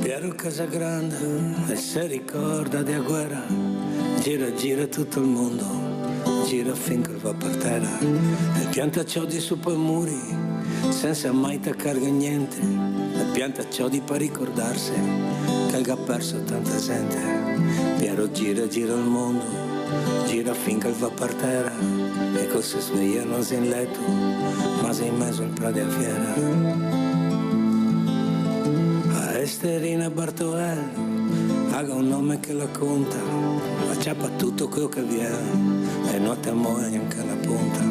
Piero Casagrande e se ricorda di guerra, gira gira tutto il mondo, gira finché va per terra e pianta chiodi su per muri senza mai toccare niente, e pianta chiodi per ricordarsi che ha perso tanta gente. Piero gira gira il mondo, gira finché va per terra e così si sveglia non si in letto ma si in mezzo al prato a fiera. Esterina Bartoel haga un nome che la conta, acciappa tutto quello che viene e notte a muore anche la punta.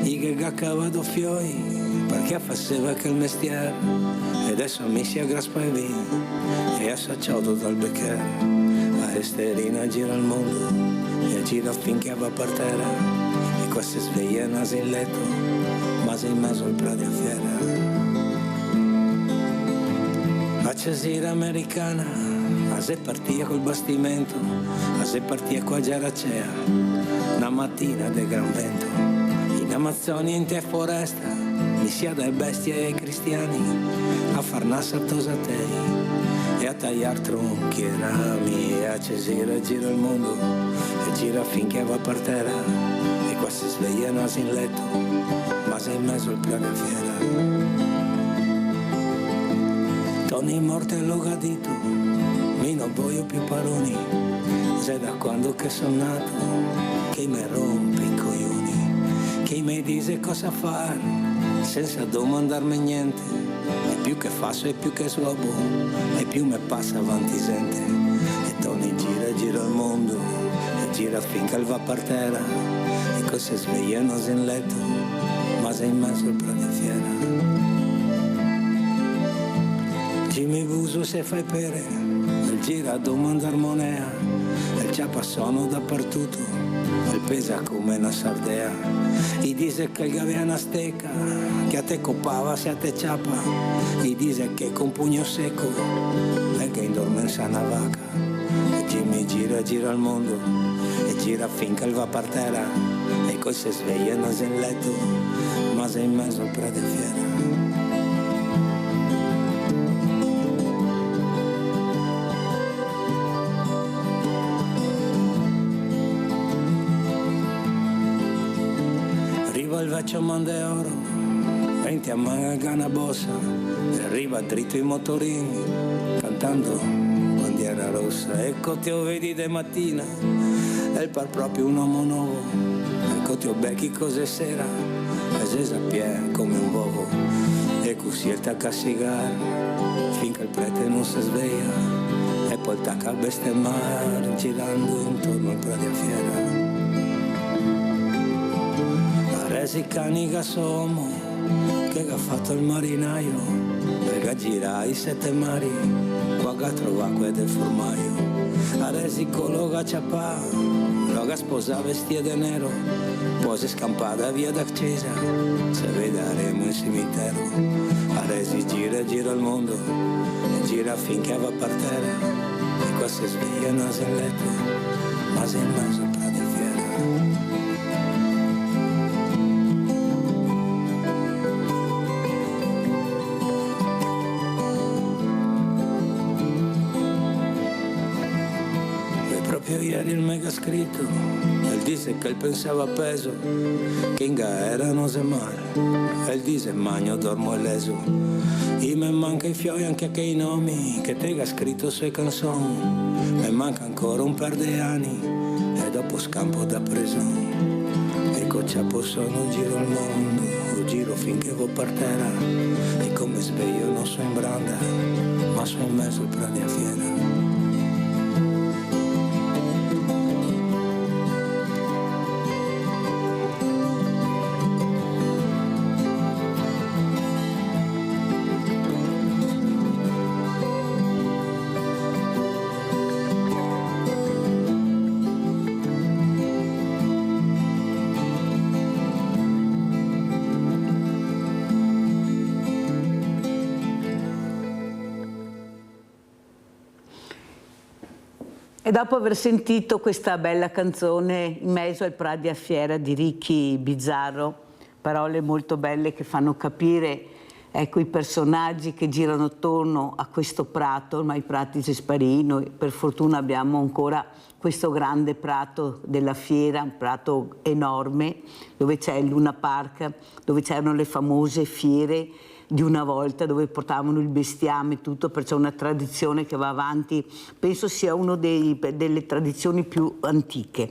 I che cavado fioi perché faceva quel mestiere e adesso mi si aggrappa e via e associato dal beccher. A Esterina gira il mondo e gira finché va per terra e qua si sveglia nasi in letto ma sei in mezzo al prato a fiera. La cesira americana, a se partia col bastimento, a se partia qua Giaracea, una mattina de gran vento. In Amazzonia in te foresta, mi sia dai bestie e ai cristiani, a far nassa tosatei, e a tagliar tronchi e rami, e a cesira gira il mondo, e gira finché va per terra, e qua si sveglia nasi in letto, ma sei in mezzo al piano a fiera. Tony morte l'ho gadito, mi non voglio più paroni, se da quando che sono nato, che mi rompe i coglioni, che mi dice cosa fare, senza domandarmi niente, e più che faccio e più che slobo, e più mi passa avanti gente, e Tony gira gira il mondo, e gira finché va per terra, e così sveglia non si in letto, ma sei in mezzo al prato a fiera. Jimmy Buso se fai pere, il gira a domandar monea, il ciapa sono dappertutto, il pesa come una sardea. I dice che il gaviana stecca, che a te copava se a te ciapa, i dice che con pugno secco, e che indormenza una vaca. E Jimmy gira gira il mondo, e gira finché va per terra, e poi si sveglia non si in letto, ma sei in mezzo al prato a fiera. Il vecchio Mandeoro, 20 a manga bossa, e arriva dritto i motorini, cantando bandiera rossa. Ecco ti vedi de mattina, e par proprio un uomo nuovo, ecco ti becchi cose sera, e si sappia come un uovo, e così il tacca a sigare, finché il prete non si sveglia, e poi il tacca a bestemmare, girando intorno al prato a fiera. Resi cani che sommo, che ha fatto il marinaio, perché gira i 7 mari, qua che trova quel del formaio. A resi colo che ciapà, lo che sposa vestia di nero, poi si scampata via d'accesa, se vedremo il cimitero. A resi gira gira il mondo, e gira finché va per terra, e qua si sveglia non si in letto, ma si in mezzo al prato a fiera. Proprio ieri il mega scritto, e dice che il pensava peso, che in gara non se male, e dice magno dormo leso. E me manca i fiori anche che i nomi, che te ha scritto sue canzoni, me manca ancora un per de anni, e dopo scampo da prison. E con ciapo sono giro il mondo, giro finché vo per terra, e come sveglio non so in branda, ma so in mezzo al prato a fiera. E dopo aver sentito questa bella canzone in mezzo al Pradi a Fiera di Ricky Bizzarro, parole molto belle che fanno capire, ecco, i personaggi che girano attorno a questo prato. Ormai i prati si sparì, noi per fortuna abbiamo ancora questo grande prato della fiera, un prato enorme, dove c'è il Luna Park, dove c'erano le famose fiere di una volta, dove portavano il bestiame e tutto, perciò una tradizione che va avanti, penso sia una delle tradizioni più antiche.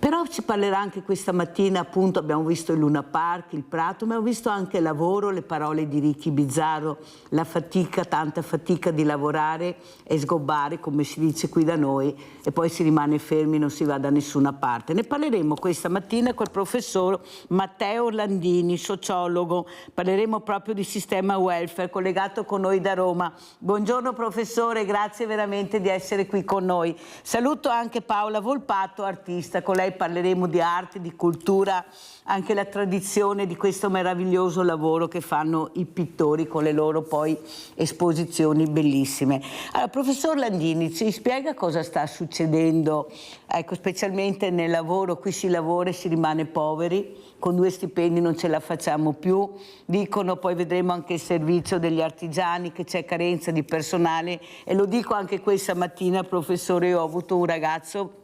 Però ci parlerà anche questa mattina, appunto, abbiamo visto il Luna Park, il prato, ma abbiamo visto anche il lavoro, le parole di Ricky Bizzarro, la fatica, tanta fatica di lavorare e sgobbare, come si dice qui da noi, e poi si rimane fermi, non si va da nessuna parte. Ne parleremo questa mattina col professor Matteo Orlandini, sociologo, parleremo proprio di sistema welfare, collegato con noi da Roma. Buongiorno professore, grazie veramente di essere qui con noi. Saluto anche Paola Volpato, artista, con lei parleremo di arte, di cultura, anche la tradizione di questo meraviglioso lavoro che fanno i pittori con le loro poi esposizioni bellissime. Allora, professor Landini, ci spiega cosa sta succedendo, ecco, specialmente nel lavoro. Qui si lavora e si rimane poveri, con 2 stipendi non ce la facciamo più, dicono, poi vedremo anche il servizio degli artigiani, che c'è carenza di personale, e lo dico anche questa mattina, professore, io ho avuto un ragazzo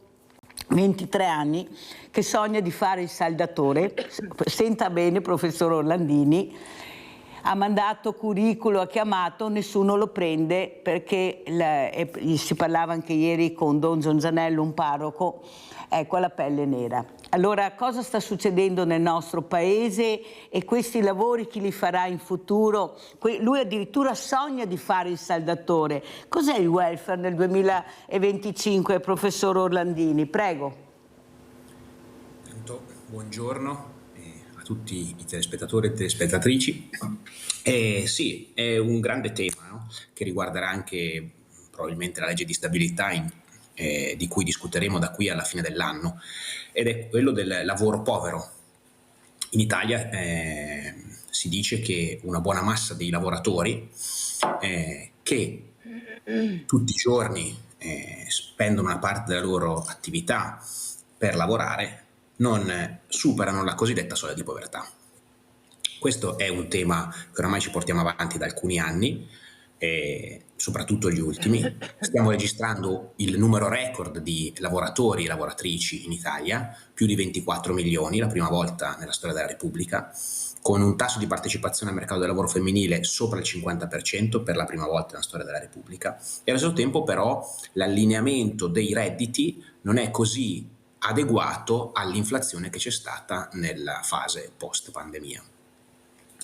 23 anni che sogna di fare il saldatore, senta bene professor Orlandini, ha mandato curriculum, ha chiamato, nessuno lo prende perché si parlava anche ieri con Don Zonzanello, un parroco, ecco, ha la pelle nera. Allora, cosa sta succedendo nel nostro paese e questi lavori chi li farà in futuro? Lui addirittura sogna di fare il saldatore. Cos'è il welfare nel 2025, professor Orlandini? Prego. Buongiorno a tutti i telespettatori e telespettatrici. Sì, è un grande tema, no? Che riguarderà anche probabilmente la legge di stabilità di cui discuteremo da qui alla fine dell'anno, ed è quello del lavoro povero. In Italia si dice che una buona massa dei lavoratori che tutti i giorni spendono una parte della loro attività per lavorare non superano la cosiddetta soglia di povertà. Questo è un tema che oramai ci portiamo avanti da alcuni anni, soprattutto gli ultimi. Stiamo registrando il numero record di lavoratori e lavoratrici in Italia, più di 24 milioni, la prima volta nella storia della Repubblica, con un tasso di partecipazione al mercato del lavoro femminile sopra il 50% per la prima volta nella storia della Repubblica. E allo stesso tempo però l'allineamento dei redditi non è così adeguato all'inflazione che c'è stata nella fase post-pandemia.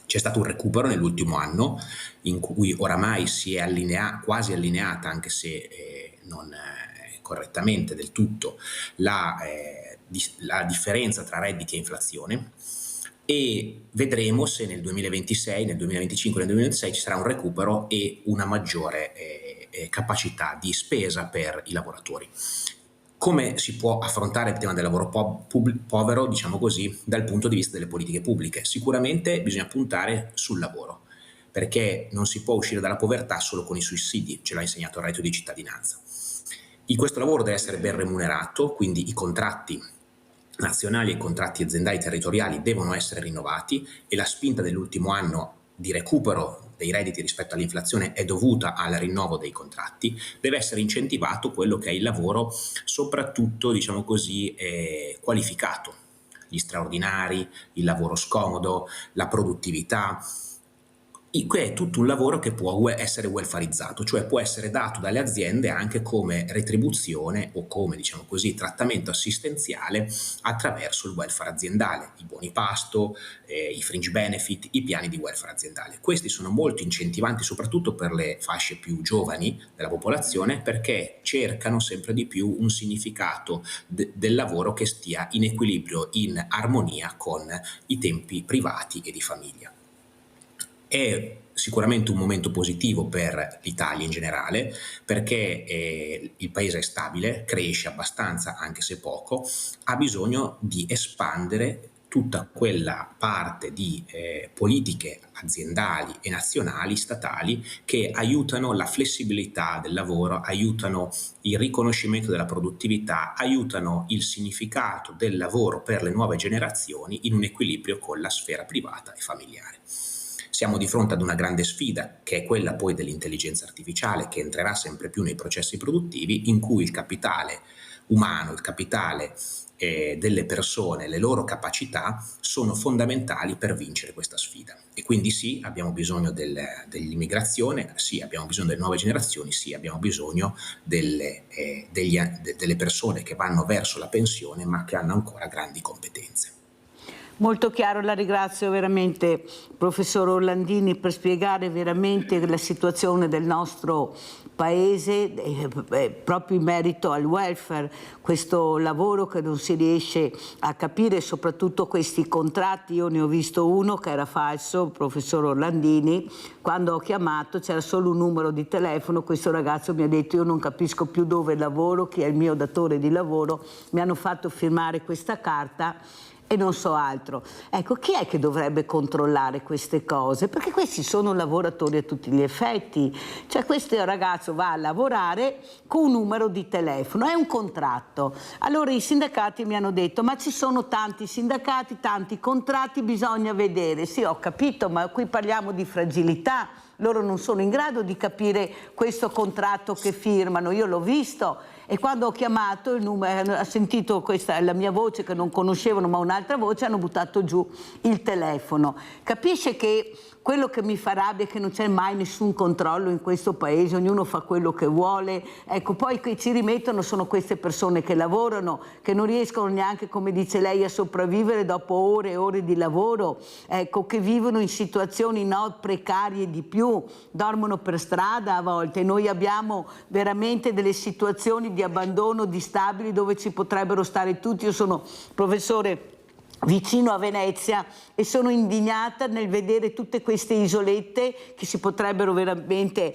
C'è stato un recupero nell'ultimo anno in cui oramai si è quasi allineata, anche se non correttamente del tutto, la differenza tra redditi e inflazione, e vedremo se nel 2026, nel 2025 e nel 2026 ci sarà un recupero e una maggiore capacità di spesa per i lavoratori. Come si può affrontare il tema del lavoro povero, diciamo così, dal punto di vista delle politiche pubbliche? Sicuramente bisogna puntare sul lavoro, perché non si può uscire dalla povertà solo con i sussidi, ce l'ha insegnato il reddito di cittadinanza. Questo lavoro deve essere ben remunerato, quindi i contratti nazionali e i contratti aziendali territoriali devono essere rinnovati, e la spinta dell'ultimo anno di recupero dei redditi rispetto all'inflazione è dovuta al rinnovo dei contratti. Deve essere incentivato quello che è il lavoro, soprattutto, diciamo così, qualificato, gli straordinari, il lavoro scomodo, la produttività. È tutto un lavoro che può essere welfarizzato, cioè può essere dato dalle aziende anche come retribuzione o come, diciamo così, trattamento assistenziale attraverso il welfare aziendale, i buoni pasto, i fringe benefit, i piani di welfare aziendale. Questi sono molto incentivanti soprattutto per le fasce più giovani della popolazione, perché cercano sempre di più un significato del lavoro che stia in equilibrio, in armonia con i tempi privati e di famiglia. È sicuramente un momento positivo per l'Italia in generale, perché il paese è stabile, cresce abbastanza anche se poco, ha bisogno di espandere tutta quella parte di politiche aziendali e nazionali, statali, che aiutano la flessibilità del lavoro, aiutano il riconoscimento della produttività, aiutano il significato del lavoro per le nuove generazioni in un equilibrio con la sfera privata e familiare. Siamo di fronte ad una grande sfida, che è quella poi dell'intelligenza artificiale, che entrerà sempre più nei processi produttivi, in cui il capitale umano, il capitale delle persone, le loro capacità sono fondamentali per vincere questa sfida. E quindi sì, abbiamo bisogno dell'immigrazione, sì, abbiamo bisogno delle nuove generazioni, sì, abbiamo bisogno delle persone che vanno verso la pensione ma che hanno ancora grandi competenze. Molto chiaro, la ringrazio veramente, professor Orlandini, per spiegare veramente la situazione del nostro Paese, proprio in merito al welfare, questo lavoro che non si riesce a capire, soprattutto questi contratti. Io ne ho visto uno che era falso, professor Orlandini, quando ho chiamato c'era solo un numero di telefono, questo ragazzo mi ha detto: io non capisco più dove lavoro, chi è il mio datore di lavoro, mi hanno fatto firmare questa carta e non so altro. Ecco, chi è che dovrebbe controllare queste cose? Perché questi sono lavoratori a tutti gli effetti. Cioè, questo ragazzo va a lavorare con un numero di telefono, è un contratto. Allora i sindacati mi hanno detto: ma ci sono tanti sindacati, tanti contratti, bisogna vedere. Sì, ho capito, ma qui parliamo di fragilità. Loro non sono in grado di capire questo contratto che firmano. Io l'ho visto, e quando ho chiamato il numero, ha sentito questa la mia voce che non conoscevano, ma un'altra voce, hanno buttato giù il telefono. Capisce che quello che mi fa rabbia è che non c'è mai nessun controllo in questo paese, ognuno fa quello che vuole. Ecco, poi che ci rimettono sono queste persone che lavorano, che non riescono neanche, come dice lei, a sopravvivere dopo ore e ore di lavoro, ecco, che vivono in situazioni precarie di più, dormono per strada a volte. Noi abbiamo veramente delle situazioni di abbandono distabili dove ci potrebbero stare tutti. Io sono professore vicino a Venezia e sono indignata nel vedere tutte queste isolette che si potrebbero veramente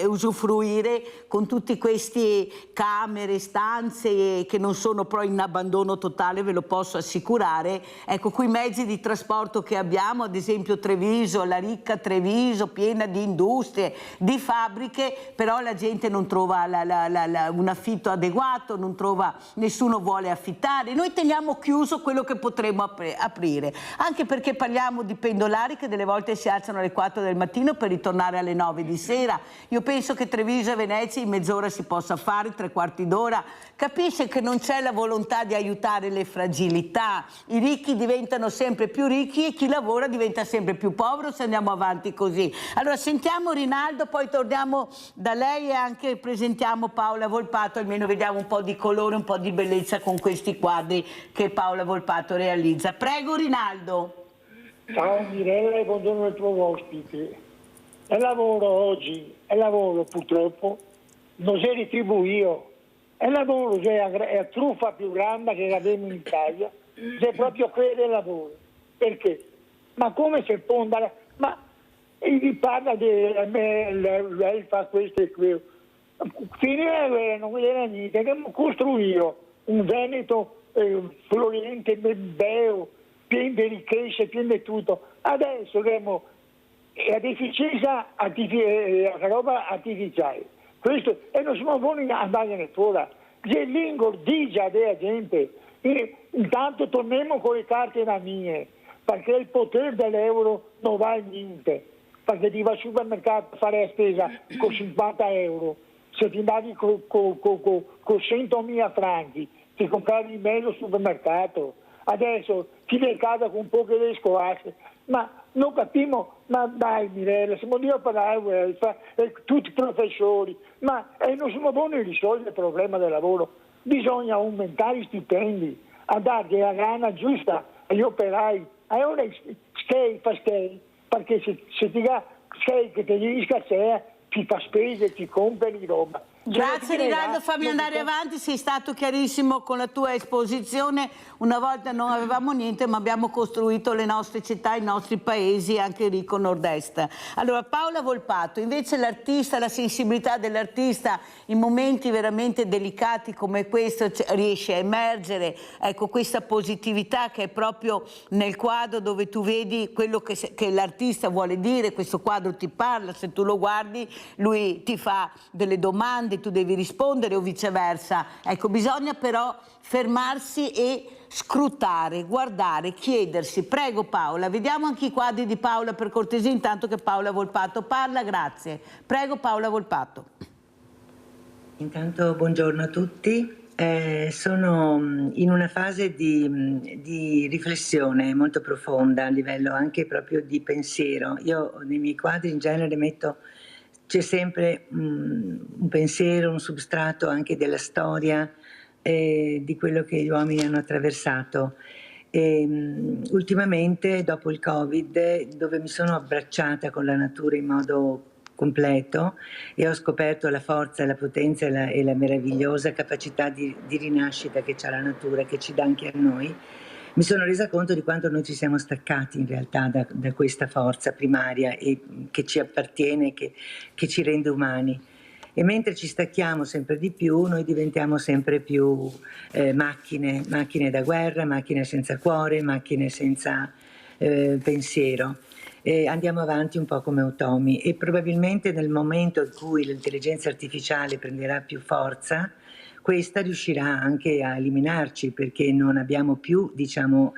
usufruire, con tutti questi camere, stanze che non sono però in abbandono totale, ve lo posso assicurare. Ecco, quei mezzi di trasporto che abbiamo, ad esempio Treviso, la ricca Treviso, piena di industrie, di fabbriche, però la gente non trova un affitto adeguato, non trova, nessuno vuole affittare. Noi teniamo chiuso quello che potremmo aprire, anche perché parliamo di pendolari che delle volte si alzano alle 4 del mattino per ritornare alle 9 di sera. Io penso che Treviso e Venezia in mezz'ora si possa fare, 3/4 d'ora. Capisce che non c'è la volontà di aiutare le fragilità. I ricchi diventano sempre più ricchi e chi lavora diventa sempre più povero se andiamo avanti così. Allora sentiamo Rinaldo, poi torniamo da lei e anche presentiamo Paola Volpato, almeno vediamo un po' di colore, un po' di bellezza con questi quadri che Paola Volpato realizza. Prego Rinaldo. Ciao Mirella e buongiorno al tuo ospite. Il lavoro oggi, il lavoro purtroppo non si retribuito. Il lavoro è la truffa più grande che abbiamo in Italia, è proprio quello del lavoro. Perché? Ma come si può andare? Ma gli parla di lei fa questo e quello. Finire la guerra non vuol dire niente, abbiamo costruito un Veneto floriente, bello, pieno di ricchezze, pieno di tutto. Adesso abbiamo la deficienza la roba artificiale. Questo, e non siamo buoni a andare fuori. Le lingue dice della gente. Intanto torniamo con le carte da mie, perché il potere dell'euro non va a niente. Perché ti va al supermercato a fare la spesa con 50 euro. Se ti andavi con 100.000 franchi, ti compravi meglio al supermercato. Adesso ti vai a casa con poche le scolasce. Ma non capiamo, ma dai Mirella, siamo lì a parlare, tutti i professori, ma non siamo buoni a risolvere il problema del lavoro. Bisogna aumentare gli stipendi, a dargli la gana giusta agli operai. Allora perché se ti dà che ti riesca a te, ti fa spese, ti compri roba. Grazie Rinaldo, fammi andare avanti, sei stato chiarissimo con la tua esposizione. Una volta non avevamo niente, ma abbiamo costruito le nostre città, i nostri paesi, anche Enrico Nord-Est. Allora Paola Volpato, invece l'artista, la sensibilità dell'artista in momenti veramente delicati come questo riesce a emergere, ecco, questa positività che è proprio nel quadro, dove tu vedi quello che l'artista vuole dire. Questo quadro ti parla, se tu lo guardi lui ti fa delle domande, tu devi rispondere o viceversa. Ecco, bisogna però fermarsi e scrutare, guardare, chiedersi. Prego Paola, vediamo anche i quadri di Paola per cortesia, intanto che Paola Volpato parla. Grazie. Prego Paola Volpato. Intanto buongiorno a tutti. Sono in una fase di riflessione molto profonda a livello anche proprio di pensiero. Io nei miei quadri in genere c'è sempre un pensiero, un substrato anche della storia, di quello che gli uomini hanno attraversato. Ultimamente, dopo il Covid, dove mi sono abbracciata con la natura in modo completo e ho scoperto la forza, la potenza e la meravigliosa capacità di rinascita che ha la natura, che ci dà anche a noi, mi sono resa conto di quanto noi ci siamo staccati in realtà da questa forza primaria e che ci appartiene, che ci rende umani. E mentre ci stacchiamo sempre di più, noi diventiamo sempre più macchine da guerra, macchine senza cuore, macchine senza pensiero. Andiamo avanti un po' come automi e probabilmente nel momento in cui l'intelligenza artificiale prenderà più forza, questa riuscirà anche a eliminarci, perché non abbiamo più, diciamo,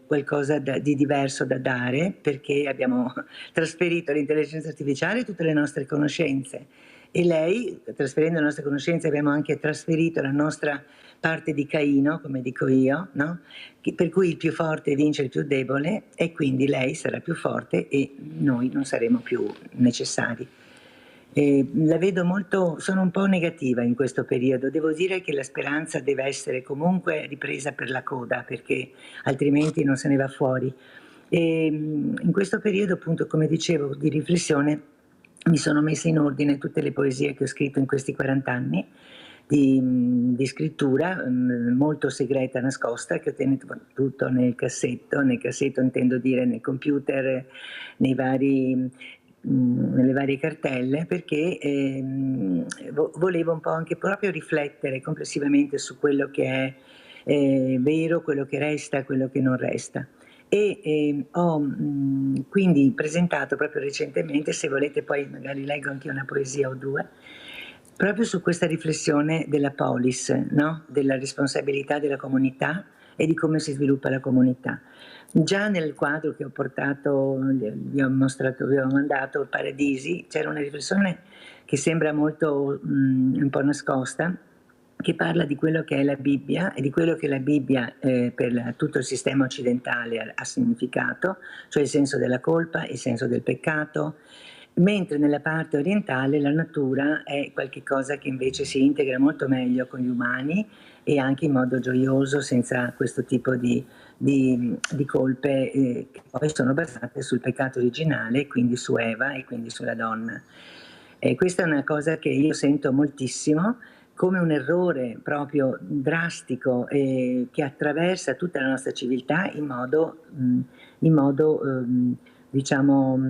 qualcosa di diverso da dare, perché abbiamo trasferito all'intelligenza artificiale tutte le nostre conoscenze e lei, trasferendo le nostre conoscenze, abbiamo anche trasferito la nostra parte di Caino, come dico io, no? Per cui il più forte vince il più debole e quindi lei sarà più forte e noi non saremo più necessari. La vedo molto, sono un po' negativa in questo periodo. Devo dire che la speranza deve essere comunque ripresa per la coda, perché altrimenti non se ne va fuori. E in questo periodo, appunto, come dicevo, di riflessione, mi sono messa in ordine tutte le poesie che ho scritto in questi 40 anni di scrittura, molto segreta, nascosta, che ho tenuto tutto nel cassetto intendo dire nel computer, nelle varie cartelle, perché volevo un po' anche proprio riflettere complessivamente su quello che è vero, quello che resta, quello che non resta. E ho quindi presentato proprio recentemente, se volete poi magari leggo anche una poesia o due, proprio su questa riflessione della polis, no? Della responsabilità della comunità e di come si sviluppa la comunità. Già nel quadro che ho portato, vi ho mandato, Paradisi, c'era una riflessione che sembra molto un po' nascosta, che parla di quello che è la Bibbia e di quello che la Bibbia per tutto il sistema occidentale ha significato, cioè il senso della colpa, il senso del peccato, mentre nella parte orientale la natura è qualcosa che invece si integra molto meglio con gli umani e anche in modo gioioso, senza questo tipo di colpe che poi sono basate sul peccato originale, quindi su Eva e quindi sulla donna. Questa è una cosa che io sento moltissimo come un errore proprio drastico che attraversa tutta la nostra civiltà in modo diciamo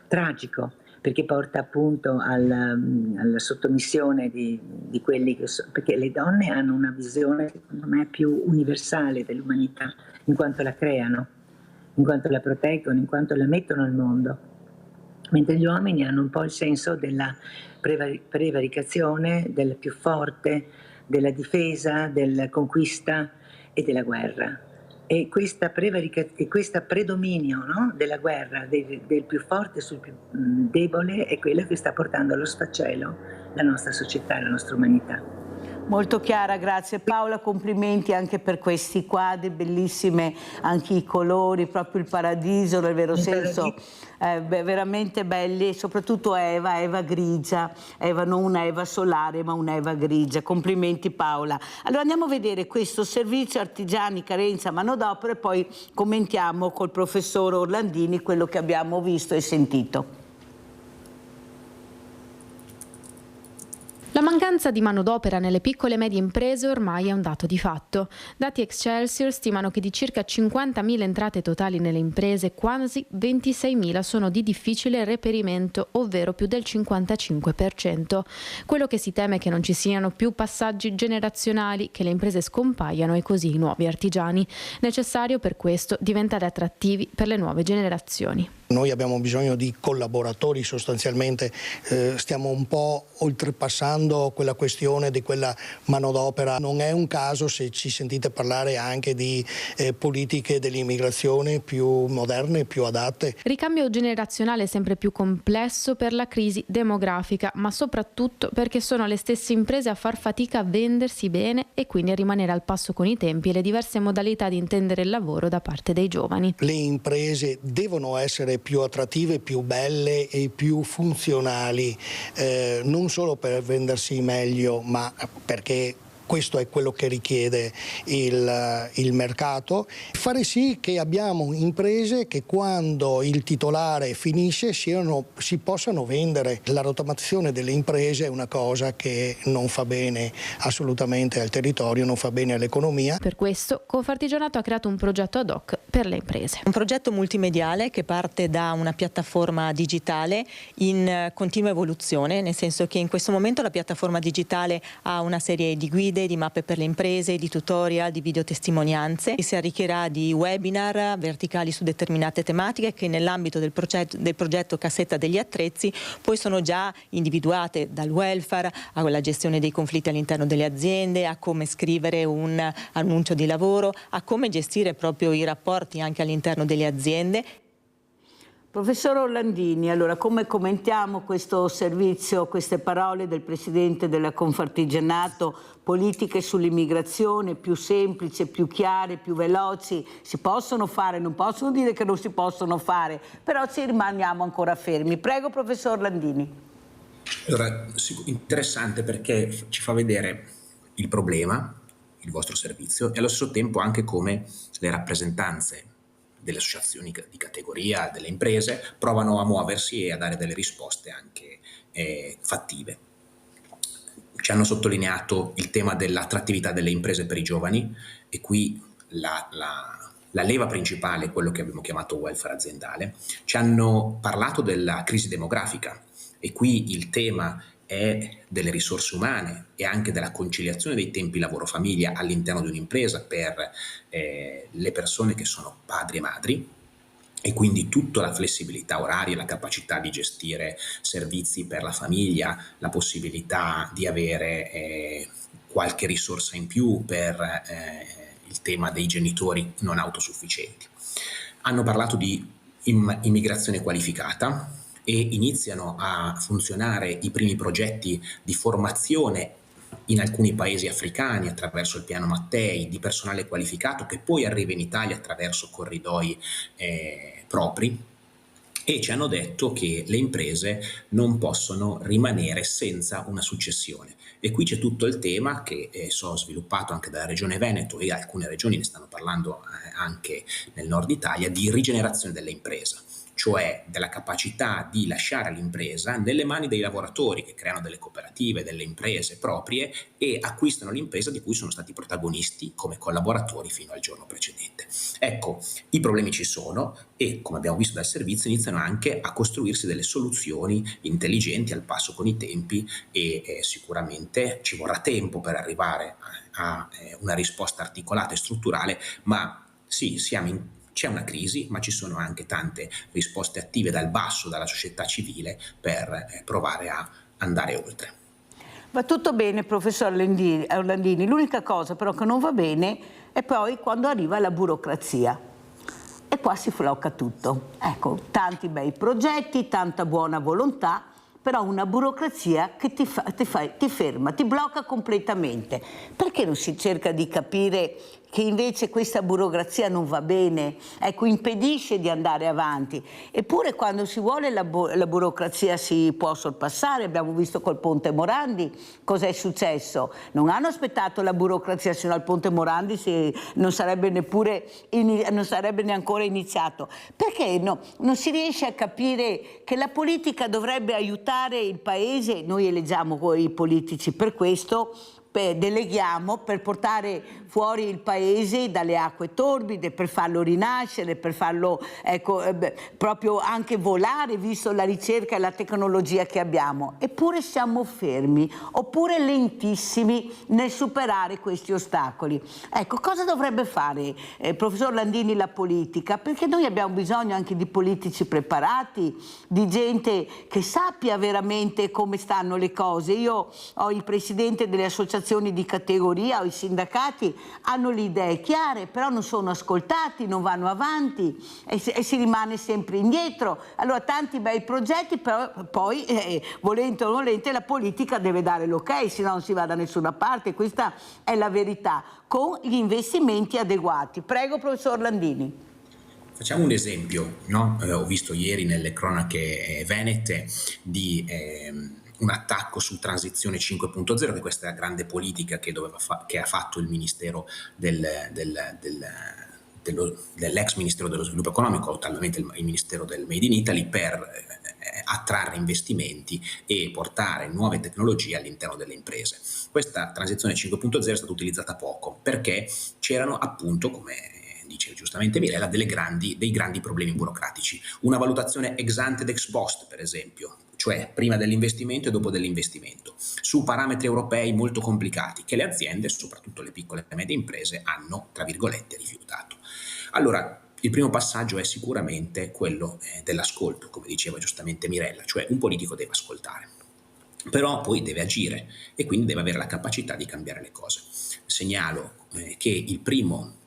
tragico, perché porta appunto alla sottomissione di quelli che sono, perché le donne hanno una visione secondo me più universale dell'umanità, in quanto la creano, in quanto la proteggono, in quanto la mettono al mondo, mentre gli uomini hanno un po' il senso della prevaricazione, del più forte, della difesa, della conquista e della guerra. E questo predominio, no, della guerra, del più forte sul più debole, è quello che sta portando allo sfacelo la nostra società, la nostra umanità. Molto chiara, grazie Paola, complimenti anche per questi quadri, bellissime anche i colori, proprio il paradiso nel vero senso, veramente belli, e soprattutto Eva grigia, Eva non una Eva solare ma una Eva grigia, complimenti Paola. Allora andiamo a vedere questo servizio artigiani, carenza, manodopera e poi commentiamo col professor Orlandini quello che abbiamo visto e sentito. L'assenza di manodopera nelle piccole e medie imprese ormai è un dato di fatto. Dati Excelsior stimano che di circa 50.000 entrate totali nelle imprese, quasi 26.000 sono di difficile reperimento, ovvero più del 55%. Quello che si teme è che non ci siano più passaggi generazionali, che le imprese scompaiano e così i nuovi artigiani. Necessario per questo diventare attrattivi per le nuove generazioni. Noi abbiamo bisogno di collaboratori, sostanzialmente stiamo un po' oltrepassando quella questione di quella manodopera. Non è un caso se ci sentite parlare anche di politiche dell'immigrazione più moderne, più adatte. Ricambio generazionale sempre più complesso per la crisi demografica, ma soprattutto perché sono le stesse imprese a far fatica a vendersi bene e quindi a rimanere al passo con i tempi e le diverse modalità di intendere il lavoro da parte dei giovani. Le imprese devono essere più attrattive, più belle e più funzionali, non solo per vendersi meglio, ma perché questo è quello che richiede il mercato. Fare sì che abbiamo imprese che quando il titolare finisce si possano vendere. La rottamazione delle imprese è una cosa che non fa bene assolutamente al territorio, non fa bene all'economia. Per questo Confartigianato ha creato un progetto ad hoc per le imprese. Un progetto multimediale che parte da una piattaforma digitale in continua evoluzione, nel senso che in questo momento la piattaforma digitale ha una serie di guide, di mappe per le imprese, di tutorial, di videotestimonianze e si arricchirà di webinar verticali su determinate tematiche che nell'ambito del progetto Cassetta degli Attrezzi poi sono già individuate, dal welfare alla gestione dei conflitti all'interno delle aziende, a come scrivere un annuncio di lavoro, a come gestire proprio i rapporti anche all'interno delle aziende. Professor Orlandini, allora come commentiamo questo servizio, queste parole del Presidente della Confartigianato, politiche sull'immigrazione più semplici, più chiare, più veloci, si possono fare, non possono dire che non si possono fare, però ci rimaniamo ancora fermi. Prego, professor Orlandini. Allora, interessante perché ci fa vedere il problema, il vostro servizio, e allo stesso tempo anche come le rappresentanze delle associazioni di categoria, delle imprese, provano a muoversi e a dare delle risposte anche fattive. Ci hanno sottolineato il tema dell'attrattività delle imprese per i giovani e qui la leva principale è quello che abbiamo chiamato welfare aziendale. Ci hanno parlato della crisi demografica e qui il tema è delle risorse umane e anche della conciliazione dei tempi lavoro-famiglia all'interno di un'impresa per le persone che sono padri e madri, e quindi tutta la flessibilità oraria, la capacità di gestire servizi per la famiglia, la possibilità di avere qualche risorsa in più per il tema dei genitori non autosufficienti. Hanno parlato di immigrazione qualificata e iniziano a funzionare i primi progetti di formazione in alcuni paesi africani attraverso il piano Mattei di personale qualificato che poi arriva in Italia attraverso corridoi propri, e ci hanno detto che le imprese non possono rimanere senza una successione. E qui c'è tutto il tema che so sviluppato anche dalla Regione Veneto, e alcune regioni ne stanno parlando anche nel nord Italia, di rigenerazione delle imprese, cioè della capacità di lasciare l'impresa nelle mani dei lavoratori che creano delle cooperative, delle imprese proprie e acquistano l'impresa di cui sono stati protagonisti come collaboratori fino al giorno precedente. Ecco, i problemi ci sono e, come abbiamo visto dal servizio, iniziano anche a costruirsi delle soluzioni intelligenti al passo con i tempi e sicuramente ci vorrà tempo per arrivare a una risposta articolata e strutturale, ma sì, c'è una crisi, ma ci sono anche tante risposte attive dal basso, dalla società civile, per provare a andare oltre. Va tutto bene, professor Orlandini, l'unica cosa però che non va bene è poi quando arriva la burocrazia. E qua si flocca tutto. Ecco, tanti bei progetti, tanta buona volontà, però una burocrazia che ti ferma, ti blocca completamente. Perché non si cerca di capire che invece questa burocrazia non va bene, ecco, impedisce di andare avanti. Eppure quando si vuole la burocrazia si può sorpassare. Abbiamo visto col Ponte Morandi cosa è successo. Non hanno aspettato la burocrazia sino al Ponte Morandi, non sarebbe neanche iniziato. Perché no? Non si riesce a capire che la politica dovrebbe aiutare il Paese. Noi eleggiamo i politici per questo, deleghiamo per portare fuori il Paese dalle acque torbide, per farlo rinascere, per farlo proprio anche volare, visto la ricerca e la tecnologia che abbiamo. Eppure siamo fermi, oppure lentissimi nel superare questi ostacoli. Ecco, cosa dovrebbe fare, professor Landini, la politica? Perché noi abbiamo bisogno anche di politici preparati, di gente che sappia veramente come stanno le cose. Io ho il presidente delle associazioni di categoria, o i sindacati hanno le idee chiare, però non sono ascoltati, non vanno avanti e si rimane sempre indietro. Allora tanti bei progetti, però poi volente o nolente la politica deve dare l'ok, se no non si va da nessuna parte. Questa è la verità, con gli investimenti adeguati. Prego, professor Landini. Facciamo un esempio, no? Ho visto ieri nelle cronache venete di un attacco su Transizione 5.0, che questa è la grande politica che ha fatto il Ministero dell'ex Ministero dello Sviluppo Economico, attualmente il Ministero del Made in Italy, per attrarre investimenti e portare nuove tecnologie all'interno delle imprese. Questa Transizione 5.0 è stata utilizzata poco perché c'erano, appunto, come dice giustamente Mirella, dei grandi problemi burocratici. Una valutazione ex ante ed ex post, per esempio, cioè prima dell'investimento e dopo dell'investimento, su parametri europei molto complicati che le aziende, soprattutto le piccole e medie imprese, hanno, tra virgolette, rifiutato. Allora, il primo passaggio è sicuramente quello dell'ascolto, come diceva giustamente Mirella, cioè un politico deve ascoltare, però poi deve agire e quindi deve avere la capacità di cambiare le cose. Segnalo che il primo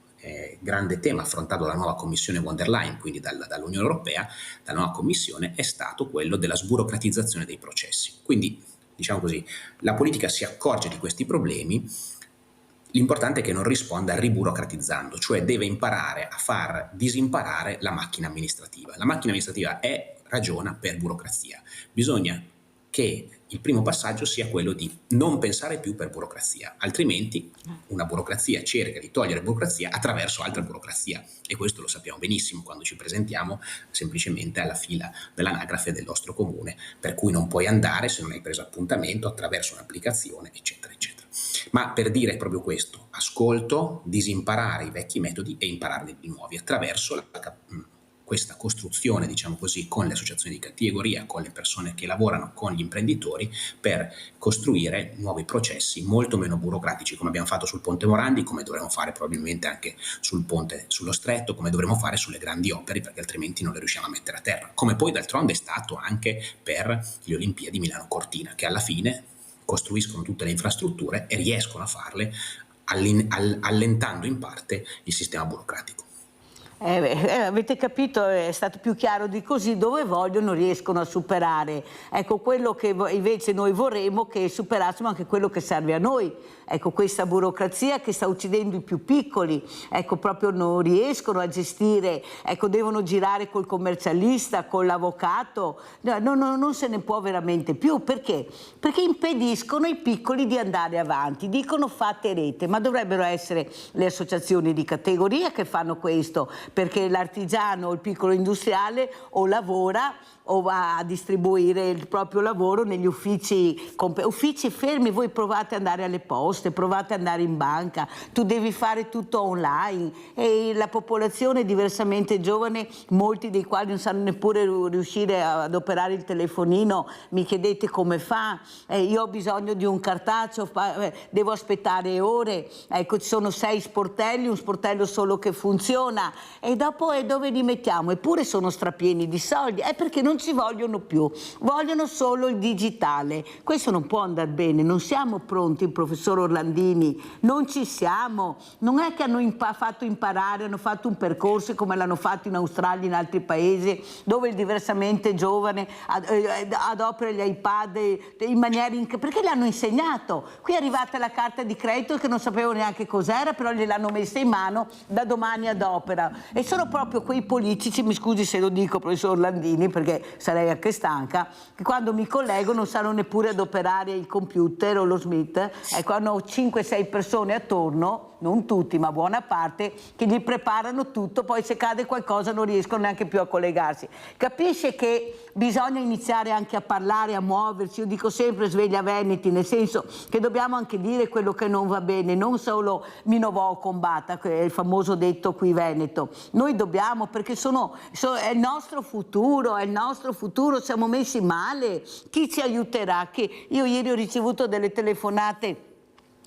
grande tema affrontato dalla nuova Commissione von der Leyen, quindi dall'Unione Europea, la nuova Commissione, è stato quello della sburocratizzazione dei processi. Quindi, diciamo così, la politica si accorge di questi problemi, l'importante è che non risponda riburocratizzando, cioè deve imparare a far disimparare la macchina amministrativa. La macchina amministrativa ragiona per burocrazia. Bisogna che il primo passaggio sia quello di non pensare più per burocrazia, altrimenti una burocrazia cerca di togliere burocrazia attraverso altra burocrazia, e questo lo sappiamo benissimo quando ci presentiamo semplicemente alla fila dell'anagrafe del nostro comune, per cui non puoi andare se non hai preso appuntamento, attraverso un'applicazione, eccetera, eccetera. Ma per dire proprio questo, ascolto, disimparare i vecchi metodi e impararne di nuovi attraverso questa costruzione, diciamo così, con le associazioni di categoria, con le persone che lavorano, con gli imprenditori, per costruire nuovi processi molto meno burocratici, come abbiamo fatto sul Ponte Morandi, come dovremo fare probabilmente anche sul ponte sullo Stretto, come dovremo fare sulle grandi opere, perché altrimenti non le riusciamo a mettere a terra, come poi d'altronde è stato anche per le Olimpiadi Milano-Cortina, che alla fine costruiscono tutte le infrastrutture e riescono a farle allentando in parte il sistema burocratico. Avete capito, è stato più chiaro di così. Dove vogliono riescono a superare. Ecco, quello che invece noi vorremmo che superassimo anche quello che serve a noi. Ecco, questa burocrazia che sta uccidendo i più piccoli, ecco, proprio non riescono a gestire, ecco, devono girare col commercialista, con l'avvocato, non se ne può veramente più. Perché? Perché impediscono ai piccoli di andare avanti, dicono fate rete, ma dovrebbero essere le associazioni di categoria che fanno questo, perché l'artigiano o il piccolo industriale o lavora o va a distribuire il proprio lavoro negli uffici fermi. Voi provate ad andare alle poste, provate ad andare in banca, tu devi fare tutto online, e la popolazione diversamente giovane, molti dei quali non sanno neppure riuscire ad operare il telefonino, mi chiedete come fa, io ho bisogno di un cartaceo, devo aspettare ore, ecco, ci sono 6 sportelli, un sportello solo che funziona, e dopo dove li mettiamo? Eppure sono strapieni di soldi, è perché non ci vogliono più, vogliono solo il digitale. Questo non può andare bene, non siamo pronti, professor Landini, non ci siamo, non è che hanno fatto imparare, hanno fatto un percorso come l'hanno fatto in Australia e in altri paesi dove il diversamente giovane adopera gli iPad in maniera perché le hanno insegnato. Qui è arrivata la carta di credito che non sapevo neanche cos'era, però gliel'hanno messa in mano da domani ad opera, e sono proprio quei politici, mi scusi se lo dico professor Landini perché sarei anche stanca, che quando mi collego non sanno neppure adoperare il computer o lo Smith, ecco, hanno 5-6 persone attorno, non tutti ma buona parte, che gli preparano tutto, poi se cade qualcosa non riescono neanche più a collegarsi. Capisce che bisogna iniziare anche a parlare, a muoversi. Io dico sempre sveglia Veneti, nel senso che dobbiamo anche dire quello che non va bene, non solo Minovò combatta, che è il famoso detto qui veneto. Noi dobbiamo, perché è il nostro futuro, siamo messi male, chi ci aiuterà? Io ieri ho ricevuto delle telefonate,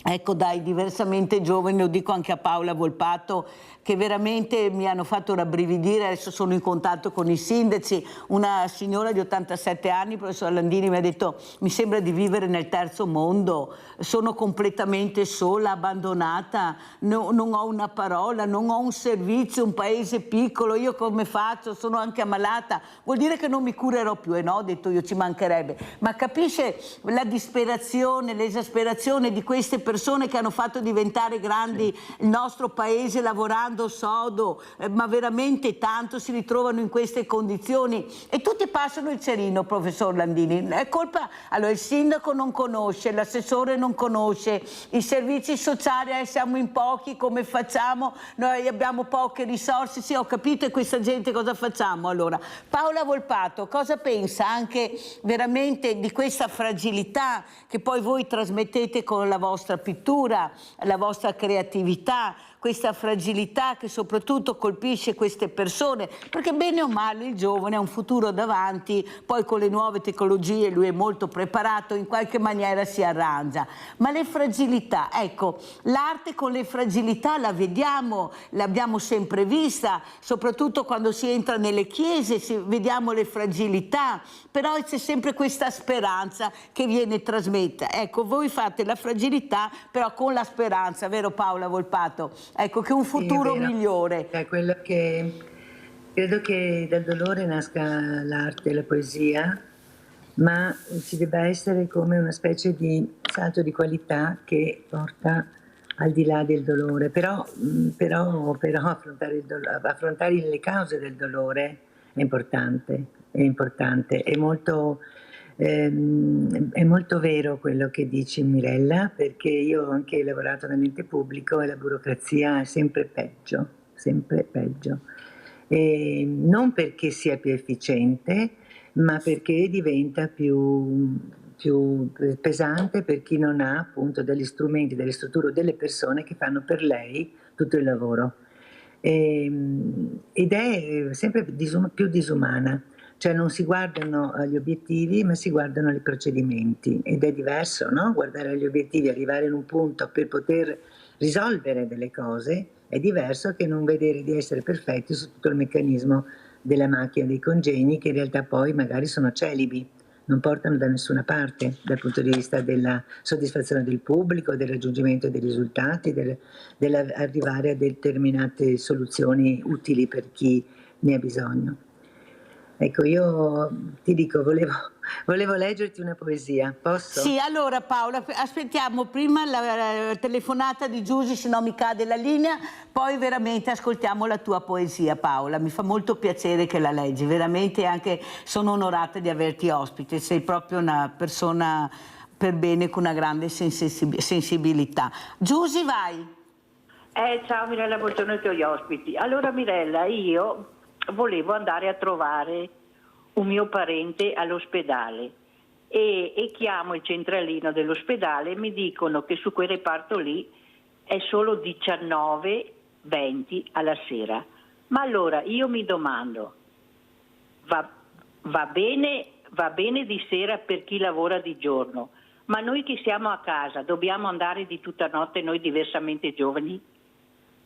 ecco, dai diversamente giovani, lo dico anche a Paola Volpato, che veramente mi hanno fatto rabbrividire. Adesso sono in contatto con i sindaci. Una signora di 87 anni, professor Landini, mi ha detto: mi sembra di vivere nel terzo mondo, sono completamente sola, abbandonata, non ho una parola, non ho un servizio, un paese piccolo, io come faccio? Sono anche ammalata, vuol dire che non mi curerò più? E no, ho detto io, ci mancherebbe. Ma capisce la disperazione, l'esasperazione di queste persone che hanno fatto diventare grandi il nostro paese lavorando sodo, ma veramente tanto, si ritrovano in queste condizioni e tutti passano il cerino, professor Landini. È colpa, allora il sindaco non conosce, l'assessore non conosce, i servizi sociali, siamo in pochi, come facciamo? Noi abbiamo poche risorse, sì, ho capito, e questa gente cosa facciamo allora? Paola Volpato, cosa pensa anche veramente di questa fragilità che poi voi trasmettete con la vostra pittura, la vostra creatività, questa fragilità che soprattutto colpisce queste persone, perché bene o male il giovane ha un futuro davanti, poi con le nuove tecnologie lui è molto preparato, in qualche maniera si arrangia, ma le fragilità, ecco, l'arte con le fragilità la vediamo, l'abbiamo sempre vista, soprattutto quando si entra nelle chiese, vediamo le fragilità, però c'è sempre questa speranza che viene trasmessa. Ecco, voi fate la fragilità però con la speranza, vero Paola Volpato? Ecco, che un futuro migliore. È quello che credo, che dal dolore nasca l'arte e la poesia, ma ci debba essere come una specie di salto di qualità che porta al di là del dolore. Però affrontare le cause del dolore è importante, è molto vero quello che dici, Mirella, perché io ho anche lavorato nell'ente pubblico e la burocrazia è sempre peggio, e non perché sia più efficiente, ma perché diventa più pesante per chi non ha appunto degli strumenti, delle strutture, delle persone che fanno per lei tutto il lavoro, ed è sempre più disumana. Cioè non si guardano gli obiettivi, ma si guardano i procedimenti, ed è diverso, no? Guardare agli obiettivi, arrivare in un punto per poter risolvere delle cose, è diverso che non vedere di essere perfetti su tutto il meccanismo della macchina dei congegni, che in realtà poi magari sono celibi, non portano da nessuna parte dal punto di vista della soddisfazione del pubblico, del raggiungimento dei risultati, dell'arrivare a determinate soluzioni utili per chi ne ha bisogno. Ecco, io ti dico, volevo leggerti una poesia, posso? Sì, allora Paola, aspettiamo prima la telefonata di Giusy, se no mi cade la linea, poi veramente ascoltiamo la tua poesia, Paola. Mi fa molto piacere che la leggi, veramente anche sono onorata di averti ospite, sei proprio una persona per bene con una grande sensibilità. Giusy, vai! Ciao Mirella, buongiorno ai tuoi ospiti. Allora Mirella, io volevo andare a trovare un mio parente all'ospedale e chiamo il centralino dell'ospedale e mi dicono che su quel reparto lì è solo 19:20 alla sera. Ma allora io mi domando, va bene di sera per chi lavora di giorno, ma noi che siamo a casa dobbiamo andare di tutta notte, noi diversamente giovani,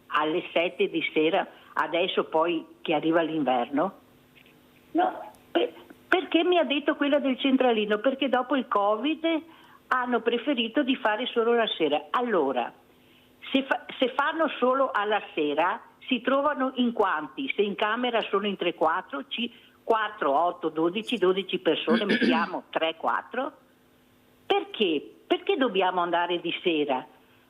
alle 7 di sera, adesso poi che arriva l'inverno? No, perché mi ha detto quella del centralino? Perché dopo il Covid hanno preferito di fare solo la sera. Allora, se fanno solo alla sera, si trovano in quanti? Se in camera sono in 3-4, 4, 8, 12 persone, mettiamo 3-4. Perché? Perché dobbiamo andare di sera?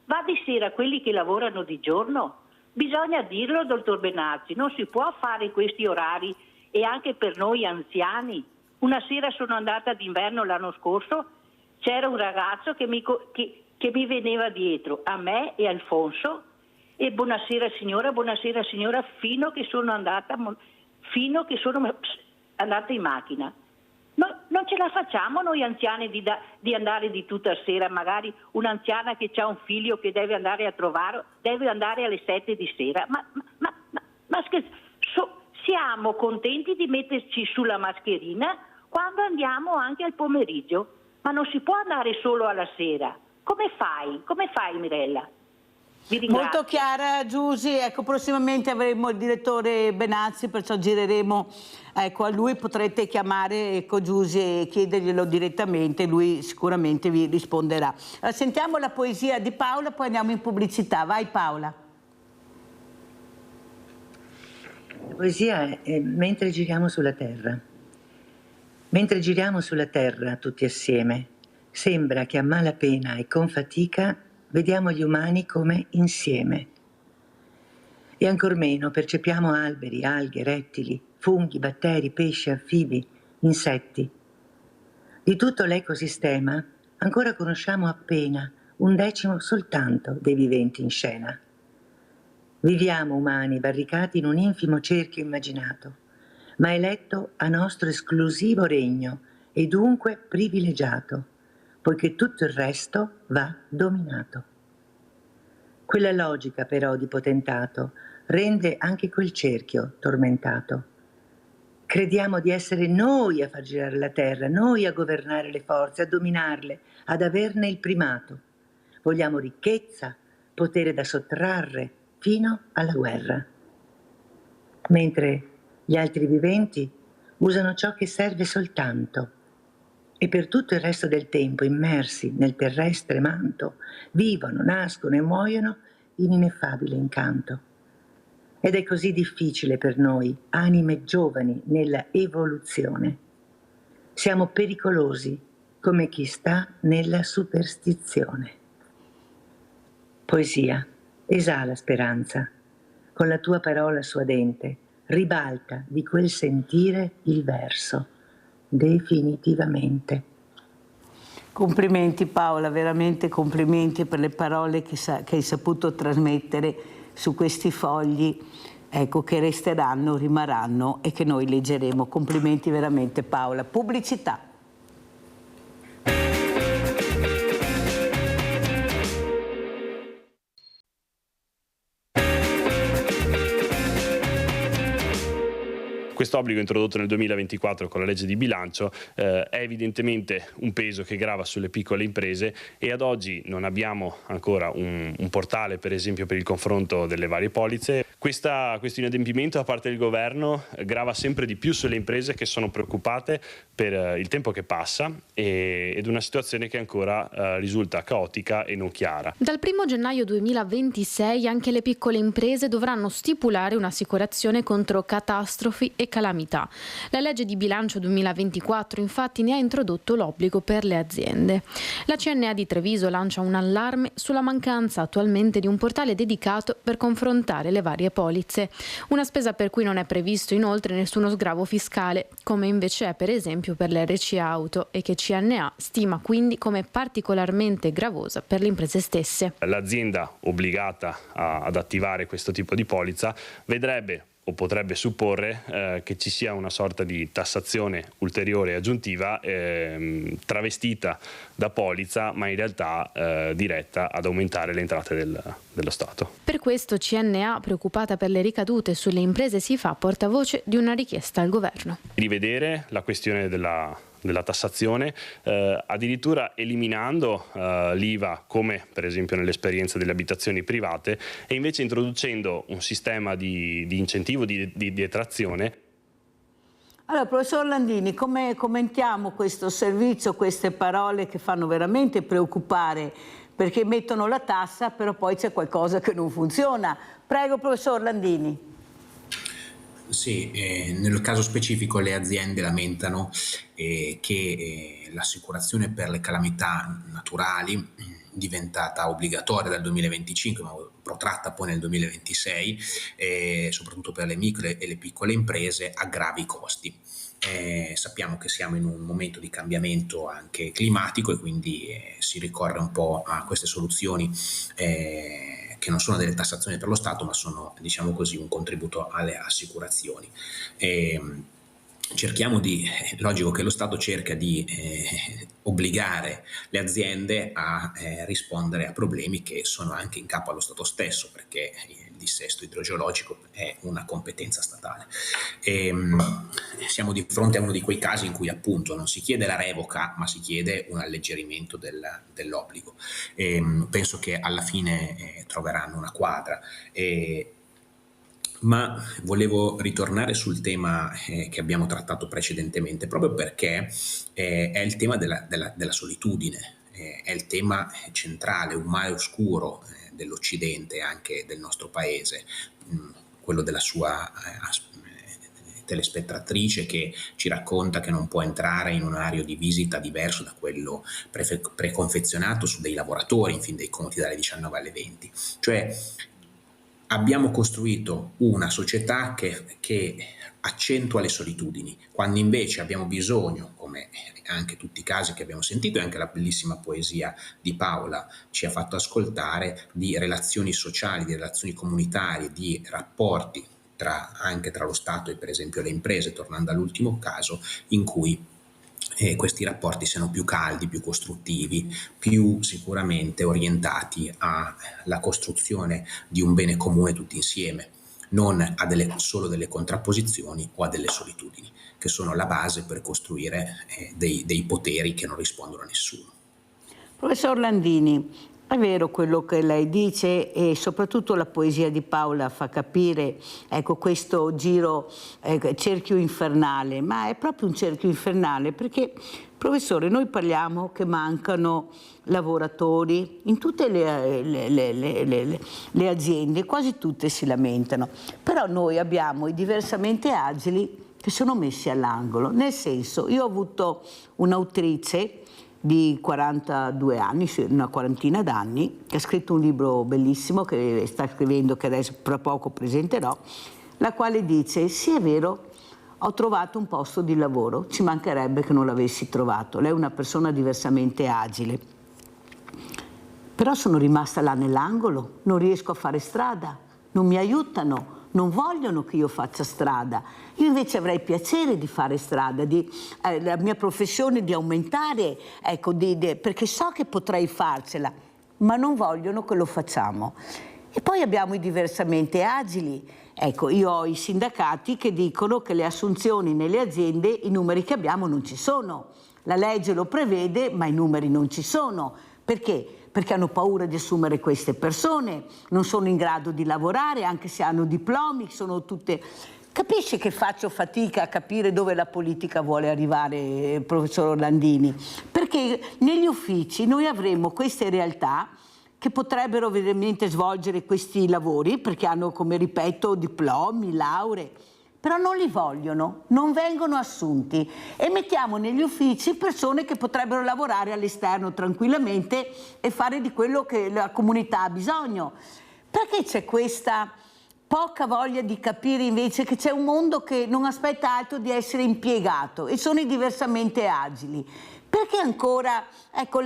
Va di sera quelli che lavorano di giorno? Bisogna dirlo, dottor Benazzi, non si può fare questi orari, e anche per noi anziani. Una sera sono andata d'inverno l'anno scorso, c'era un ragazzo che mi veniva dietro, a me e Alfonso, e buonasera signora, fino che sono andata in macchina. Non ce la facciamo noi anziani di andare di tutta sera, magari un'anziana che ha un figlio che deve andare a trovare, deve andare alle 7 di sera. Ma siamo contenti di metterci sulla mascherina quando andiamo anche al pomeriggio, ma non si può andare solo alla sera. Come fai Mirella? Vi ringrazio. Molto chiara Giusy, ecco, prossimamente avremo il direttore Benazzi, perciò gireremo a lui, potrete chiamare Giusy e chiederglielo direttamente, lui sicuramente vi risponderà. Allora, sentiamo la poesia di Paola, poi andiamo in pubblicità. Vai Paola. La poesia è mentre giriamo sulla terra. Mentre giriamo sulla terra tutti assieme, sembra che a malapena e con fatica vediamo gli umani come insieme. E ancor meno percepiamo alberi, alghe, rettili, funghi, batteri, pesci, anfibi, insetti. Di tutto l'ecosistema ancora conosciamo appena 1/10 soltanto dei viventi in scena. Viviamo umani barricati in un infimo cerchio immaginato, ma eletto a nostro esclusivo regno e dunque privilegiato, poiché tutto il resto va dominato. Quella logica però di potentato rende anche quel cerchio tormentato. Crediamo di essere noi a far girare la terra, noi a governare le forze, a dominarle, ad averne il primato. Vogliamo ricchezza, potere da sottrarre fino alla guerra. Mentre gli altri viventi usano ciò che serve soltanto e per tutto il resto del tempo, immersi nel terrestre manto, vivono, nascono e muoiono in ineffabile incanto. Ed è così difficile per noi, anime giovani nella evoluzione. Siamo pericolosi come chi sta nella superstizione. Poesia, esala speranza, con la tua parola suadente, ribalta di quel sentire il verso, definitivamente. Complimenti Paola, veramente complimenti per le parole che hai saputo trasmettere su questi fogli, ecco, che resteranno, rimarranno e che noi leggeremo. Complimenti veramente Paola. Pubblicità. Questo obbligo introdotto nel 2024 con la legge di bilancio è evidentemente un peso che grava sulle piccole imprese e ad oggi non abbiamo ancora un portale, per esempio, per il confronto delle varie polizze. Questo inadempimento da parte del governo grava sempre di più sulle imprese che sono preoccupate per il tempo che passa ed una situazione che ancora risulta caotica e non chiara. Dal 1 gennaio 2026 anche le piccole imprese dovranno stipulare un'assicurazione contro catastrofi e calamità. La legge di bilancio 2024 infatti ne ha introdotto l'obbligo per le aziende. La CNA di Treviso lancia un allarme sulla mancanza attualmente di un portale dedicato per confrontare le varie polizze, una spesa per cui non è previsto inoltre nessuno sgravo fiscale, come invece è per esempio per le RC auto e che CNA stima quindi come particolarmente gravosa per le imprese stesse. L'azienda obbligata ad attivare questo tipo di polizza vedrebbe o potrebbe supporre che ci sia una sorta di tassazione ulteriore e aggiuntiva travestita da polizza, ma in realtà diretta ad aumentare le entrate dello Stato. Per questo CNA, preoccupata per le ricadute sulle imprese, si fa portavoce di una richiesta al governo. Rivedere la questione della tassazione, addirittura eliminando l'IVA, come per esempio nell'esperienza delle abitazioni private, e invece introducendo un sistema di incentivo, di detrazione. Allora, professor Landini, come commentiamo questo servizio, queste parole che fanno veramente preoccupare, perché mettono la tassa, però poi c'è qualcosa che non funziona. Prego, professor Landini. Sì, nel caso specifico le aziende lamentano che l'assicurazione per le calamità naturali, diventata obbligatoria dal 2025 ma protratta poi nel 2026, soprattutto per le micro e le piccole imprese, aggravi i costi. Sappiamo che siamo in un momento di cambiamento anche climatico e quindi si ricorre un po' a queste soluzioni che non sono delle tassazioni per lo Stato, ma sono, diciamo così, un contributo alle assicurazioni. Cerchiamo è logico che lo Stato cerca di obbligare le aziende a rispondere a problemi che sono anche in capo allo Stato stesso, perché il dissesto idrogeologico è una competenza statale. Siamo di fronte a uno di quei casi in cui appunto non si chiede la revoca, ma si chiede un alleggerimento dell'obbligo. Penso che alla fine troveranno una quadra. Ma volevo ritornare sul tema che abbiamo trattato precedentemente, proprio perché è il tema della solitudine, è il tema centrale, un mare oscuro dell'Occidente, anche del nostro paese, quello della sua telespettatrice che ci racconta che non può entrare in un orario di visita diverso da quello preconfezionato su dei lavoratori, in fin dei conti dalle 19 alle 20. Cioè, abbiamo costruito una società che accentua le solitudini, quando invece abbiamo bisogno, come anche tutti i casi che abbiamo sentito e anche la bellissima poesia di Paola ci ha fatto ascoltare, di relazioni sociali, di relazioni comunitarie, di rapporti anche tra lo Stato e per esempio le imprese, tornando all'ultimo caso, in cui questi rapporti siano più caldi, più costruttivi, più sicuramente orientati alla costruzione di un bene comune tutti insieme, non a solo delle contrapposizioni o a delle solitudini, che sono la base per costruire dei poteri che non rispondono a nessuno. Professor Landini, è vero quello che lei dice e soprattutto la poesia di Paola fa capire, ecco, questo giro, cerchio infernale, ma è proprio un cerchio infernale perché, professore, noi parliamo che mancano lavoratori in tutte le aziende, quasi tutte si lamentano, però noi abbiamo i diversamente agili che sono messi all'angolo, nel senso, io ho avuto un'autrice di 42 anni, una quarantina d'anni, che ha scritto un libro bellissimo che sta scrivendo, che adesso tra poco presenterò, la quale dice: sì, è vero, ho trovato un posto di lavoro, ci mancherebbe che non l'avessi trovato. Lei è una persona diversamente agile, però sono rimasta là nell'angolo, non riesco a fare strada, non mi aiutano, non vogliono che io faccia strada. Io invece avrei piacere di fare strada, la mia professione di aumentare, ecco, perché so che potrei farcela, ma non vogliono che lo facciamo. E poi abbiamo i diversamente agili. Ecco, io ho i sindacati che dicono che le assunzioni nelle aziende, i numeri che abbiamo non ci sono. La legge lo prevede, ma i numeri non ci sono. Perché? Perché hanno paura di assumere queste persone, non sono in grado di lavorare, anche se hanno diplomi, sono tutte... Capisce che faccio fatica a capire dove la politica vuole arrivare, professor Landini? Perché negli uffici noi avremo queste realtà che potrebbero veramente svolgere questi lavori, perché hanno, come ripeto, diplomi, lauree, però non li vogliono, non vengono assunti e mettiamo negli uffici persone che potrebbero lavorare all'esterno tranquillamente e fare di quello che la comunità ha bisogno. Perché c'è questa poca voglia di capire invece che c'è un mondo che non aspetta altro di essere impiegato e sono i diversamente agili? Perché ancora, ecco,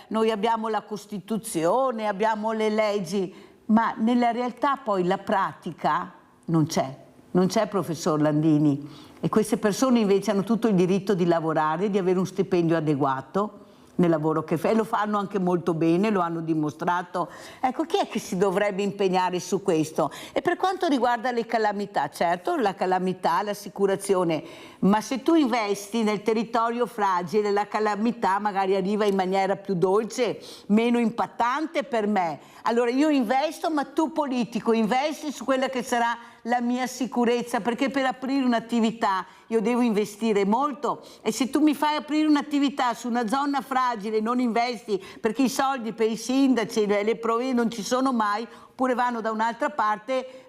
noi abbiamo la Costituzione, abbiamo le leggi, ma nella realtà poi la pratica non c'è. Non c'è, professor Landini, e queste persone invece hanno tutto il diritto di lavorare, di avere un stipendio adeguato nel lavoro che fa, e lo fanno anche molto bene, lo hanno dimostrato. Ecco, chi è che si dovrebbe impegnare su questo? E per quanto riguarda le calamità, certo, la calamità, l'assicurazione, ma se tu investi nel territorio fragile, la calamità magari arriva in maniera più dolce, meno impattante per me. Allora io investo, ma tu politico investi su quella che sarà la mia sicurezza, perché per aprire un'attività io devo investire molto, e se tu mi fai aprire un'attività su una zona fragile, non investi perché i soldi per i sindaci, le provviste non ci sono mai, oppure vanno da un'altra parte,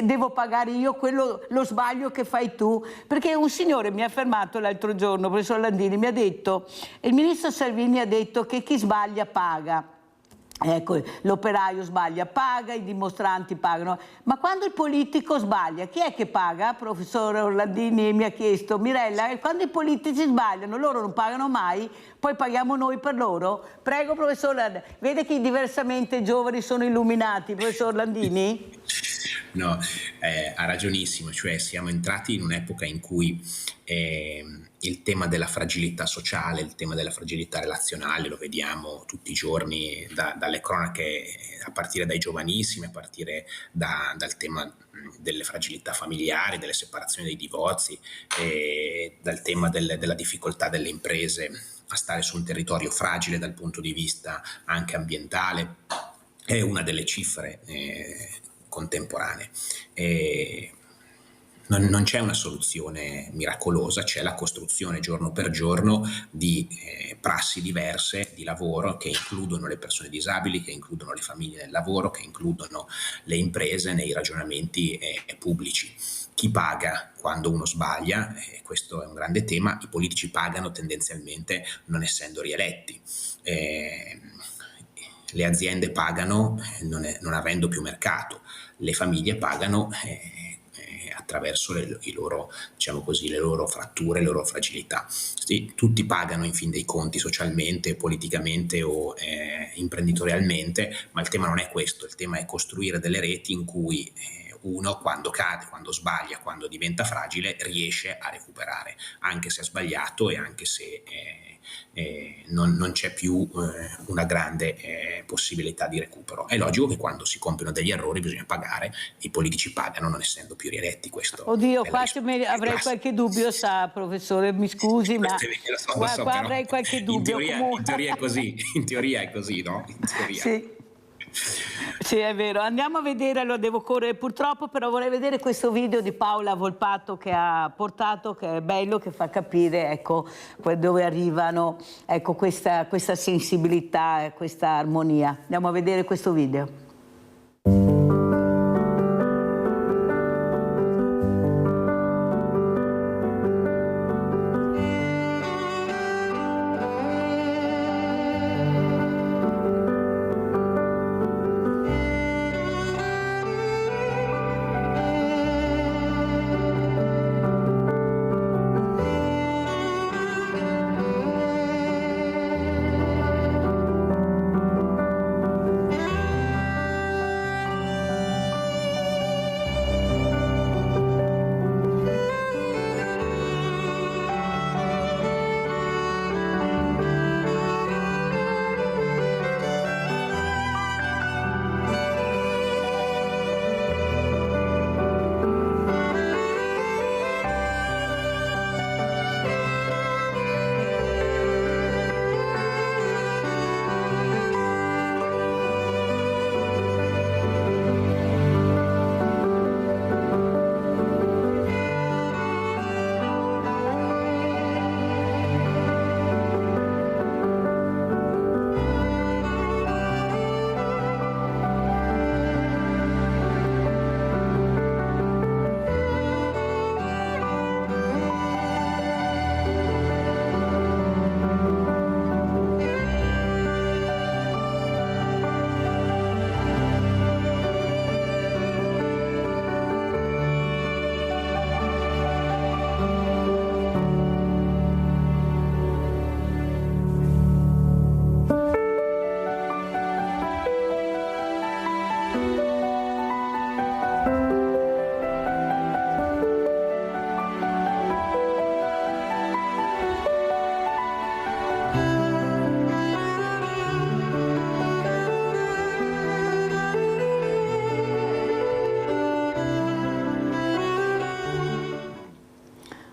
devo pagare io lo sbaglio che fai tu. Perché un signore mi ha fermato l'altro giorno, professor Landini, mi ha detto, il ministro Salvini ha detto che chi sbaglia paga. Ecco, l'operaio sbaglia, paga, i dimostranti pagano, ma quando il politico sbaglia, chi è che paga? Professor Orlandini mi ha chiesto, Mirella, quando i politici sbagliano, loro non pagano mai, poi paghiamo noi per loro? Prego, professor Orlandini, vede che diversamente i giovani sono illuminati, professor Orlandini? No, ha ragionissimo, cioè siamo entrati in un'epoca in cui il tema della fragilità sociale, il tema della fragilità relazionale lo vediamo tutti i giorni dalle cronache, a partire dai giovanissimi, a partire dal tema delle fragilità familiari, delle separazioni, dei divorzi, dal tema della difficoltà delle imprese a stare su un territorio fragile dal punto di vista anche ambientale. È una delle cifre contemporanee. Non c'è una soluzione miracolosa, c'è la costruzione giorno per giorno di prassi diverse di lavoro che includono le persone disabili, che includono le famiglie nel lavoro, che includono le imprese nei ragionamenti pubblici. Chi paga quando uno sbaglia? Questo è un grande tema. I politici pagano tendenzialmente non essendo rieletti. Le aziende pagano non avendo più mercato, le famiglie pagano attraverso le loro fratture, le loro fragilità. Sì, tutti pagano in fin dei conti socialmente, politicamente o imprenditorialmente, ma il tema non è questo, il tema è costruire delle reti in cui uno quando cade, quando sbaglia, quando diventa fragile riesce a recuperare, anche se ha sbagliato e anche se non c'è più una grande possibilità di recupero. È logico che quando si compiono degli errori bisogna pagare, i politici pagano non essendo più rieletti. Questo oddio, qua avrei qualche dubbio, sa professore, mi scusi, ma qua avrei qualche dubbio. In teoria è così, in teoria è così, no? In teoria. Sì. Sì, è vero. Andiamo a vedere, allora devo correre purtroppo, però vorrei vedere questo video di Paola Volpato che ha portato, che è bello, che fa capire, ecco, dove arrivano, ecco, questa sensibilità e questa armonia. Andiamo a vedere questo video.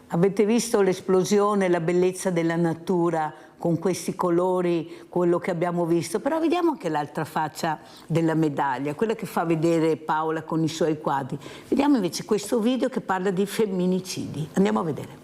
Avete visto l'esplosione, la bellezza della natura con questi colori, quello che abbiamo visto, però vediamo anche l'altra faccia della medaglia, quella che fa vedere Paola con i suoi quadri. Vediamo invece questo video che parla di femminicidi. Andiamo a vedere.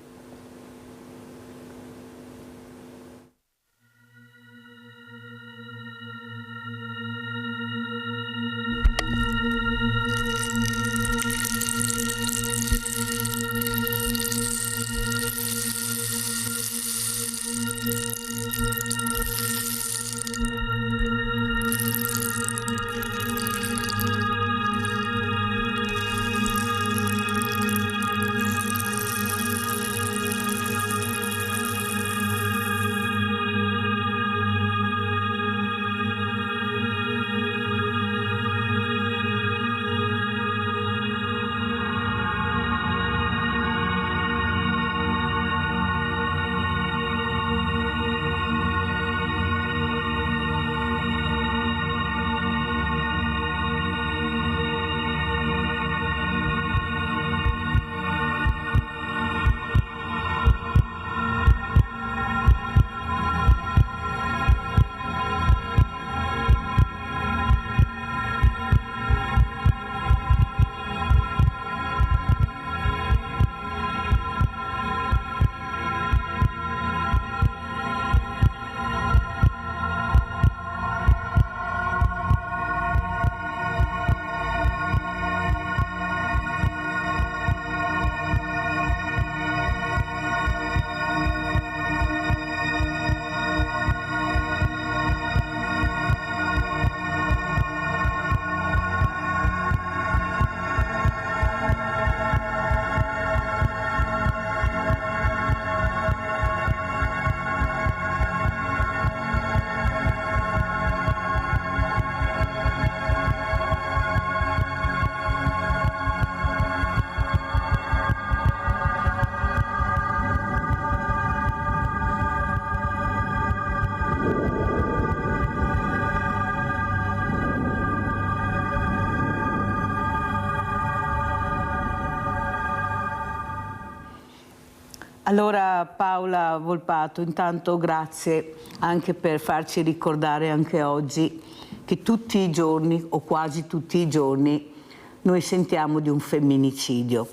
Allora Paola Volpato, intanto grazie anche per farci ricordare anche oggi che tutti i giorni o quasi tutti i giorni noi sentiamo di un femminicidio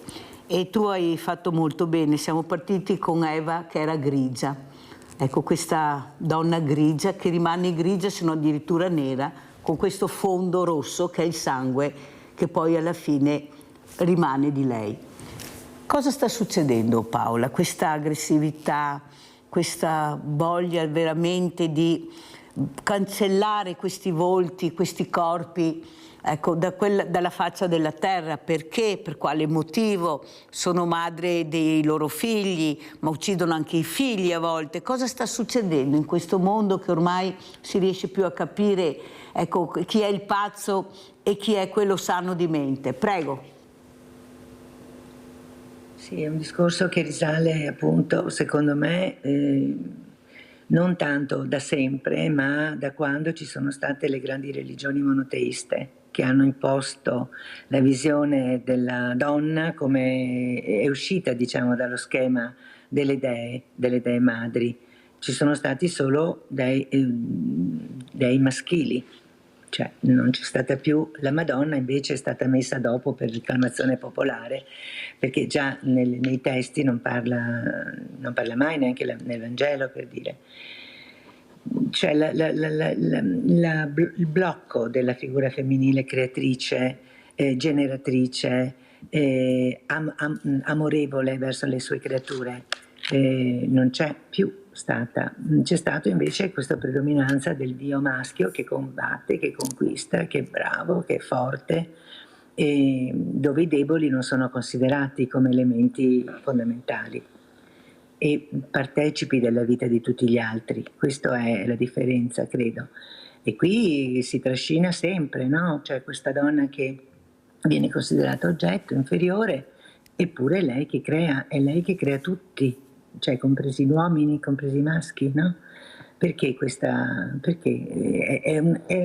e tu hai fatto molto bene, siamo partiti con Eva che era grigia, ecco questa donna grigia che rimane grigia se non addirittura nera con questo fondo rosso che è il sangue che poi alla fine rimane di lei. Cosa sta succedendo, Paola? Questa aggressività, questa voglia veramente di cancellare questi volti, questi corpi, ecco, dalla faccia della terra. Perché? Per quale motivo? Sono madre dei loro figli, ma uccidono anche i figli a volte. Cosa sta succedendo in questo mondo che ormai si riesce più a capire, ecco, chi è il pazzo e chi è quello sano di mente? Prego. Sì, è un discorso che risale appunto, secondo me, non tanto da sempre, ma da quando ci sono state le grandi religioni monoteiste che hanno imposto la visione della donna come è uscita, diciamo, dallo schema delle dee madri. Ci sono stati solo dei maschili. Cioè non c'è stata più la Madonna, invece è stata messa dopo per reclamazione popolare, perché già nei testi non parla mai, neanche nel Vangelo, per dire. Cioè il blocco della figura femminile creatrice, generatrice, amorevole verso le sue creature, non c'è più stata. C'è stato invece questa predominanza del dio maschio che combatte, che conquista, che è bravo, che è forte, e dove i deboli non sono considerati come elementi fondamentali e partecipi della vita di tutti gli altri. Questa è la differenza, credo. E qui si trascina sempre, no? Cioè questa donna che viene considerata oggetto inferiore, eppure è lei che crea tutti, cioè compresi gli uomini, compresi i maschi, no? Perché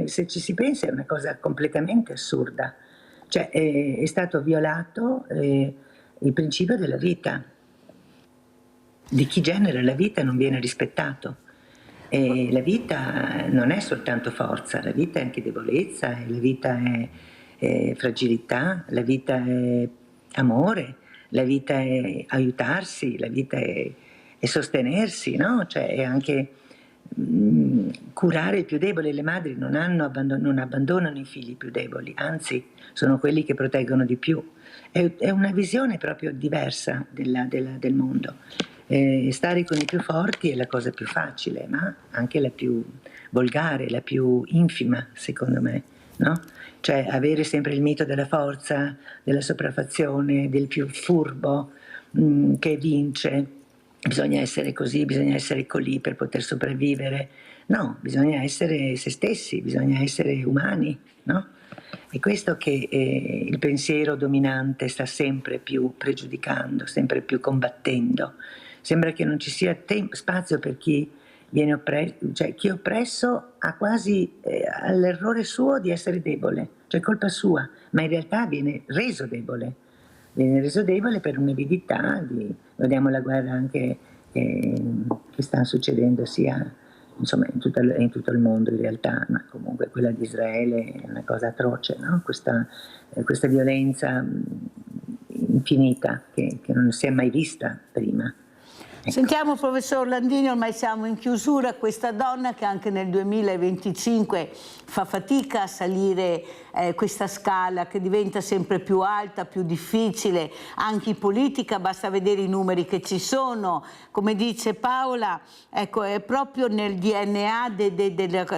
se ci si pensa è una cosa completamente assurda. Cioè è stato violato il principio della vita, di chi genera la vita non viene rispettato. E la vita non è soltanto forza, la vita è anche debolezza, la vita è fragilità, la vita è amore, la vita è aiutarsi, la vita è sostenersi, no? Cioè è anche curare il più debole. Le madri non abbandonano i figli più deboli, anzi sono quelli che proteggono di più. È una visione proprio diversa del mondo. Stare con i più forti è la cosa più facile, ma anche la più volgare, la più infima, secondo me, no? Cioè avere sempre il mito della forza, della sopraffazione, del più furbo che vince. Bisogna essere così, bisogna essere colì per poter sopravvivere. No, bisogna essere se stessi, bisogna essere umani, no? È questo che il pensiero dominante sta sempre più pregiudicando, sempre più combattendo. Sembra che non ci sia spazio per chi viene oppresso, cioè chi è oppresso ha quasi all'errore suo di essere debole, cioè colpa sua, ma in realtà viene reso debole per un'avidità vediamo la guerra anche che sta succedendo sia insomma in tutto il mondo in realtà, ma comunque quella di Israele è una cosa atroce, no? Questa violenza infinita che non si è mai vista prima. Ecco. Sentiamo professor Landini, ormai siamo in chiusura, questa donna che anche nel 2025 fa fatica a salire questa scala che diventa sempre più alta, più difficile, anche in politica, basta vedere i numeri che ci sono, come dice Paola, ecco, è proprio nel DNA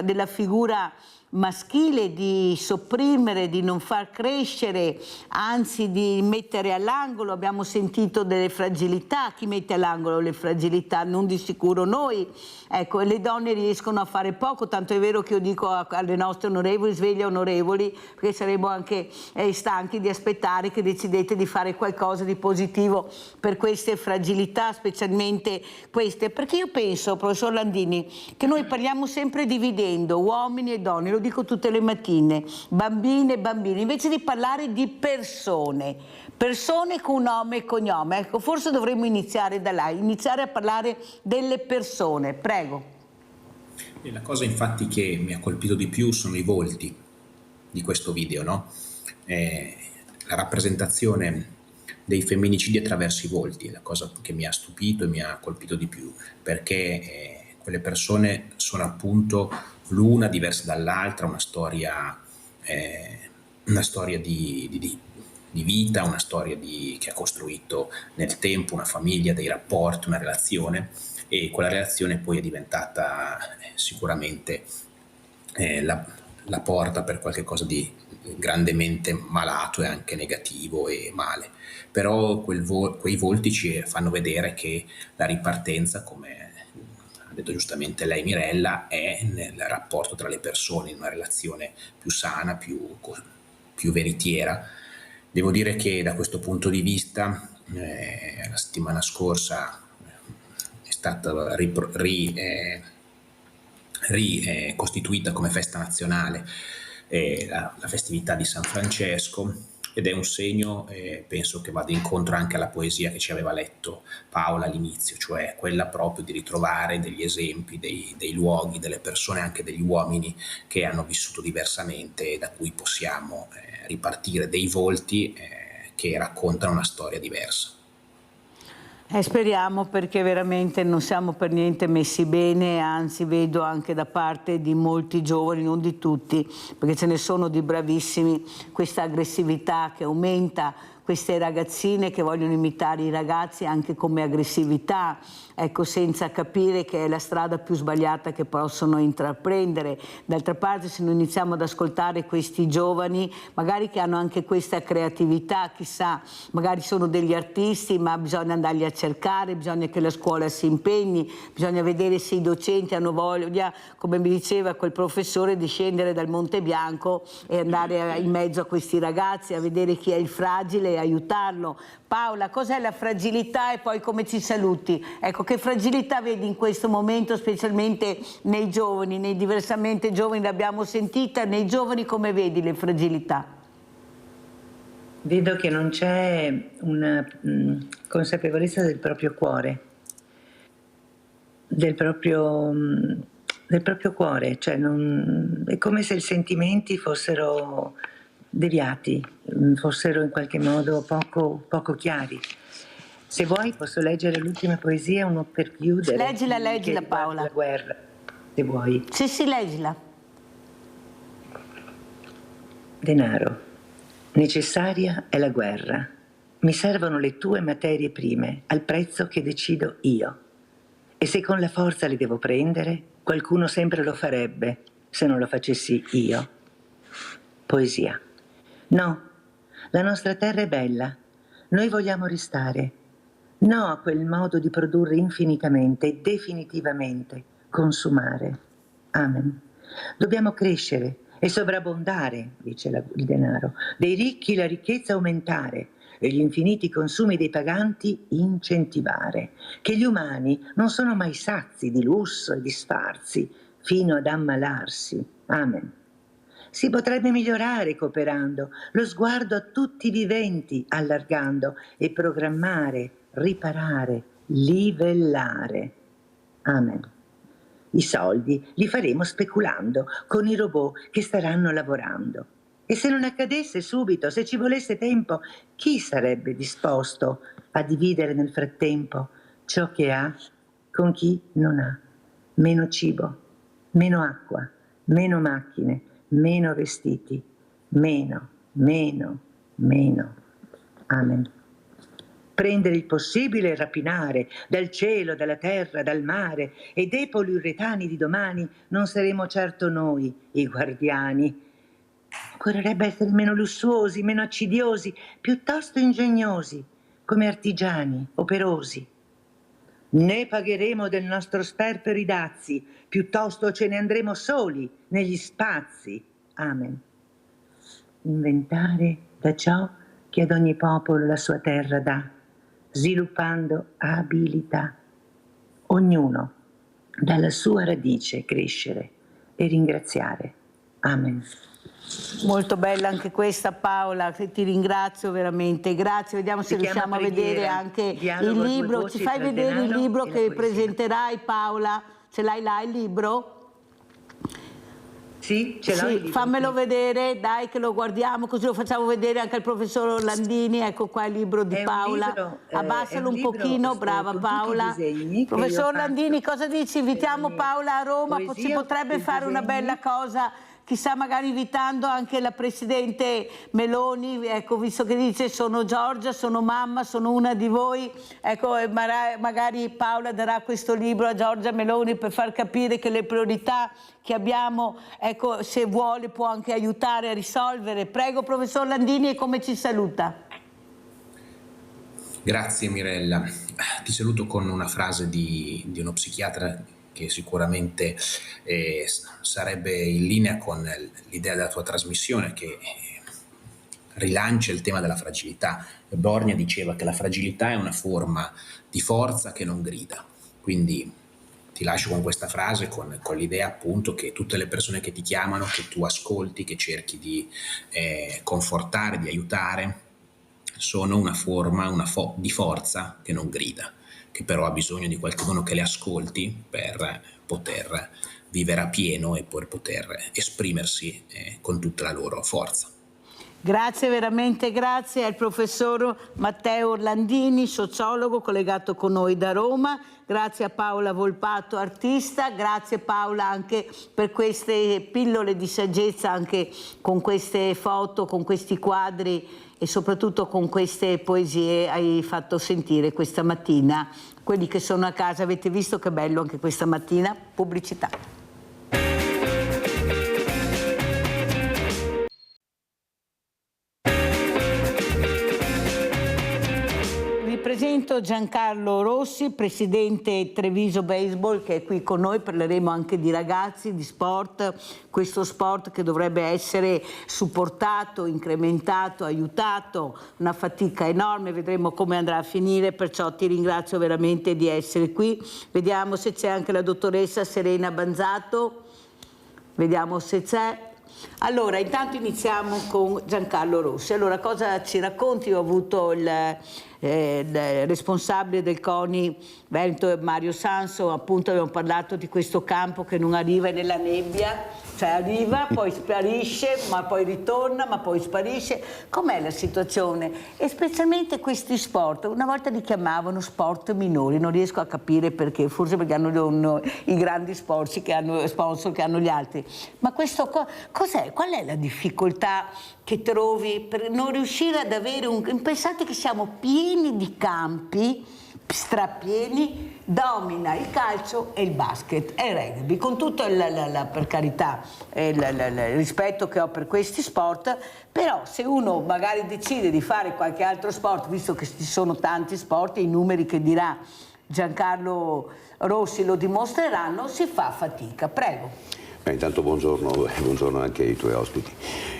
della figura maschile di sopprimere, di non far crescere, anzi di mettere all'angolo. Abbiamo sentito delle fragilità, chi mette all'angolo le fragilità? Non di sicuro noi, ecco, e le donne riescono a fare poco, tanto è vero che io dico alle nostre onorevoli, sveglia onorevoli, perché saremo anche stanchi di aspettare che decidete di fare qualcosa di positivo per queste fragilità, specialmente queste, perché io penso, professor Landini, che noi parliamo sempre dividendo uomini e donne, lo dico tutte le mattine, bambine e bambini, invece di parlare di persone persone con nome e cognome. Ecco, forse dovremmo iniziare da là, iniziare a parlare delle persone. Prego. E la cosa infatti che mi ha colpito di più sono i volti di questo video, no? La rappresentazione dei femminicidi attraverso i volti è la cosa che mi ha stupito e mi ha colpito di più, perché quelle persone sono appunto l'una diversa dall'altra, una storia di vita, una storia che ha costruito nel tempo una famiglia, dei rapporti, una relazione, e quella relazione poi è diventata sicuramente la porta per qualche cosa di grandemente malato e anche negativo e male. Però quei volti ci fanno vedere che la ripartenza, come ha detto giustamente lei Mirella, è nel rapporto tra le persone, in una relazione più sana, più veritiera. Devo dire che da questo punto di vista la settimana scorsa è stata ricostituita come festa nazionale la festività di San Francesco, ed è un segno, penso che vada incontro anche alla poesia che ci aveva letto Paola all'inizio, cioè quella proprio di ritrovare degli esempi, dei luoghi, delle persone, anche degli uomini che hanno vissuto diversamente e da cui possiamo ripartire, dei volti che raccontano una storia diversa. Speriamo, perché veramente non siamo per niente messi bene, anzi vedo anche da parte di molti giovani, non di tutti, perché ce ne sono di bravissimi, questa aggressività che aumenta, queste ragazzine che vogliono imitare i ragazzi anche come aggressività, ecco, senza capire che è la strada più sbagliata che possono intraprendere. D'altra parte, se noi iniziamo ad ascoltare questi giovani, magari che hanno anche questa creatività, chissà, magari sono degli artisti, ma bisogna andarli a cercare, bisogna che la scuola si impegni, bisogna vedere se i docenti hanno voglia, come mi diceva quel professore, di scendere dal Monte Bianco e andare in mezzo a questi ragazzi, a vedere chi è il fragile e aiutarlo. Paola, cos'è la fragilità e poi come ci saluti? Ecco, che fragilità vedi in questo momento, specialmente nei giovani, nei diversamente giovani, l'abbiamo sentita, nei giovani come vedi le fragilità? Vedo che non c'è una consapevolezza del proprio cuore, del proprio cuore, cioè è come se i sentimenti fossero deviati, fossero in qualche modo poco chiari. Se vuoi posso leggere l'ultima poesia, uno per chiudere. Leggila Paola. La guerra, se vuoi. Sì, leggila. Denaro. Necessaria è la guerra. Mi servono le tue materie prime al prezzo che decido io. E se con la forza le devo prendere, qualcuno sempre lo farebbe se non lo facessi io. Poesia. No, la nostra terra è bella. Noi vogliamo restare. No a quel modo di produrre infinitamente e definitivamente consumare. Amen. Dobbiamo crescere e sovrabbondare, dice il denaro, dei ricchi la ricchezza aumentare e gli infiniti consumi dei paganti incentivare, che gli umani non sono mai sazi di lusso e di sfarzi fino ad ammalarsi. Amen. Si potrebbe migliorare cooperando, lo sguardo a tutti i viventi allargando e programmare, riparare, livellare. Amen. I soldi li faremo speculando con i robot che staranno lavorando. E se non accadesse subito, se ci volesse tempo, chi sarebbe disposto a dividere nel frattempo ciò che ha con chi non ha? Meno cibo, meno acqua, meno macchine, meno vestiti, meno. Amen. Prendere il possibile e rapinare dal cielo, dalla terra, dal mare e dei poliuretani di domani non saremo certo noi i guardiani. Occorrerebbe essere meno lussuosi, meno accidiosi, piuttosto ingegnosi, come artigiani operosi. Né pagheremo del nostro sperpero i dazi, piuttosto ce ne andremo soli negli spazi. Amen. Inventare da ciò che ad ogni popolo la sua terra dà, sviluppando abilità. Ognuno dalla sua radice crescere e ringraziare. Amen. Molto bella anche questa, Paola, ti ringrazio veramente, grazie. Vediamo se riusciamo a vedere anche il libro. Ci fai vedere il libro che presenterai, Paola? Ce l'hai là il libro? Sì, ce l'ho il libro. Fammelo vedere, dai, che lo guardiamo, così lo facciamo vedere anche al professor Orlandini. Ecco qua il libro di Paola. Abbassalo un pochino, brava Paola. Professor Orlandini, cosa dici? Invitiamo Paola a Roma, si potrebbe fare una bella cosa, chissà, magari invitando anche la Presidente Meloni, ecco, visto che dice sono Giorgia, sono mamma, sono una di voi, ecco, magari Paola darà questo libro a Giorgia Meloni per far capire che le priorità che abbiamo, ecco, se vuole può anche aiutare a risolvere. Prego, professor Landini, e come ci saluta? Grazie Mirella, ti saluto con una frase di uno psichiatra che sicuramente sarebbe in linea con l'idea della tua trasmissione, che rilancia il tema della fragilità. Borgna diceva che la fragilità è una forma di forza che non grida. Quindi ti lascio con questa frase, con l'idea appunto che tutte le persone che ti chiamano, che tu ascolti, che cerchi di confortare, di aiutare, sono una forma di forza che non grida, che però ha bisogno di qualcuno che le ascolti per poter vivere a pieno e per poter esprimersi con tutta la loro forza. Grazie, veramente grazie al professor Matteo Orlandini, sociologo collegato con noi da Roma, grazie a Paola Volpato, artista, grazie Paola anche per queste pillole di saggezza, anche con queste foto, con questi quadri e soprattutto con queste poesie hai fatto sentire questa mattina. Quelli che sono a casa, avete visto che bello anche questa mattina? Pubblicità. Vi presento Giancarlo Rossi, presidente Treviso Baseball, che è qui con noi. Parleremo anche di ragazzi, di sport, questo sport che dovrebbe essere supportato, incrementato, aiutato, una fatica enorme, vedremo come andrà a finire, perciò ti ringrazio veramente di essere qui. Vediamo se c'è anche la dottoressa Serena Banzato, vediamo se c'è. Allora, intanto iniziamo con Giancarlo Rossi. Allora, cosa ci racconti? Io ho avuto il responsabile del CONI Veneto, Mario Sanso, appunto abbiamo parlato di questo campo che non arriva nella nebbia, cioè arriva, poi sparisce, ma poi ritorna, ma poi sparisce. Com'è la situazione? E specialmente questi sport, una volta li chiamavano sport minori, non riesco a capire perché, forse perché hanno i grandi sponsor che hanno gli altri. Ma questo cos'è? Qual è la difficoltà che trovi per non riuscire ad avere pensate che siamo pieni di campi, strapieni, domina il calcio e il basket e il rugby, con tutto per carità il rispetto che ho per questi sport, però se uno magari decide di fare qualche altro sport, visto che ci sono tanti sport, i numeri che dirà Giancarlo Rossi lo dimostreranno, si fa fatica. Prego. Intanto buongiorno anche ai tuoi ospiti.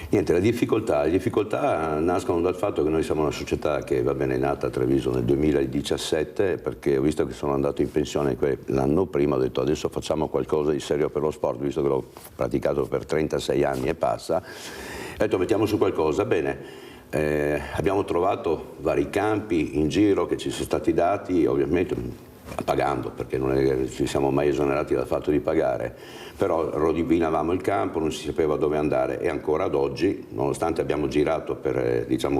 Niente, le difficoltà nascono dal fatto che noi siamo una società che è nata a Treviso nel 2017, perché ho visto che sono andato in pensione l'anno prima, ho detto adesso facciamo qualcosa di serio per lo sport, visto che l'ho praticato per 36 anni e passa, ho detto mettiamo su qualcosa. Bene, abbiamo trovato vari campi in giro che ci sono stati dati, ovviamente pagando, perché non è che ci siamo mai esonerati dal fatto di pagare, però rovinavamo il campo, non si sapeva dove andare, e ancora ad oggi, nonostante abbiamo girato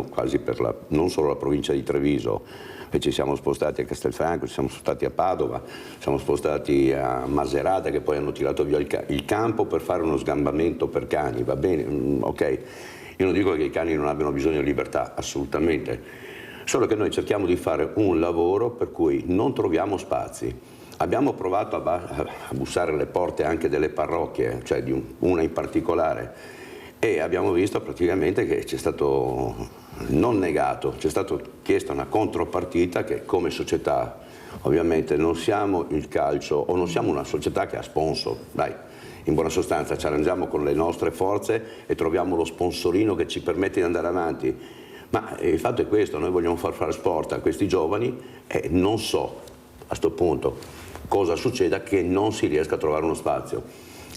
quasi per non solo la provincia di Treviso, e ci siamo spostati a Castelfranco, ci siamo spostati a Padova, siamo spostati a Macerata, che poi hanno tirato via il campo per fare uno sgambamento per cani, va bene, ok, io non dico che i cani non abbiano bisogno di libertà, assolutamente. Solo che noi cerchiamo di fare un lavoro per cui non troviamo spazi. Abbiamo provato a bussare alle porte anche delle parrocchie, cioè di una in particolare, e abbiamo visto praticamente che c'è stato non negato, c'è stato chiesto una contropartita che come società, ovviamente non siamo il calcio o non siamo una società che ha sponsor, dai. In buona sostanza ci arrangiamo con le nostre forze e troviamo lo sponsorino che ci permette di andare avanti. Ma il fatto è questo, noi vogliamo far fare sport a questi giovani e non so a questo punto cosa succeda che non si riesca a trovare uno spazio.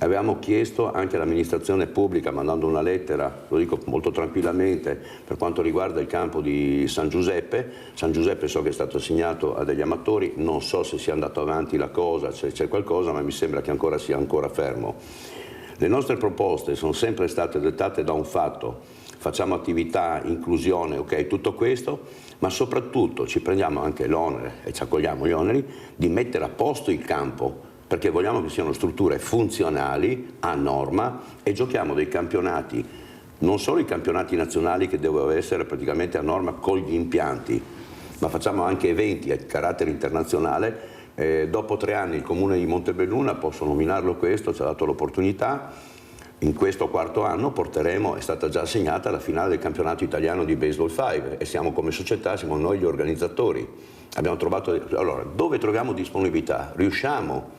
Avevamo chiesto anche all'amministrazione pubblica, mandando una lettera, lo dico molto tranquillamente, per quanto riguarda il campo di San Giuseppe. San Giuseppe so che è stato assegnato a degli amatori, non so se sia andato avanti la cosa, se c'è qualcosa, ma mi sembra che ancora sia ancora fermo. Le nostre proposte sono sempre state dettate da un fatto: facciamo attività, inclusione, ok, tutto questo, ma soprattutto ci prendiamo anche l'onere e ci accogliamo gli oneri di mettere a posto il campo, perché vogliamo che siano strutture funzionali, a norma, e giochiamo dei campionati, non solo i campionati nazionali che devono essere praticamente a norma con gli impianti, ma facciamo anche eventi a carattere internazionale. Dopo 3 anni il Comune di Montebelluna, posso nominarlo questo, ci ha dato l'opportunità, in questo 4º anno porteremo, è stata già assegnata la finale del campionato italiano di Baseball 5 e siamo come società, siamo noi gli organizzatori. Abbiamo trovato, allora, dove troviamo disponibilità? Riusciamo,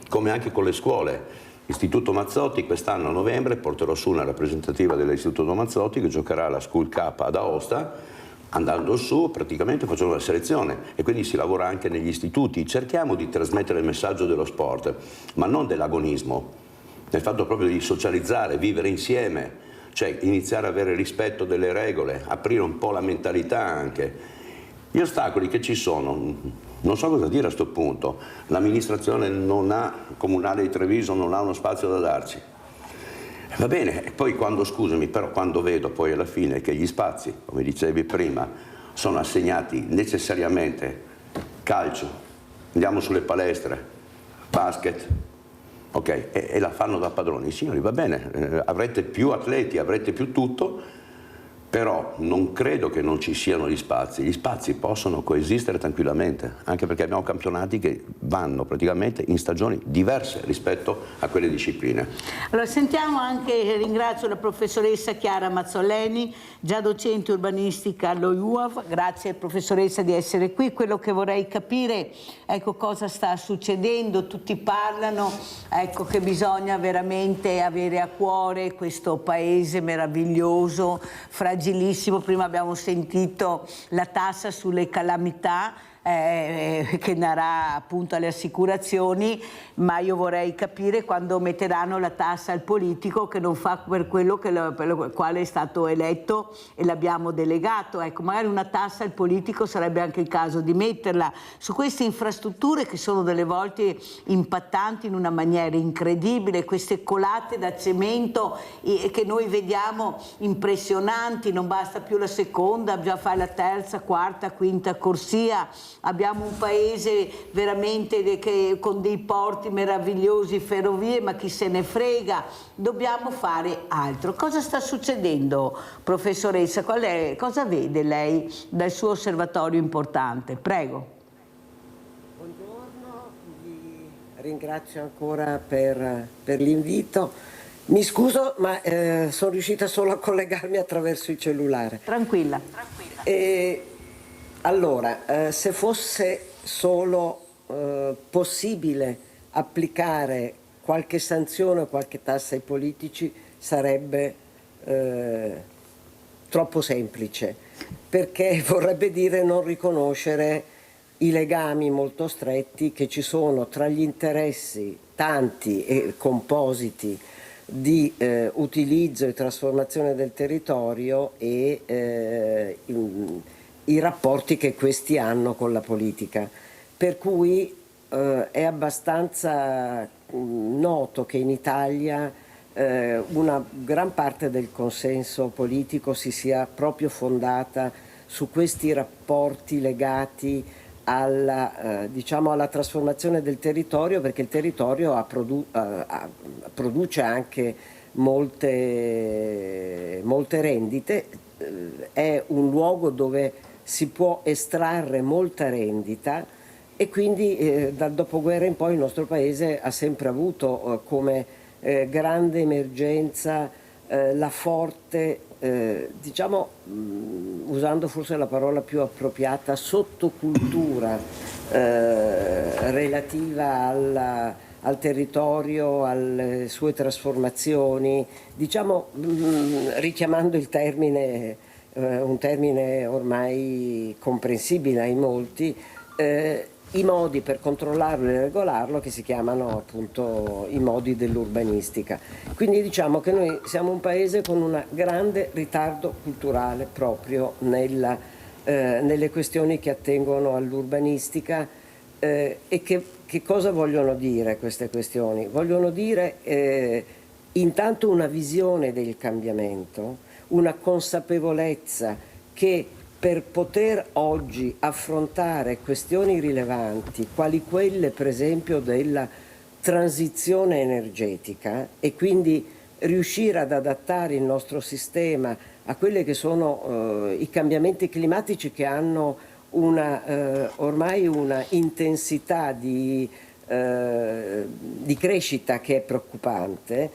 come anche con le scuole. Istituto Mazzotti, quest'anno a novembre porterò su una rappresentativa dell'Istituto Mazzotti che giocherà la School Cup ad Aosta. Andando su praticamente facciamo la selezione e quindi si lavora anche negli istituti. Cerchiamo di trasmettere il messaggio dello sport, ma non dell'agonismo, nel fatto proprio di socializzare, vivere insieme, cioè iniziare ad avere rispetto delle regole, aprire un po' la mentalità anche. Gli ostacoli che ci sono, non so cosa dire a questo punto. L'amministrazione comunale di Treviso non ha uno spazio da darci. Va bene, e poi scusami, però quando vedo poi alla fine che gli spazi, come dicevi prima, sono assegnati necessariamente calcio, andiamo sulle palestre, basket, ok, e la fanno da padroni. Signori, va bene, avrete più atleti, avrete più tutto, però non credo che non ci siano gli spazi possono coesistere tranquillamente, anche perché abbiamo campionati che vanno praticamente in stagioni diverse rispetto a quelle discipline. Allora sentiamo anche, ringrazio la professoressa Chiara Mazzoleni, già docente urbanistica allo UAV, grazie professoressa di essere qui. Quello che vorrei capire, ecco, cosa sta succedendo, tutti parlano, ecco, che bisogna veramente avere a cuore questo paese meraviglioso, fragilissimo. Prima abbiamo sentito la tassa sulle calamità che darà appunto alle assicurazioni, ma io vorrei capire quando metteranno la tassa al politico che non fa per quello per il quale è stato eletto e l'abbiamo delegato. Ecco, magari una tassa al politico sarebbe anche il caso di metterla su queste infrastrutture che sono delle volte impattanti in una maniera incredibile, queste colate da cemento che noi vediamo impressionanti, non basta più la seconda, già fai la terza, quarta, quinta corsia. Abbiamo un paese veramente con dei porti meravigliosi, ferrovie, ma chi se ne frega, dobbiamo fare altro. Cosa sta succedendo, professoressa? Cosa vede lei dal suo osservatorio importante? Prego. Buongiorno, vi ringrazio ancora per l'invito. Mi scuso, ma sono riuscita solo a collegarmi attraverso il cellulare. Tranquilla. Allora, se fosse solo possibile applicare qualche sanzione o qualche tassa ai politici sarebbe troppo semplice, perché vorrebbe dire non riconoscere i legami molto stretti che ci sono tra gli interessi tanti e compositi di utilizzo e trasformazione del territorio e i rapporti che questi hanno con la politica. Per cui è abbastanza noto che in Italia una gran parte del consenso politico si sia proprio fondata su questi rapporti legati alla trasformazione del territorio, perché il territorio produce anche molte rendite, è un luogo dove si può estrarre molta rendita e quindi dal dopoguerra in poi il nostro paese ha sempre avuto come grande emergenza la forte, usando forse la parola più appropriata, sottocultura relativa al territorio, alle sue trasformazioni, richiamando il termine, un termine ormai comprensibile ai molti, i modi per controllarlo e regolarlo, che si chiamano appunto i modi dell'urbanistica. Quindi diciamo che noi siamo un paese con un grande ritardo culturale proprio nelle questioni che attengono all'urbanistica. E che cosa vogliono dire queste questioni? Vogliono dire intanto una visione del cambiamento, una consapevolezza che per poter oggi affrontare questioni rilevanti, quali quelle per esempio della transizione energetica, e quindi riuscire ad adattare il nostro sistema a quelli che sono i cambiamenti climatici, che hanno ormai una intensità di crescita che è preoccupante.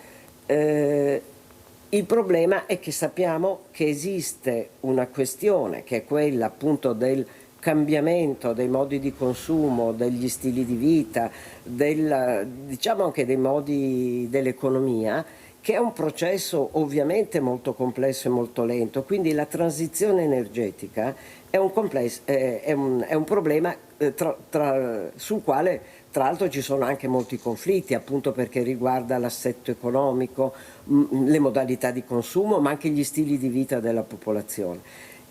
Il problema è che sappiamo che esiste una questione, che è quella appunto del cambiamento dei modi di consumo, degli stili di vita, diciamo anche dei modi dell'economia, che è un processo ovviamente molto complesso e molto lento. Quindi la transizione energetica è un problema sul quale tra l'altro ci sono anche molti conflitti, appunto perché riguarda l'assetto economico, le modalità di consumo, ma anche gli stili di vita della popolazione.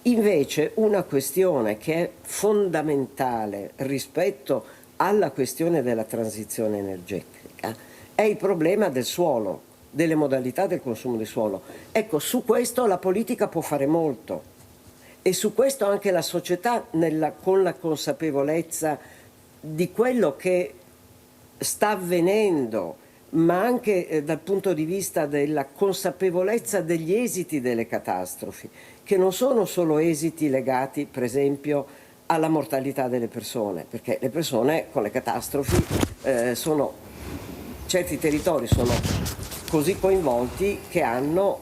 Invece una questione che è fondamentale rispetto alla questione della transizione energetica è il problema del suolo, delle modalità del consumo del suolo. Ecco, su questo la politica può fare molto, e su questo anche la società, con la consapevolezza di quello che sta avvenendo, ma anche dal punto di vista della consapevolezza degli esiti delle catastrofi, che non sono solo esiti legati, per esempio, alla mortalità delle persone, perché le persone con le catastrofi certi territori sono così coinvolti che hanno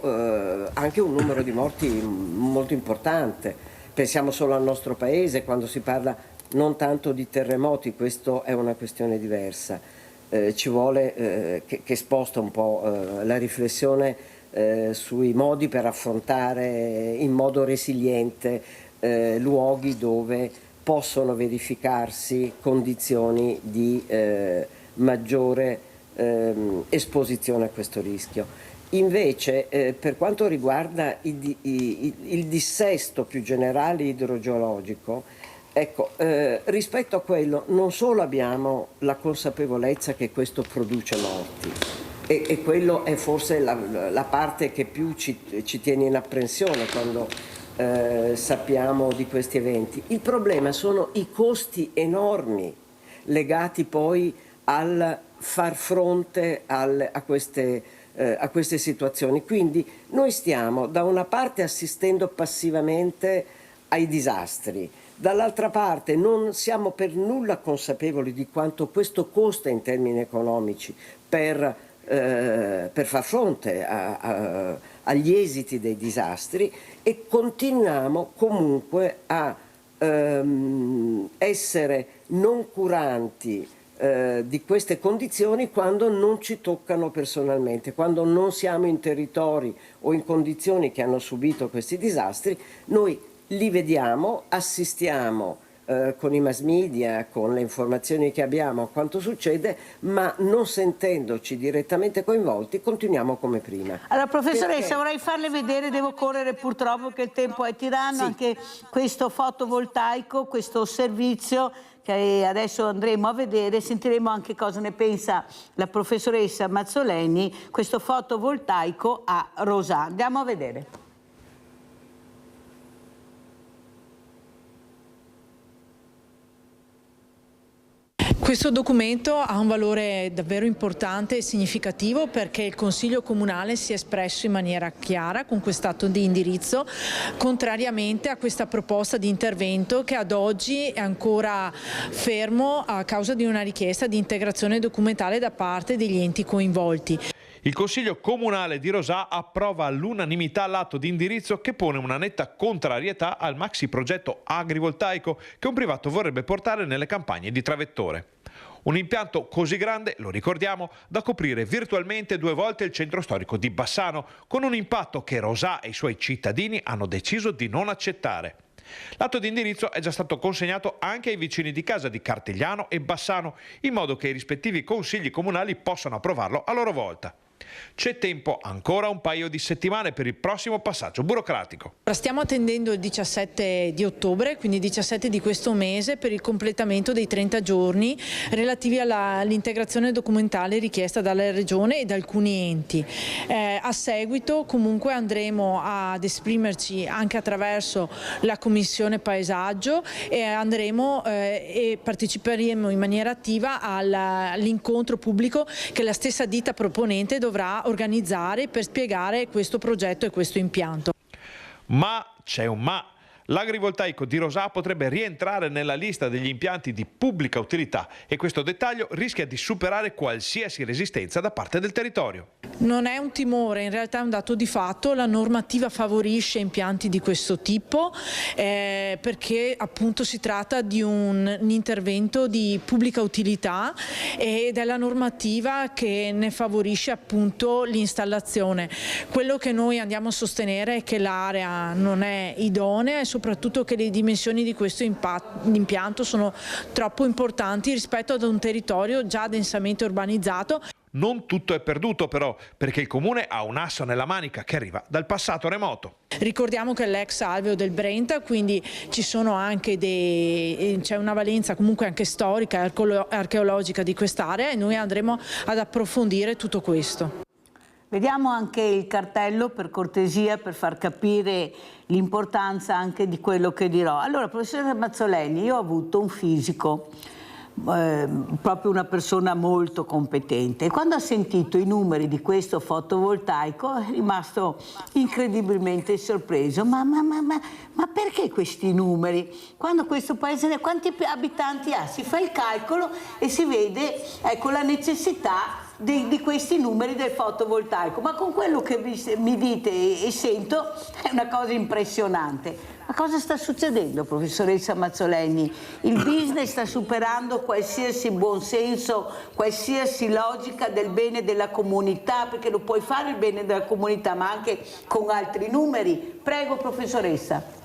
anche un numero di morti molto importante. Pensiamo solo al nostro paese, quando si parla non tanto di terremoti, questo è una questione diversa. Ci vuole che sposta un po' la riflessione sui modi per affrontare in modo resiliente luoghi dove possono verificarsi condizioni di maggiore esposizione a questo rischio. Invece per quanto riguarda il dissesto più generale idrogeologico, ecco, rispetto a quello non solo abbiamo la consapevolezza che questo produce morti, e quello è forse la parte che più ci tiene in apprensione quando sappiamo di questi eventi. Il problema sono i costi enormi legati poi al far fronte a queste situazioni. Quindi noi stiamo da una parte assistendo passivamente ai disastri, dall'altra parte non siamo per nulla consapevoli di quanto questo costa in termini economici per far fronte agli esiti dei disastri, e continuiamo comunque a essere non curanti di queste condizioni quando non ci toccano personalmente, quando non siamo in territori o in condizioni che hanno subito questi disastri. Noi li vediamo, assistiamo con i mass media, con le informazioni che abbiamo a quanto succede, ma non sentendoci direttamente coinvolti continuiamo come prima. Allora professoressa, vorrei farle vedere, devo correre purtroppo che il tempo è tiranno, sì, anche questo fotovoltaico, questo servizio che adesso andremo a vedere, sentiremo anche cosa ne pensa la professoressa Mazzoleni, questo fotovoltaico a Rosà. Andiamo a vedere. Questo documento ha un valore davvero importante e significativo, perché il Consiglio Comunale si è espresso in maniera chiara con quest'atto di indirizzo, contrariamente a questa proposta di intervento che ad oggi è ancora fermo a causa di una richiesta di integrazione documentale da parte degli enti coinvolti. Il Consiglio Comunale di Rosà approva all'unanimità l'atto di indirizzo che pone una netta contrarietà al maxi progetto agrivoltaico che un privato vorrebbe portare nelle campagne di Travettore. Un impianto così grande, lo ricordiamo, da coprire virtualmente 2 volte il centro storico di Bassano, con un impatto che Rosà e i suoi cittadini hanno deciso di non accettare. L'atto di indirizzo è già stato consegnato anche ai vicini di casa di Cartigliano e Bassano, in modo che i rispettivi consigli comunali possano approvarlo a loro volta. C'è tempo ancora un paio di settimane per il prossimo passaggio burocratico. Stiamo attendendo il 17 di ottobre, quindi 17 di questo mese, per il completamento dei 30 giorni relativi all'integrazione documentale richiesta dalla Regione e da alcuni enti. A seguito comunque andremo ad esprimerci anche attraverso la Commissione Paesaggio e andremo e parteciperemo in maniera attiva all'incontro pubblico che la stessa ditta proponente dovrà organizzare per spiegare questo progetto e questo impianto. Ma c'è un ma. L'agrivoltaico di Rosà potrebbe rientrare nella lista degli impianti di pubblica utilità e questo dettaglio rischia di superare qualsiasi resistenza da parte del territorio. Non è un timore, in realtà è un dato di fatto. La normativa favorisce impianti di questo tipo perché appunto si tratta di un intervento di pubblica utilità ed è la normativa che ne favorisce appunto l'installazione. Quello che noi andiamo a sostenere è che l'area non è idonea e soprattutto che le dimensioni di questo impianto sono troppo importanti rispetto ad un territorio già densamente urbanizzato. Non tutto è perduto però, perché il Comune ha un asso nella manica che arriva dal passato remoto. Ricordiamo che è l'ex alveo del Brenta, quindi ci sono anche c'è una valenza comunque anche storica e archeologica di quest'area e noi andremo ad approfondire tutto questo. Vediamo anche il cartello per cortesia, per far capire l'importanza anche di quello che dirò. Allora, professore Mazzoleni, io ho avuto un fisico, proprio una persona molto competente, e quando ha sentito i numeri di questo fotovoltaico è rimasto incredibilmente sorpreso. Ma perché questi numeri? Quando questo paese quanti abitanti ha? Si fa il calcolo e si vede, ecco, la necessità di questi numeri del fotovoltaico, ma con quello che mi dite e sento è una cosa impressionante. Ma cosa sta succedendo, professoressa Mazzoleni? Il business sta superando qualsiasi buonsenso, qualsiasi logica del bene della comunità, perché lo puoi fare il bene della comunità, ma anche con altri numeri. Prego, professoressa.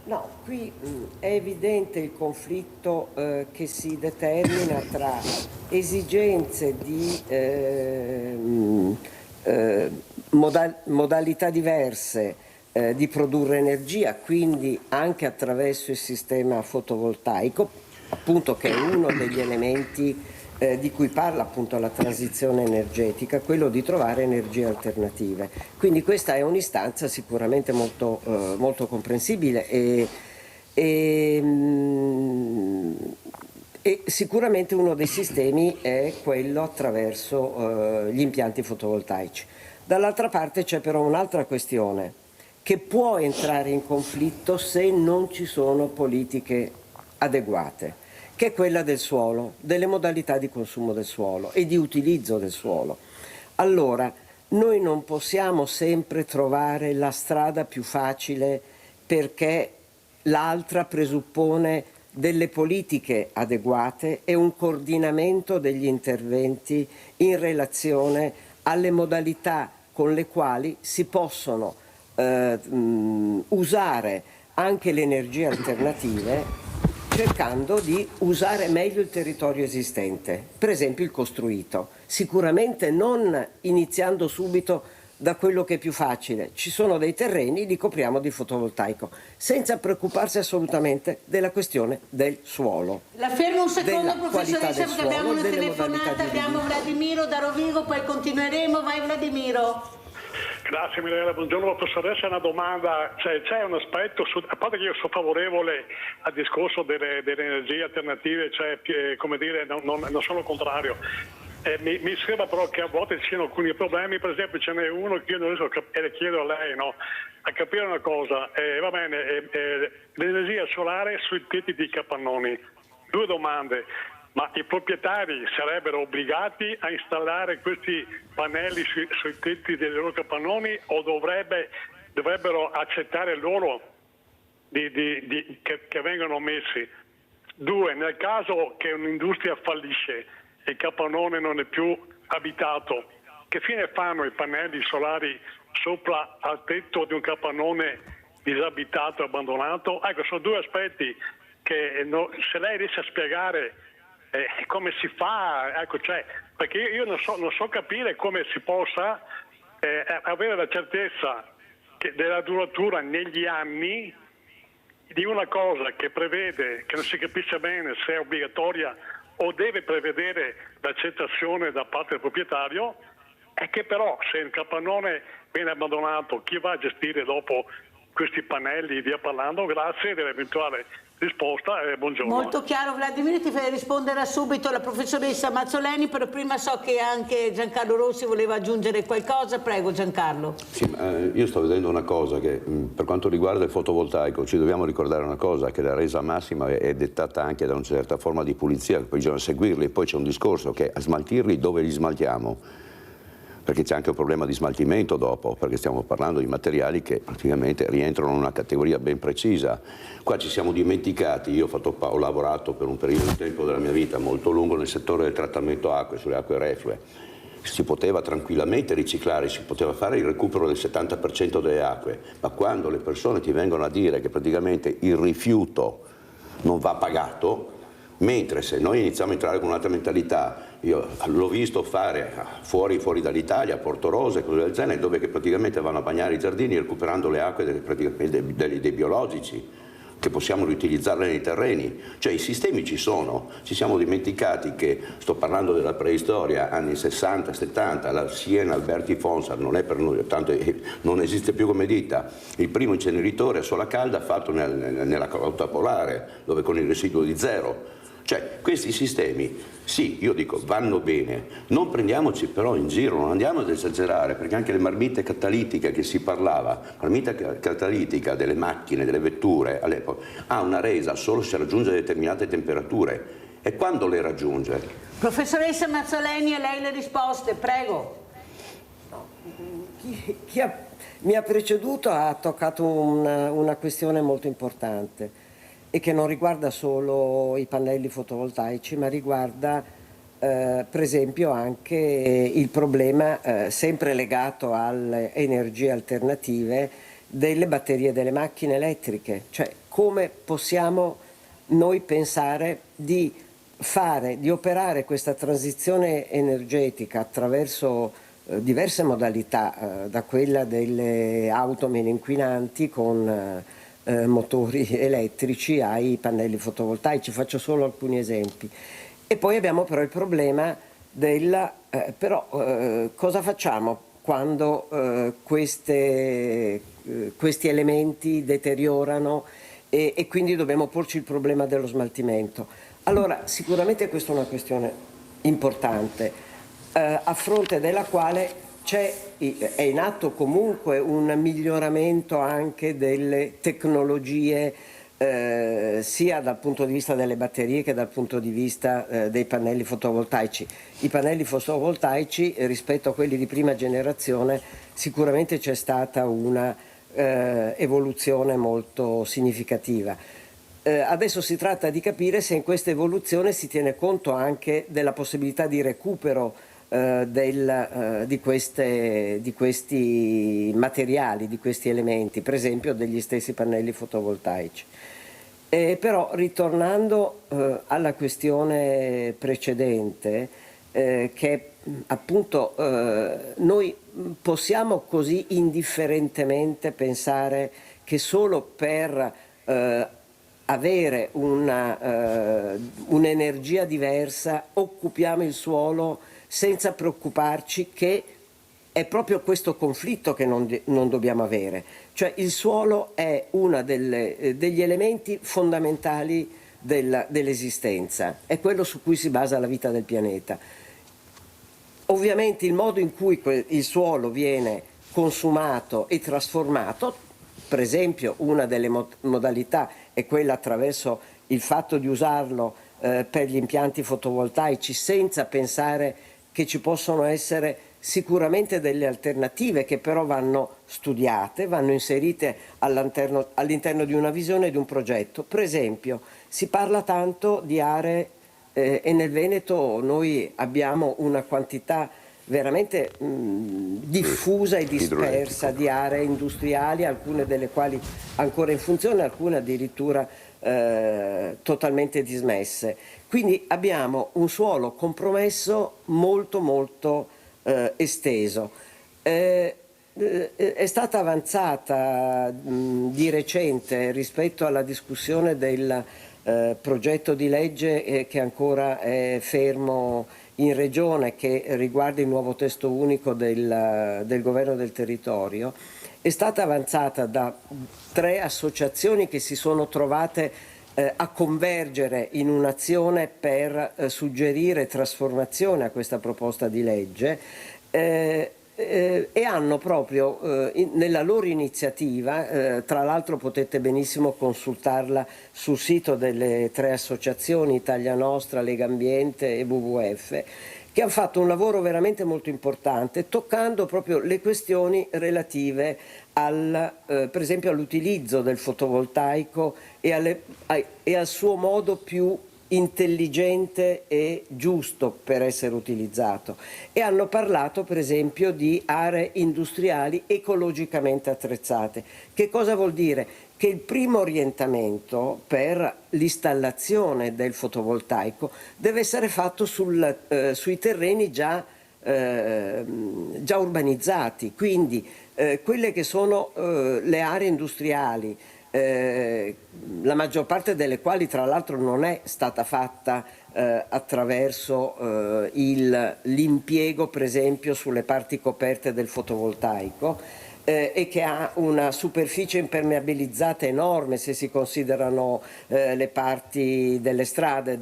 No, qui è evidente il conflitto che si determina tra esigenze di modalità diverse di produrre energia, quindi anche attraverso il sistema fotovoltaico, appunto, che è uno degli elementi di cui parla appunto la transizione energetica, quello di trovare energie alternative. Quindi questa è un'istanza sicuramente molto, molto comprensibile e sicuramente uno dei sistemi è quello attraverso gli impianti fotovoltaici. Dall'altra parte c'è però un'altra questione che può entrare in conflitto se non ci sono politiche adeguate, che è quella del suolo, delle modalità di consumo del suolo e di utilizzo del suolo. Allora, noi non possiamo sempre trovare la strada più facile perché l'altra presuppone delle politiche adeguate e un coordinamento degli interventi in relazione alle modalità con le quali si possono usare anche le energie alternative, cercando di usare meglio il territorio esistente, per esempio il costruito, sicuramente non iniziando subito da quello che è più facile. Ci sono dei terreni, li copriamo di fotovoltaico, senza preoccuparsi assolutamente della questione del suolo. La fermo un secondo, professoressa, perché abbiamo una telefonata, abbiamo Vladimiro da Rovigo, poi continueremo. Vai Vladimiro. Grazie Mirella, buongiorno professoressa. Una domanda, c'è un aspetto, a parte che io sono favorevole al discorso delle energie alternative, come dire, non sono contrario. Mi sembra però che a volte ci siano alcuni problemi, per esempio ce n'è uno che io non riesco e chiedo a lei a capire una cosa, va bene, l'energia solare sui tetti di capannoni. Due domande. Ma i proprietari sarebbero obbligati a installare questi pannelli sui tetti dei loro capannoni o dovrebbero accettare loro che vengano messi? Due, nel caso che un'industria fallisce e il capannone non è più abitato, che fine fanno i pannelli solari sopra al tetto di un capannone disabitato e abbandonato? Ecco, sono due aspetti che se lei riesce a spiegare come si fa, ecco, cioè, perché io non so capire come si possa avere la certezza della duratura negli anni di una cosa che prevede, che non si capisce bene se è obbligatoria o deve prevedere l'accettazione da parte del proprietario, e che però se il capannone viene abbandonato, chi va a gestire dopo questi pannelli, via parlando? Grazie dell'eventuale risposta e buongiorno. Molto chiaro, Vladimir, ti risponderà subito la professoressa Mazzoleni, però prima so che anche Giancarlo Rossi voleva aggiungere qualcosa. Prego Giancarlo. Sì, io sto vedendo una cosa che per quanto riguarda il fotovoltaico ci dobbiamo ricordare una cosa, che la resa massima è dettata anche da una certa forma di pulizia, che poi bisogna seguirli, poi c'è un discorso che a smaltirli dove li smaltiamo? Perché c'è anche un problema di smaltimento dopo, perché stiamo parlando di materiali che praticamente rientrano in una categoria ben precisa. Qua ci siamo dimenticati, io ho lavorato per un periodo di tempo della mia vita molto lungo nel settore del trattamento acque, sulle acque reflue. Si poteva tranquillamente riciclare, si poteva fare il recupero del 70% delle acque, ma quando le persone ti vengono a dire che praticamente il rifiuto non va pagato, mentre se noi iniziamo a entrare con un'altra mentalità, io l'ho visto fare fuori dall'Italia, a Portorosa e cose del genere, dove che praticamente vanno a bagnare i giardini recuperando le acque dei biologici, che possiamo riutilizzarle nei terreni. Cioè i sistemi ci sono, ci siamo dimenticati che, sto parlando della preistoria, anni 60, 70, la Siena Alberti Fonsar non è per noi, tanto non esiste più come ditta, il primo inceneritore a sola calda fatto nella Calotta Polare, dove con il residuo di zero. Cioè questi sistemi, sì, io dico, vanno bene, non prendiamoci però in giro, non andiamo ad esagerare, perché anche le marmitte catalitiche che si parlava, marmitta catalitica delle macchine, delle vetture all'epoca, ha una resa solo se raggiunge determinate temperature, e quando le raggiunge? Professoressa Mazzoleni, a lei le risposte, prego. Chi mi ha preceduto ha toccato una questione molto importante, e che non riguarda solo i pannelli fotovoltaici, ma riguarda per esempio anche il problema sempre legato alle energie alternative delle batterie delle macchine elettriche. Cioè come possiamo noi pensare di operare questa transizione energetica attraverso diverse modalità, da quella delle auto meno inquinanti con motori elettrici ai pannelli fotovoltaici, faccio solo alcuni esempi. E poi abbiamo però il problema cosa facciamo quando questi elementi deteriorano e quindi dobbiamo porci il problema dello smaltimento. Allora sicuramente questa è una questione importante, a fronte della quale è in atto comunque un miglioramento anche delle tecnologie, sia dal punto di vista delle batterie che dal punto di vista dei pannelli fotovoltaici. I pannelli fotovoltaici rispetto a quelli di prima generazione sicuramente c'è stata una evoluzione molto significativa. Adesso si tratta di capire se in questa evoluzione si tiene conto anche della possibilità di recupero di questi materiali, di questi elementi, per esempio degli stessi pannelli fotovoltaici. Però ritornando alla questione precedente, che appunto noi possiamo così indifferentemente pensare che solo per avere un'energia diversa occupiamo il suolo senza preoccuparci che è proprio questo conflitto che non dobbiamo avere. Cioè il suolo è uno degli elementi fondamentali dell'esistenza, è quello su cui si basa la vita del pianeta. Ovviamente il modo in cui il suolo viene consumato e trasformato, per esempio una delle modalità è quella attraverso il fatto di usarlo per gli impianti fotovoltaici, senza pensare che ci possono essere sicuramente delle alternative che però vanno studiate, vanno inserite all'interno di una visione e di un progetto. Per esempio si parla tanto di aree e nel Veneto noi abbiamo una quantità veramente diffusa e dispersa di aree industriali, alcune delle quali ancora in funzione, alcune addirittura totalmente dismesse. Quindi abbiamo un suolo compromesso molto esteso. È stata avanzata di recente rispetto alla discussione del progetto di legge che ancora è fermo in Regione, che riguarda il nuovo testo unico del Governo del Territorio. È stata avanzata da 3 associazioni che si sono trovate a convergere in un'azione per suggerire trasformazione a questa proposta di legge e hanno proprio nella loro iniziativa, tra l'altro potete benissimo consultarla sul sito delle 3 associazioni, Italia Nostra, Lega Ambiente e WWF, che hanno fatto un lavoro veramente molto importante, toccando proprio le questioni relative per esempio all'utilizzo del fotovoltaico e al suo modo più intelligente e giusto per essere utilizzato, e hanno parlato per esempio di aree industriali ecologicamente attrezzate. Che cosa vuol dire? Che il primo orientamento per l'installazione del fotovoltaico deve essere fatto sui terreni già urbanizzati, quindi quelle che sono le aree industriali, la maggior parte delle quali tra l'altro non è stata fatta attraverso l'impiego per esempio sulle parti coperte del fotovoltaico, e che ha una superficie impermeabilizzata enorme se si considerano le parti delle strade,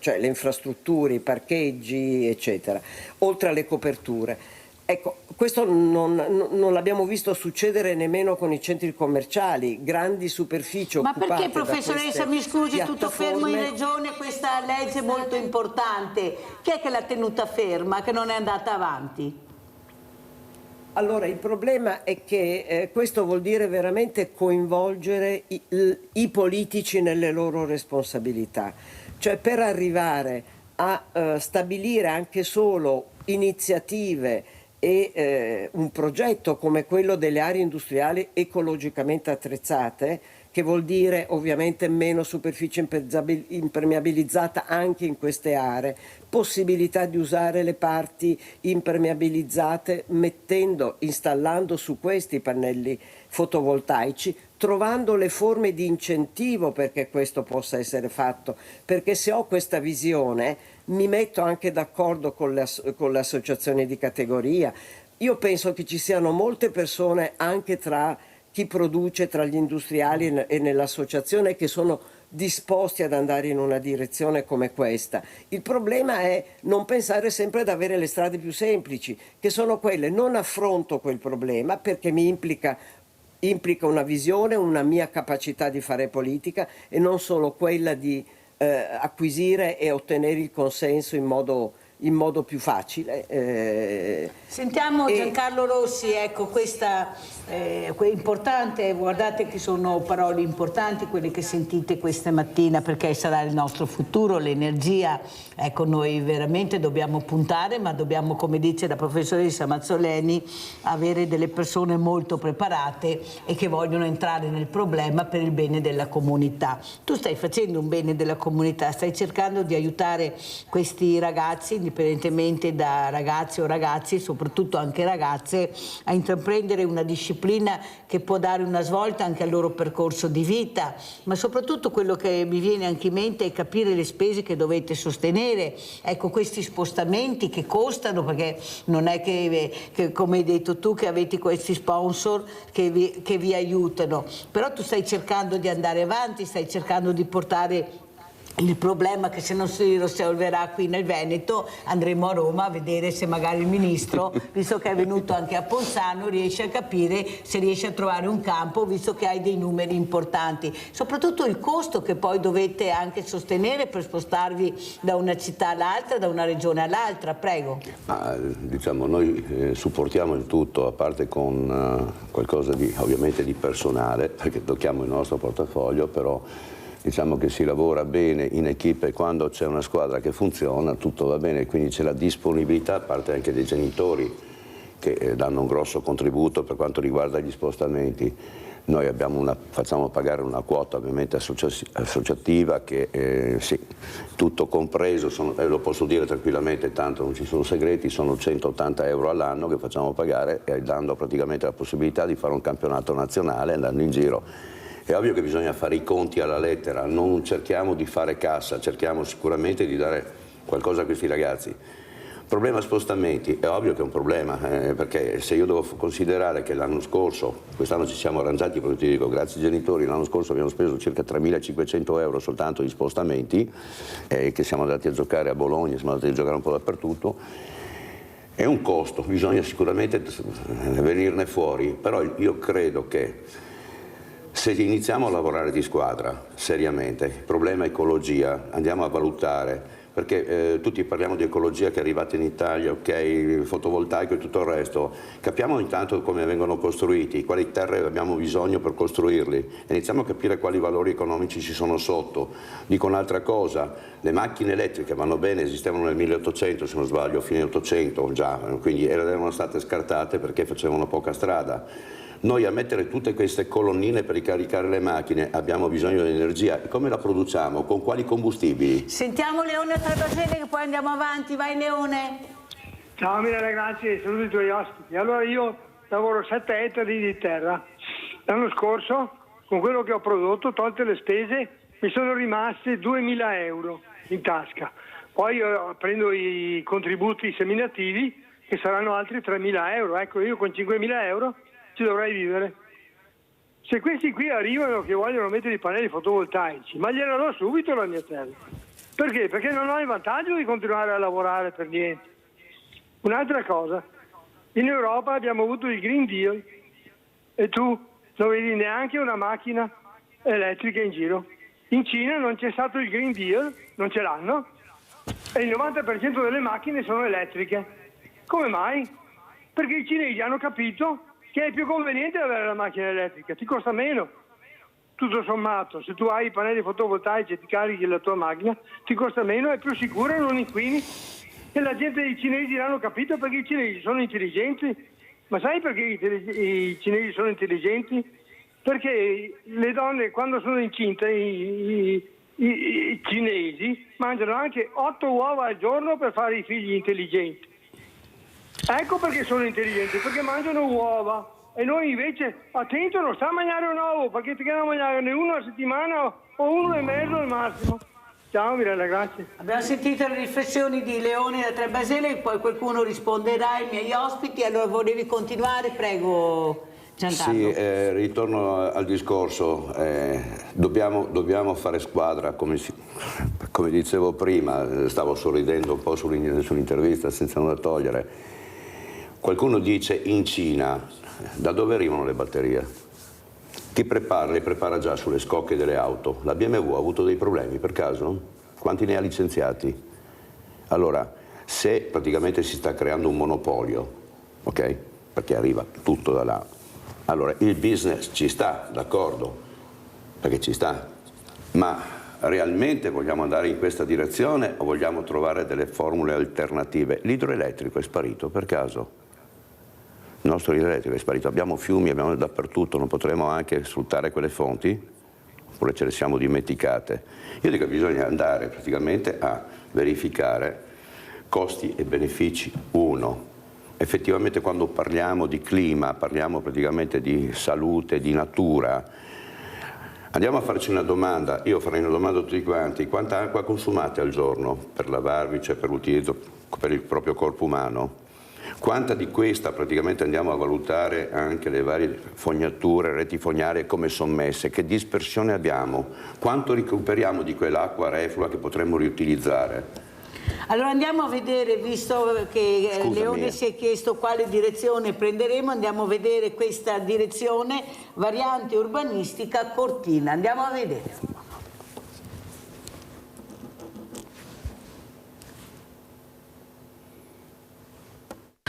cioè le infrastrutture, i parcheggi eccetera, oltre alle coperture. Ecco, questo non l'abbiamo visto succedere nemmeno con i centri commerciali, grandi superfici occupate. Ma perché, professoressa, mi scusi, tutto fermo in Regione questa legge molto importante? Chi è che l'ha tenuta ferma, che non è andata avanti? Allora, il problema è che questo vuol dire veramente coinvolgere i politici nelle loro responsabilità. Cioè, per arrivare a stabilire anche solo iniziative e un progetto come quello delle aree industriali ecologicamente attrezzate, che vuol dire ovviamente meno superficie impermeabilizzata anche in queste aree, possibilità di usare le parti impermeabilizzate installando su questi pannelli fotovoltaici, trovando le forme di incentivo perché questo possa essere fatto, perché se ho questa visione mi metto anche d'accordo con le associazioni di categoria. Io penso che ci siano molte persone anche tra chi produce, tra gli industriali e nell'associazione, che sono disposti ad andare in una direzione come questa. Il problema è non pensare sempre ad avere le strade più semplici, che sono quelle: non affronto quel problema perché mi implica una visione, una mia capacità di fare politica, e non solo quella di acquisire e ottenere il consenso in modo più facile. Sentiamo Giancarlo Rossi, ecco, questa è importante, guardate che sono parole importanti quelle che sentite questa mattina, perché sarà il nostro futuro, l'energia. Ecco, noi veramente dobbiamo puntare, ma dobbiamo, come dice la professoressa Mazzoleni, avere delle persone molto preparate e che vogliono entrare nel problema per il bene della comunità. Tu stai facendo un bene della comunità, stai cercando di aiutare questi ragazzi, indipendentemente da ragazzi o ragazzi, soprattutto anche ragazze, a intraprendere una disciplina che può dare una svolta anche al loro percorso di vita, ma soprattutto quello che mi viene anche in mente è capire le spese che dovete sostenere. Ecco, questi spostamenti che costano, perché non è che come hai detto tu, che avete questi sponsor che vi aiutano, però tu stai cercando di andare avanti, stai cercando di portare il problema, che se non si risolverà qui nel Veneto andremo a Roma a vedere se magari il ministro, visto che è venuto anche a Ponzano, riesce a capire se riesce a trovare un campo, visto che hai dei numeri importanti, soprattutto il costo che poi dovete anche sostenere per spostarvi da una città all'altra, da una regione all'altra. Prego. Diciamo, noi supportiamo il tutto, a parte con qualcosa ovviamente di personale, perché tocchiamo il nostro portafoglio, però diciamo che si lavora bene in equipe, quando c'è una squadra che funziona tutto va bene, quindi c'è la disponibilità, a parte anche dei genitori che danno un grosso contributo per quanto riguarda gli spostamenti. Noi facciamo pagare una quota ovviamente associativa che sì, tutto compreso, lo posso dire tranquillamente, tanto non ci sono segreti, sono 180 euro all'anno che facciamo pagare, dando praticamente la possibilità di fare un campionato nazionale andando in giro. È ovvio che bisogna fare i conti alla lettera, non cerchiamo di fare cassa, cerchiamo sicuramente di dare qualcosa a questi ragazzi. Problema spostamenti, è ovvio che è un problema, perché se io devo considerare che l'anno scorso, quest'anno ci siamo arrangiati, perché ti dico, grazie ai genitori, l'anno scorso abbiamo speso circa 3.500 euro soltanto di spostamenti, che siamo andati a giocare a Bologna, siamo andati a giocare un po' dappertutto, è un costo, bisogna sicuramente venirne fuori, però io credo che se iniziamo a lavorare di squadra, seriamente, il problema ecologia, andiamo a valutare, perché tutti parliamo di ecologia che è arrivata in Italia, ok, fotovoltaico e tutto il resto, capiamo intanto come vengono costruiti, quali terre abbiamo bisogno per costruirli, e iniziamo a capire quali valori economici ci sono sotto. Dico un'altra cosa, le macchine elettriche vanno bene, esistevano nel 1800 se non sbaglio, fine 800 già, quindi erano state scartate perché facevano poca strada. Noi a mettere tutte queste colonnine per ricaricare le macchine abbiamo bisogno di energia. Come la produciamo? Con quali combustibili? Sentiamo Leone Trebasele che poi andiamo avanti. Vai Leone. Ciao Mirella, grazie, saluto i tuoi ospiti. Allora io lavoro 7 ettari di terra. L'anno scorso, con quello che ho prodotto, tolte le spese, mi sono rimaste 2.000 euro in tasca. Poi prendo i contributi seminativi che saranno altri 3.000 euro. Ecco, io con 5.000 euro ci dovrei vivere. Se questi qui arrivano che vogliono mettere i pannelli fotovoltaici, ma gliela do subito la mia terra. Perché? Perché non ho il vantaggio di continuare a lavorare per niente. Un'altra cosa, in Europa abbiamo avuto il Green Deal e tu non vedi neanche una macchina elettrica in giro. In Cina non c'è stato il Green Deal, non ce l'hanno, e il 90% delle macchine sono elettriche. Come mai? Perché i cinesi hanno capito che è più conveniente avere la macchina elettrica, ti costa meno. Tutto sommato, se tu hai i pannelli fotovoltaici e ti carichi la tua macchina, ti costa meno, è più sicura, non inquini. E la gente dei cinesi l'hanno capito perché i cinesi sono intelligenti. Ma sai perché i cinesi sono intelligenti? Perché le donne quando sono incinte, i cinesi, mangiano anche 8 uova al giorno per fare i figli intelligenti. Ecco perché sono intelligenti, perché mangiano uova, e noi invece, attento, non sta a mangiare un uovo, perché ti devono mangiare uno a settimana o uno e mezzo al massimo. Ciao Mirella, grazie. Abbiamo sentito le riflessioni di Leone da Trebasele, poi qualcuno risponderà ai miei ospiti, allora volevi continuare? Prego Giancarlo. Sì, ritorno al discorso, dobbiamo fare squadra, come dicevo prima, stavo sorridendo un po' sull'intervista senza nulla togliere. Qualcuno dice in Cina, da dove arrivano le batterie? Chi le prepara già sulle scocche delle auto. La BMW ha avuto dei problemi per caso? Quanti ne ha licenziati? Allora, se praticamente si sta creando un monopolio, ok? Perché arriva tutto da là, allora il business ci sta, d'accordo, perché ci sta, ma realmente vogliamo andare in questa direzione o vogliamo trovare delle formule alternative? L'idroelettrico è sparito per caso? Il nostro idroelettrico è sparito, abbiamo fiumi, abbiamo dappertutto, non potremo anche sfruttare quelle fonti? Oppure ce le siamo dimenticate? Io dico che bisogna andare praticamente a verificare costi e benefici. Uno, effettivamente quando parliamo di clima, parliamo praticamente di salute, di natura, andiamo a farci una domanda, io farei una domanda a tutti quanti, quanta acqua consumate al giorno per lavarvi, cioè per l'utilizzo per il proprio corpo umano? Quanta di questa praticamente andiamo a valutare anche le varie fognature, reti fognarie come sommesse, che dispersione abbiamo, quanto recuperiamo di quell'acqua reflua che potremmo riutilizzare? Allora andiamo a vedere, visto che Leone si è chiesto quale direzione prenderemo, andiamo a vedere questa direzione, variante urbanistica Cortina, andiamo a vedere.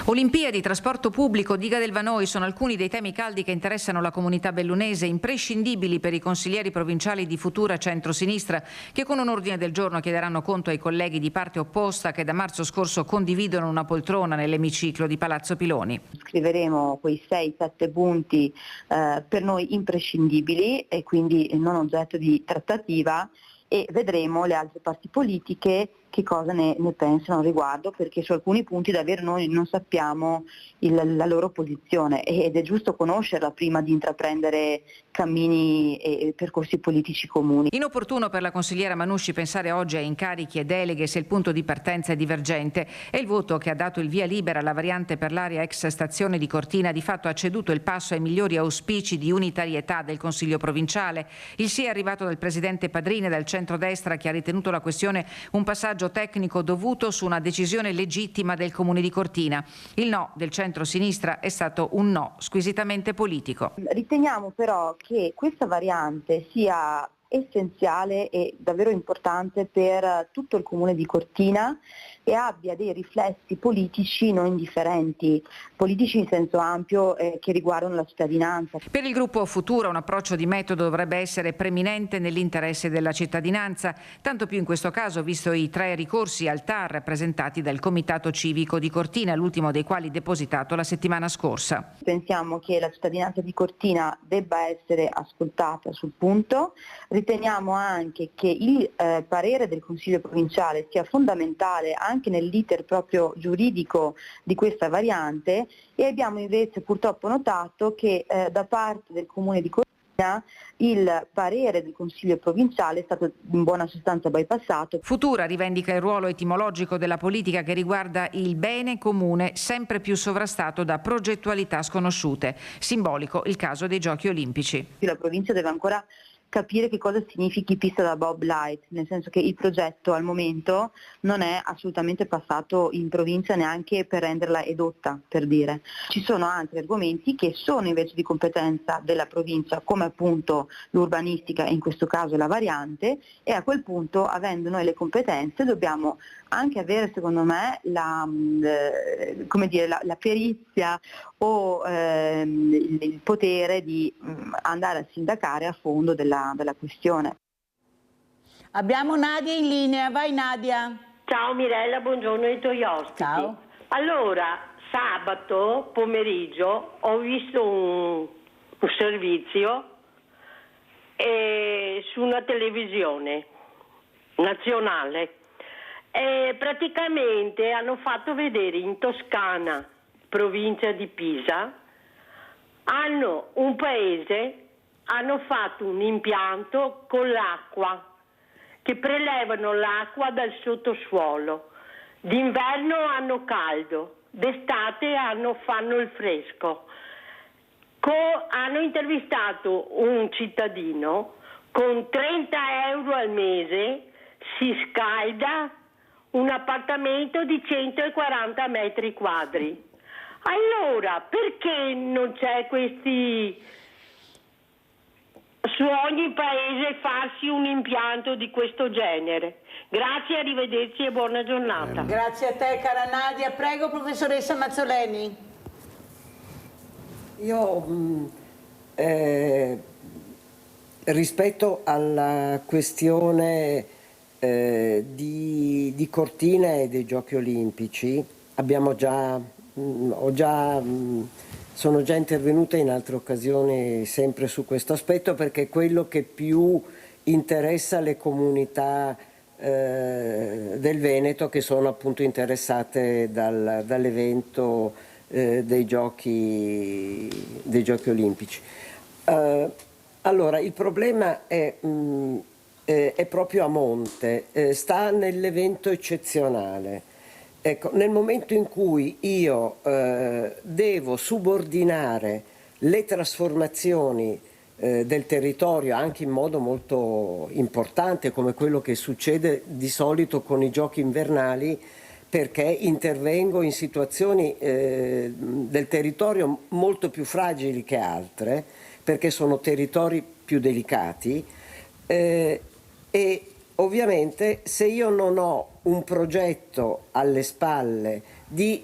Olimpiadi, trasporto pubblico, diga del Vanoi sono alcuni dei temi caldi che interessano la comunità bellunese, imprescindibili per i consiglieri provinciali di Futura Centrosinistra, che con un ordine del giorno chiederanno conto ai colleghi di parte opposta che da marzo scorso condividono una poltrona nell'emiciclo di Palazzo Piloni. Scriveremo quei 6-7 punti per noi imprescindibili e quindi non oggetto di trattativa, e vedremo le altre parti politiche che cosa ne pensano al riguardo, perché su alcuni punti davvero noi non sappiamo la loro posizione ed è giusto conoscerla prima di intraprendere cammini e percorsi politici comuni. Inopportuno per la consigliera Manusci pensare oggi a incarichi e deleghe se il punto di partenza è divergente, e il voto che ha dato il via libera alla variante per l'area ex stazione di Cortina di fatto ha ceduto il passo ai migliori auspici di unitarietà del Consiglio provinciale. Il sì è arrivato dal presidente Padrini e dal centrodestra, che ha ritenuto la questione un passaggio tecnico dovuto su una decisione legittima del Comune di Cortina. Il no del centro-sinistra è stato un no squisitamente politico. Riteniamo però che questa variante sia essenziale e davvero importante per tutto il Comune di Cortina e abbia dei riflessi politici non indifferenti, politici in senso ampio che riguardano la cittadinanza. Per il gruppo Futura un approccio di metodo dovrebbe essere preminente nell'interesse della cittadinanza, tanto più in questo caso visto i 3 ricorsi al TAR presentati dal Comitato Civico di Cortina, l'ultimo dei quali depositato la settimana scorsa. Pensiamo che la cittadinanza di Cortina debba essere ascoltata sul punto. Riteniamo anche che il parere del Consiglio provinciale sia fondamentale anche nell'iter proprio giuridico di questa variante, e abbiamo invece purtroppo notato che da parte del Comune di Cortina il parere del Consiglio provinciale è stato in buona sostanza bypassato. Futura rivendica il ruolo etimologico della politica che riguarda il bene comune sempre più sovrastato da progettualità sconosciute. Simbolico il caso dei Giochi Olimpici. La provincia deve ancora capire che cosa significhi pista da bob light, nel senso che il progetto al momento non è assolutamente passato in provincia neanche per renderla edotta, per dire. Ci sono altri argomenti che sono invece di competenza della provincia, come appunto l'urbanistica e in questo caso la variante, e a quel punto, avendo noi le competenze, dobbiamo anche avere, secondo me, la perizia o il potere di andare a sindacare a fondo della questione. Abbiamo Nadia in linea, vai Nadia. Ciao Mirella, buongiorno ai tuoi ospiti. Ciao. Allora, sabato pomeriggio ho visto un servizio su una televisione nazionale. Praticamente hanno fatto vedere in Toscana, provincia di Pisa, hanno fatto un impianto con l'acqua, che prelevano l'acqua dal sottosuolo. D'inverno hanno caldo, d'estate fanno il fresco. Hanno intervistato un cittadino, con 30 euro al mese si scalda un appartamento di 140 metri quadri. Allora, perché non c'è su ogni paese farsi un impianto di questo genere? Grazie, arrivederci e buona giornata. Grazie a te cara Nadia. Prego professoressa Mazzoleni. Io rispetto alla questione di Cortina e dei Giochi Olimpici sono già intervenuta in altre occasioni sempre su questo aspetto, perché è quello che più interessa le comunità del Veneto, che sono appunto interessate dall'evento dei Giochi Olimpici. Allora, il problema è proprio a monte, sta nell'evento eccezionale. Ecco, nel momento in cui io devo subordinare le trasformazioni del territorio anche in modo molto importante, come quello che succede di solito con i giochi invernali, perché intervengo in situazioni del territorio molto più fragili che altre, perché sono territori più delicati, e ovviamente se io non ho un progetto alle spalle di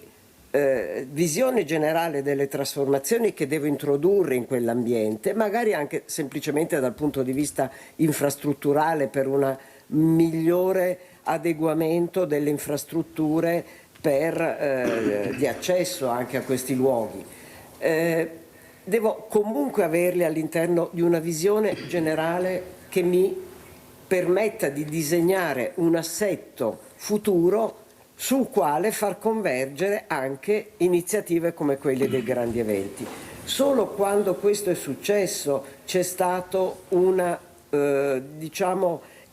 visione generale delle trasformazioni che devo introdurre in quell'ambiente, magari anche semplicemente dal punto di vista infrastrutturale, per un migliore adeguamento delle infrastrutture di accesso anche a questi luoghi. Devo comunque averli all'interno di una visione generale che mi permetta di disegnare un assetto futuro sul quale far convergere anche iniziative come quelle dei grandi eventi. Solo quando questo è successo c'è stato un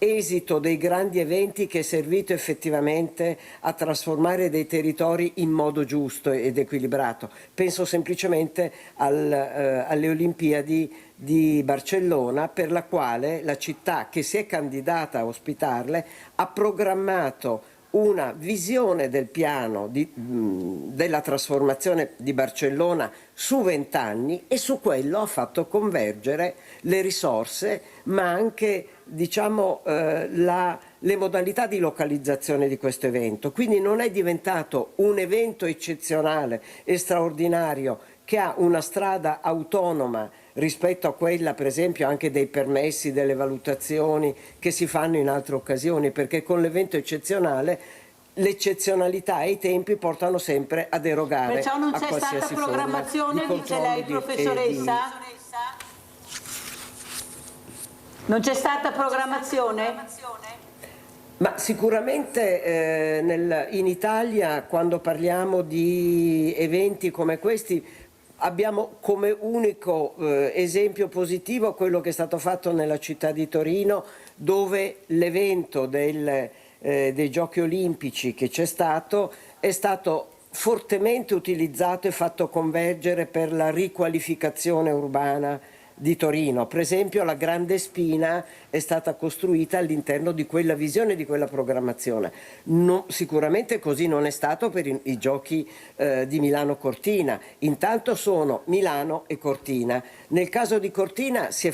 esito dei grandi eventi che è servito effettivamente a trasformare dei territori in modo giusto ed equilibrato. Penso semplicemente alle Olimpiadi di Barcellona, per la quale la città che si è candidata a ospitarle ha programmato una visione del piano della trasformazione di Barcellona su 20 anni, e su quello ha fatto convergere le risorse, ma anche le modalità di localizzazione di questo evento. Quindi non è diventato un evento eccezionale e straordinario che ha una strada autonoma rispetto a quella, per esempio, anche dei permessi, delle valutazioni che si fanno in altre occasioni, perché con l'evento eccezionale l'eccezionalità e i tempi portano sempre a derogare. Perciò non a c'è qualsiasi stata programmazione, dice lei, professoressa? Non c'è stata programmazione? Ma sicuramente in Italia, quando parliamo di eventi come questi, abbiamo come unico esempio positivo quello che è stato fatto nella città di Torino, dove l'evento dei Giochi Olimpici che c'è stato è stato fortemente utilizzato e fatto convergere per la riqualificazione urbana di Torino. Per esempio la Grande Spina è stata costruita all'interno di quella visione, di quella programmazione. Sicuramente così non è stato per i giochi di Milano Cortina. Intanto sono Milano e Cortina. Nel caso di Cortina si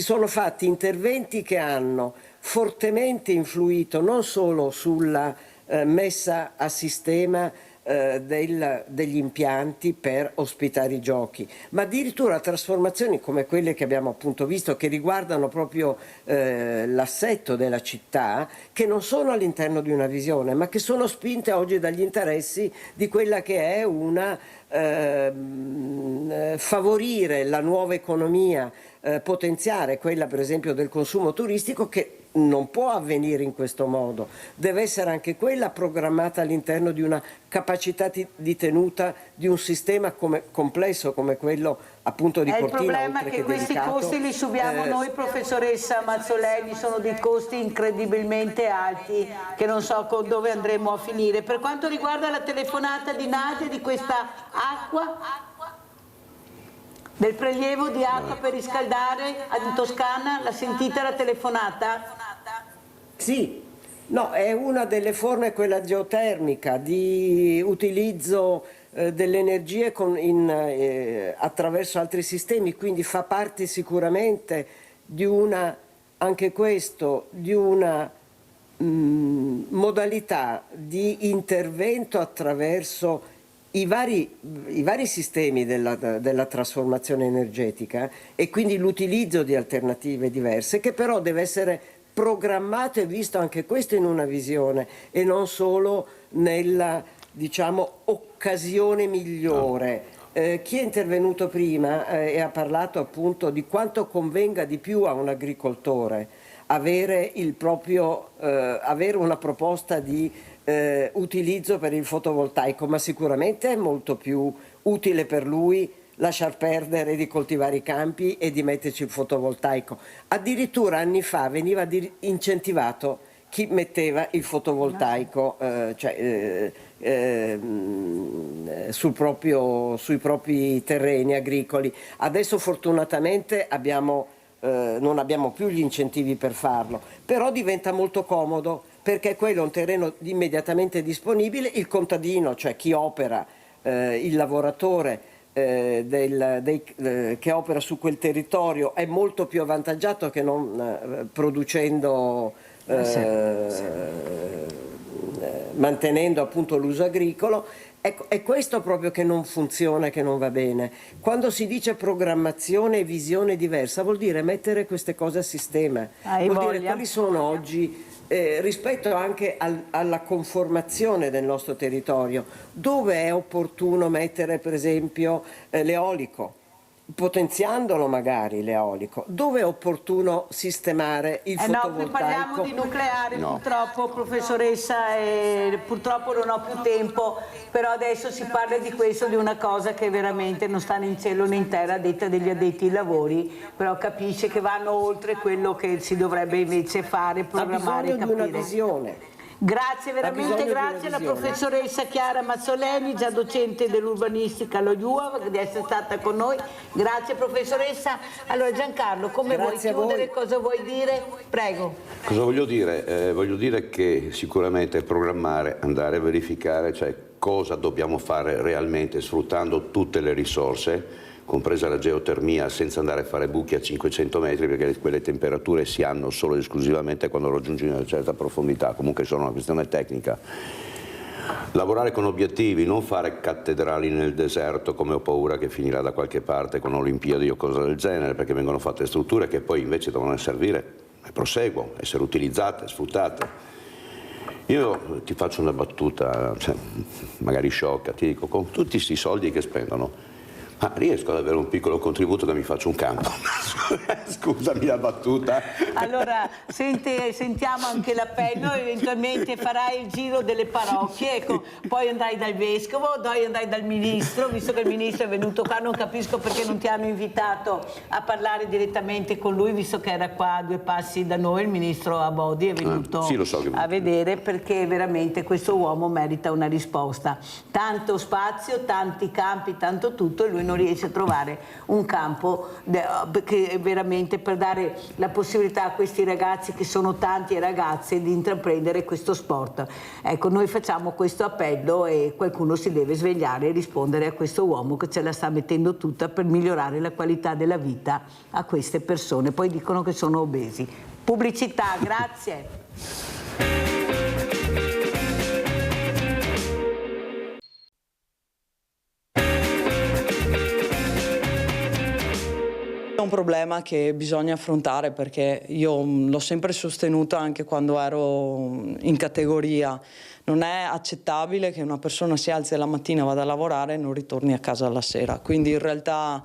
sono fatti interventi che hanno fortemente influito non solo sulla messa a sistema degli impianti per ospitare i giochi, ma addirittura trasformazioni come quelle che abbiamo appunto visto, che riguardano proprio l'assetto della città, che non sono all'interno di una visione, ma che sono spinte oggi dagli interessi di quella che è favorire la nuova economia, potenziare quella per esempio del consumo turistico, che non può avvenire in questo modo, deve essere anche quella programmata all'interno di una capacità di tenuta di un sistema complesso come quello appunto di Cortina. Il problema è che questi costi li subiamo noi, professoressa Mazzoleni, sono dei costi incredibilmente alti che non so dove andremo a finire. Per quanto riguarda la telefonata di Nadia di questa acqua, del prelievo di acqua per riscaldare in Toscana, l'ha sentita la telefonata? Sì, no, è una delle forme, quella geotermica, di utilizzo delle energie attraverso altri sistemi, quindi fa parte sicuramente di una modalità di intervento attraverso i vari sistemi della trasformazione energetica, e quindi l'utilizzo di alternative diverse, che però deve essere programmato e visto anche questo in una visione e non solo nella occasione migliore. Chi è intervenuto prima e ha parlato appunto di quanto convenga di più a un agricoltore avere una proposta di utilizzo per il fotovoltaico, ma sicuramente è molto più utile per lui lasciar perdere di coltivare i campi e di metterci il fotovoltaico. Addirittura anni fa veniva incentivato chi metteva il fotovoltaico sui propri terreni agricoli. Adesso fortunatamente non abbiamo più gli incentivi per farlo, però diventa molto comodo, perché quello è un terreno immediatamente disponibile, il contadino, cioè chi opera, il lavoratore che opera su quel territorio è molto più avvantaggiato che non producendo mantenendo appunto l'uso agricolo. Ecco, è questo proprio che non funziona, che non va bene. Quando si dice programmazione e visione diversa, vuol dire mettere queste cose a sistema, vuol dire quali sono oggi, rispetto anche alla conformazione del nostro territorio, dove è opportuno mettere per esempio l'eolico, potenziandolo magari l'eolico, dove è opportuno sistemare il fotovoltaico. No, qui parliamo di nucleare, No. purtroppo, professoressa, purtroppo non ho più tempo, però adesso si parla di questo, di una cosa che veramente non sta né in cielo né in terra, detta degli addetti ai lavori, però capisce che vanno oltre quello che si dovrebbe invece fare, programmare e capire. Ha bisogno di una visione. Grazie, veramente grazie alla professoressa Chiara Mazzoleni, già docente dell'urbanistica allo IUAV, di essere stata con noi. Grazie professoressa. Allora Giancarlo, come Grazie vuoi chiudere? Cosa vuoi dire? Prego. Cosa voglio dire? Voglio dire che sicuramente programmare, andare a verificare, cioè cosa dobbiamo fare realmente sfruttando tutte le risorse, compresa la geotermia, senza andare a fare buchi a 500 metri, perché quelle temperature si hanno solo ed esclusivamente quando raggiungi una certa profondità, comunque sono una questione tecnica. Lavorare con obiettivi, non fare cattedrali nel deserto, come ho paura che finirà da qualche parte con Olimpiadi o cose del genere, perché vengono fatte strutture che poi invece devono servire, e proseguo, essere utilizzate, sfruttate. Io ti faccio una battuta, cioè, magari sciocca, ti dico, con tutti questi soldi che spendono, ma riesco ad avere un piccolo contributo che mi faccio un campo. Scusami la battuta. Allora, sentiamo anche l'appello, eventualmente farai il giro delle parrocchie, ecco, poi andrai dal vescovo, poi andrai dal ministro, visto che il ministro è venuto qua, non capisco perché non ti hanno invitato a parlare direttamente con lui, visto che era qua a 2 passi da noi, il ministro Abodi è venuto sì, lo so che... a vedere, perché veramente questo uomo merita una risposta. Tanto spazio, tanti campi, tanto tutto, e lui non riesce a trovare un campo che veramente per dare la possibilità a questi ragazzi, che sono tanti, e ragazze, di intraprendere questo sport. Ecco, noi facciamo questo appello e qualcuno si deve svegliare e rispondere a questo uomo che ce la sta mettendo tutta per migliorare la qualità della vita a queste persone. Poi dicono che sono obesi. Pubblicità, grazie. È un problema che bisogna affrontare, perché io l'ho sempre sostenuto anche quando ero in categoria. Non è accettabile che una persona si alzi la mattina, vada a lavorare e non ritorni a casa la sera. Quindi in realtà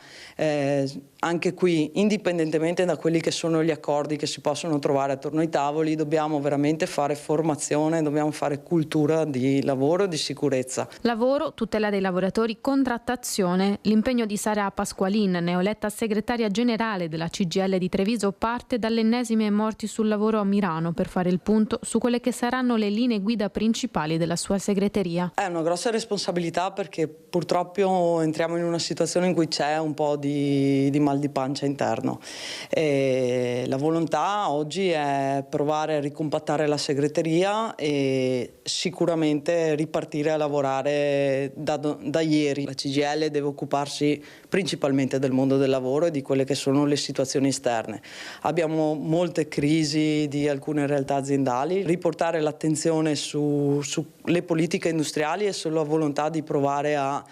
anche qui, indipendentemente da quelli che sono gli accordi che si possono trovare attorno ai tavoli, dobbiamo veramente fare formazione, dobbiamo fare cultura di lavoro e di sicurezza. Lavoro, tutela dei lavoratori, contrattazione. L'impegno di Sara Pasqualin, neoletta segretaria generale della CGIL di Treviso, parte dalle ennesime morti sul lavoro a Milano per fare il punto su quelle che saranno le linee guida principali della sua segreteria. È una grossa responsabilità, perché purtroppo entriamo in una situazione in cui c'è un po' di mal di pancia interno. E la volontà oggi è provare a ricompattare la segreteria e sicuramente ripartire a lavorare da ieri. La CGIL deve occuparsi principalmente del mondo del lavoro e di quelle che sono le situazioni esterne. Abbiamo molte crisi di alcune realtà aziendali, riportare l'attenzione sulle politiche industriali e sulla volontà di provare a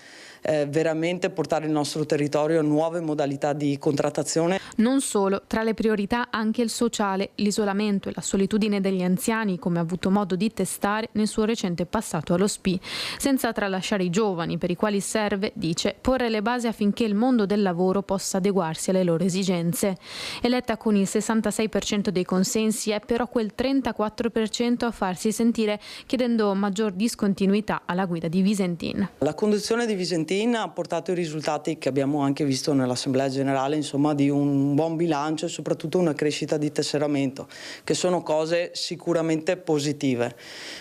veramente portare il nostro territorio a nuove modalità di contrattazione. Non solo, tra le priorità anche il sociale, l'isolamento e la solitudine degli anziani, come ha avuto modo di testare nel suo recente passato allo SPI, senza tralasciare i giovani, per i quali serve, dice, porre le basi affinché il mondo del lavoro possa adeguarsi alle loro esigenze. Eletta con il 66% dei consensi, è però quel 34% a farsi sentire, chiedendo maggior discontinuità alla guida di Visentin. La conduzione di Visentin ha portato i risultati che abbiamo anche visto nell'Assemblea Generale, insomma, di un buon bilancio e soprattutto una crescita di tesseramento, che sono cose sicuramente positive.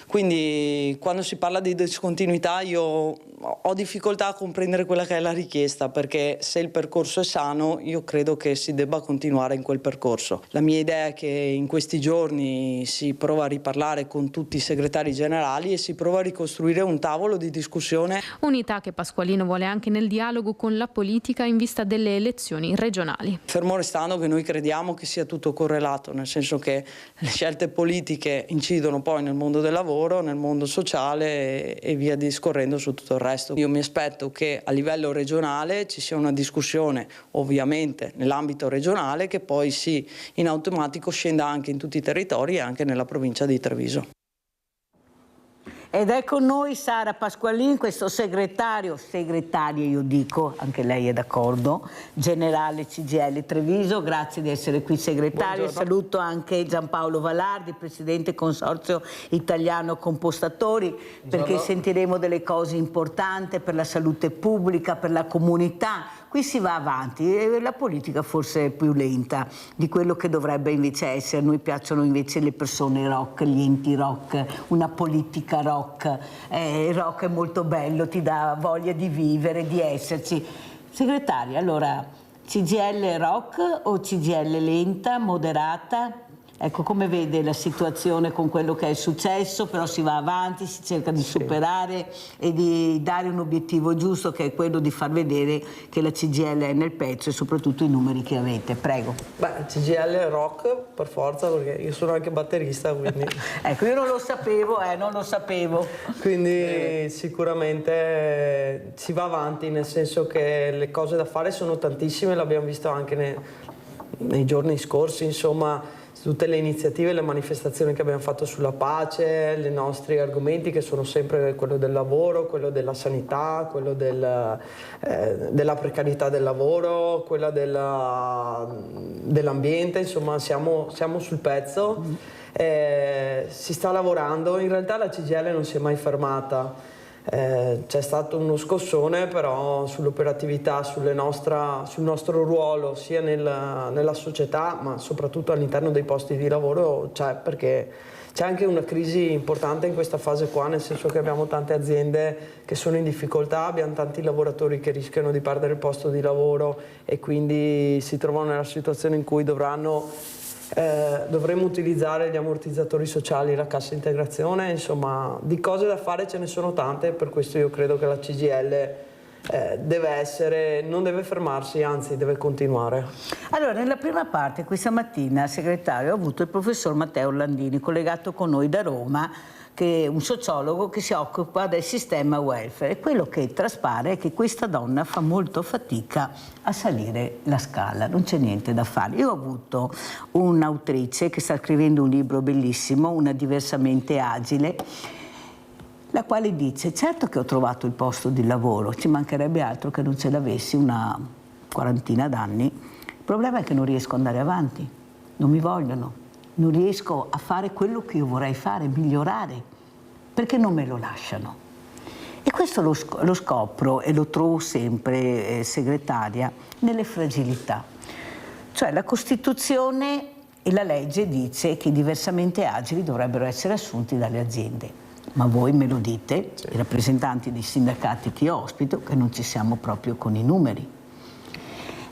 Quindi quando si parla di discontinuità io ho difficoltà a comprendere quella che è la richiesta, perché se il percorso è sano io credo che si debba continuare in quel percorso. La mia idea è che in questi giorni si prova a riparlare con tutti i segretari generali e si prova a ricostruire un tavolo di discussione. Unità che Pasqualino vuole anche nel dialogo con la politica in vista delle elezioni regionali. Fermo restando che noi crediamo che sia tutto correlato, nel senso che le scelte politiche incidono poi nel mondo del lavoro, nel mondo sociale e via discorrendo su tutto il resto. Io mi aspetto che a livello regionale ci sia una discussione, ovviamente nell'ambito regionale, che poi in automatico scenda anche in tutti i territori e anche nella provincia di Treviso. Ed è con noi Sara Pasqualin, questo segretaria io dico, anche lei è d'accordo, generale CGIL Treviso, grazie di essere qui segretario. Buongiorno. Saluto anche Giampaolo Valardi, presidente Consorzio Italiano Compostatori, perché sentiremo delle cose importanti per la salute pubblica, per la comunità. Qui si va avanti e la politica forse è più lenta di quello che dovrebbe invece essere. A noi piacciono invece le persone rock, gli enti rock, una politica rock. Il rock è molto bello, ti dà voglia di vivere, di esserci. Segretaria, allora CGIL rock o CGIL lenta, moderata? Ecco, come vede la situazione con quello che è successo, però si va avanti, si cerca di superare e di dare un obiettivo giusto, che è quello di far vedere che la CGIL è nel pezzo e soprattutto i numeri che avete. Prego. Beh, CGIL rock per forza, perché io sono anche batterista, quindi... Ecco, io non lo sapevo, Quindi sicuramente si va avanti, nel senso che le cose da fare sono tantissime, l'abbiamo visto anche nei giorni scorsi, insomma, tutte le iniziative, le manifestazioni che abbiamo fatto sulla pace, i nostri argomenti che sono sempre quello del lavoro, quello della sanità, quello della precarietà del lavoro, quella dell'ambiente, insomma siamo sul pezzo, si sta lavorando, in realtà la CGIL non si è mai fermata. C'è stato uno scossone però sull'operatività, sul nostro ruolo sia nella società ma soprattutto all'interno dei posti di lavoro, perché c'è anche una crisi importante in questa fase qua, nel senso che abbiamo tante aziende che sono in difficoltà, abbiamo tanti lavoratori che rischiano di perdere il posto di lavoro e quindi si trovano nella situazione in cui dovremo utilizzare gli ammortizzatori sociali, la cassa integrazione, insomma di cose da fare ce ne sono tante, per questo io credo che la CGIL non deve fermarsi, anzi deve continuare. Allora, nella prima parte questa mattina, segretario, ho avuto il professor Matteo Orlandini, collegato con noi da Roma, che è un sociologo che si occupa del sistema welfare, e quello che traspare è che questa donna fa molto fatica a salire la scala, non c'è niente da fare. Io ho avuto un'autrice che sta scrivendo un libro bellissimo, Una diversamente agile, la quale dice: certo che ho trovato il posto di lavoro, ci mancherebbe altro che non ce l'avessi, una quarantina d'anni, il problema è che non riesco ad andare avanti, non mi vogliono. Non riesco a fare quello che io vorrei fare, migliorare, perché non me lo lasciano. E questo lo scopro e lo trovo sempre, segretaria, nelle fragilità. Cioè la Costituzione e la legge dice che i diversamente agili dovrebbero essere assunti dalle aziende. Ma voi me lo dite, i rappresentanti dei sindacati che io ospito, che non ci siamo proprio con i numeri.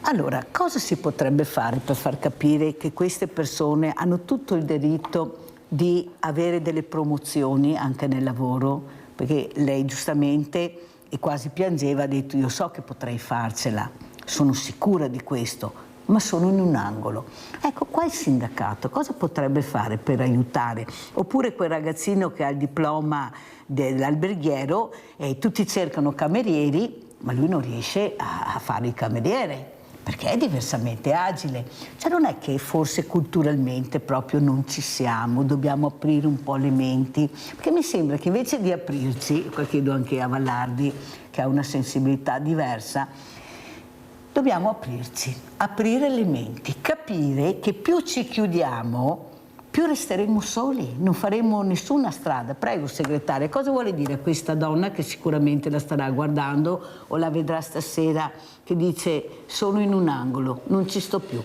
Allora, cosa si potrebbe fare per far capire che queste persone hanno tutto il diritto di avere delle promozioni anche nel lavoro? Perché lei giustamente, e quasi piangeva, ha detto: io so che potrei farcela, sono sicura di questo, ma sono in un angolo. Ecco, qua il sindacato cosa potrebbe fare per aiutare? Oppure quel ragazzino che ha il diploma dell'alberghiero e tutti cercano camerieri, ma lui non riesce a fare il cameriere, perché è diversamente agile. Cioè non è che forse culturalmente proprio non ci siamo, dobbiamo aprire un po' le menti, perché mi sembra che invece di aprirci, qua chiedo anche a Valardi che ha una sensibilità diversa, dobbiamo aprirci, aprire le menti, capire che più ci chiudiamo, più resteremo soli, non faremo nessuna strada. Prego, segretaria, cosa vuole dire questa donna che sicuramente la starà guardando o la vedrà stasera, che dice: sono in un angolo, non ci sto più?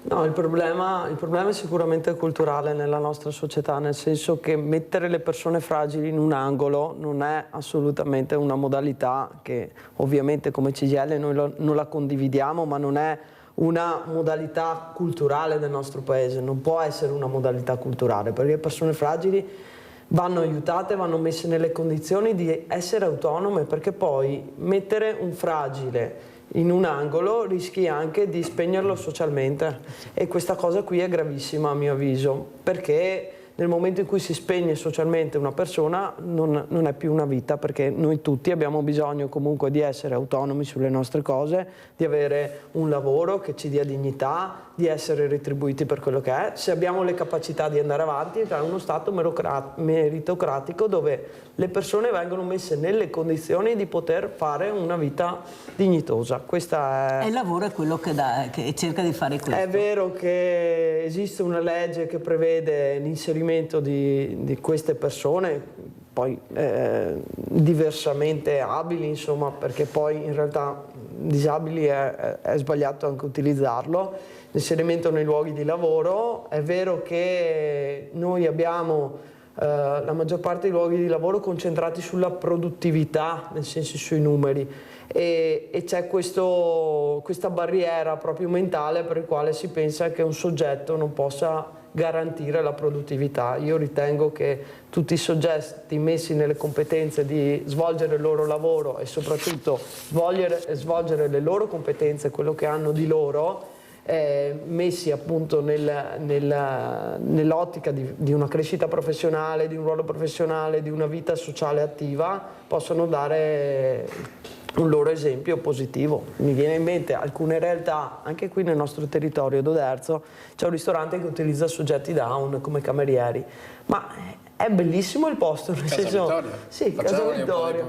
No, il problema è sicuramente culturale nella nostra società, nel senso che mettere le persone fragili in un angolo non è assolutamente una modalità che ovviamente come CGIL noi non la condividiamo, ma non è una modalità culturale del nostro paese, non può essere una modalità culturale, perché le persone fragili vanno aiutate, vanno messe nelle condizioni di essere autonome, perché poi mettere un fragile in un angolo rischi anche di spegnerlo socialmente, e questa cosa qui è gravissima a mio avviso, perché nel momento in cui si spegne socialmente una persona non è più una vita, perché noi tutti abbiamo bisogno comunque di essere autonomi sulle nostre cose, di avere un lavoro che ci dia dignità, di essere retribuiti per quello che è. Se abbiamo le capacità di andare avanti, entrare in uno stato meritocratico dove le persone vengono messe nelle condizioni di poter fare una vita dignitosa. Questa è... Il lavoro è quello che cerca di fare questo. È vero che esiste una legge che prevede l'inserimento di queste persone, poi diversamente abili, insomma, perché poi in realtà disabili è sbagliato anche utilizzarlo, l'inserimento nei luoghi di lavoro. È vero che noi abbiamo la maggior parte dei luoghi di lavoro concentrati sulla produttività, nel senso sui numeri, e c'è questa barriera proprio mentale per il quale si pensa che un soggetto non possa garantire la produttività. Io ritengo che tutti i soggetti messi nelle competenze di svolgere il loro lavoro e soprattutto svolgere le loro competenze, quello che hanno di loro, messi appunto nell'ottica di una crescita professionale, di un ruolo professionale, di una vita sociale attiva, possono dare un loro esempio positivo. Mi viene in mente alcune realtà, anche qui nel nostro territorio d'Oderzo c'è un ristorante che utilizza soggetti Down come camerieri, ma è bellissimo il posto, nel senso... Vittoria. Sì, Casa Vittoria.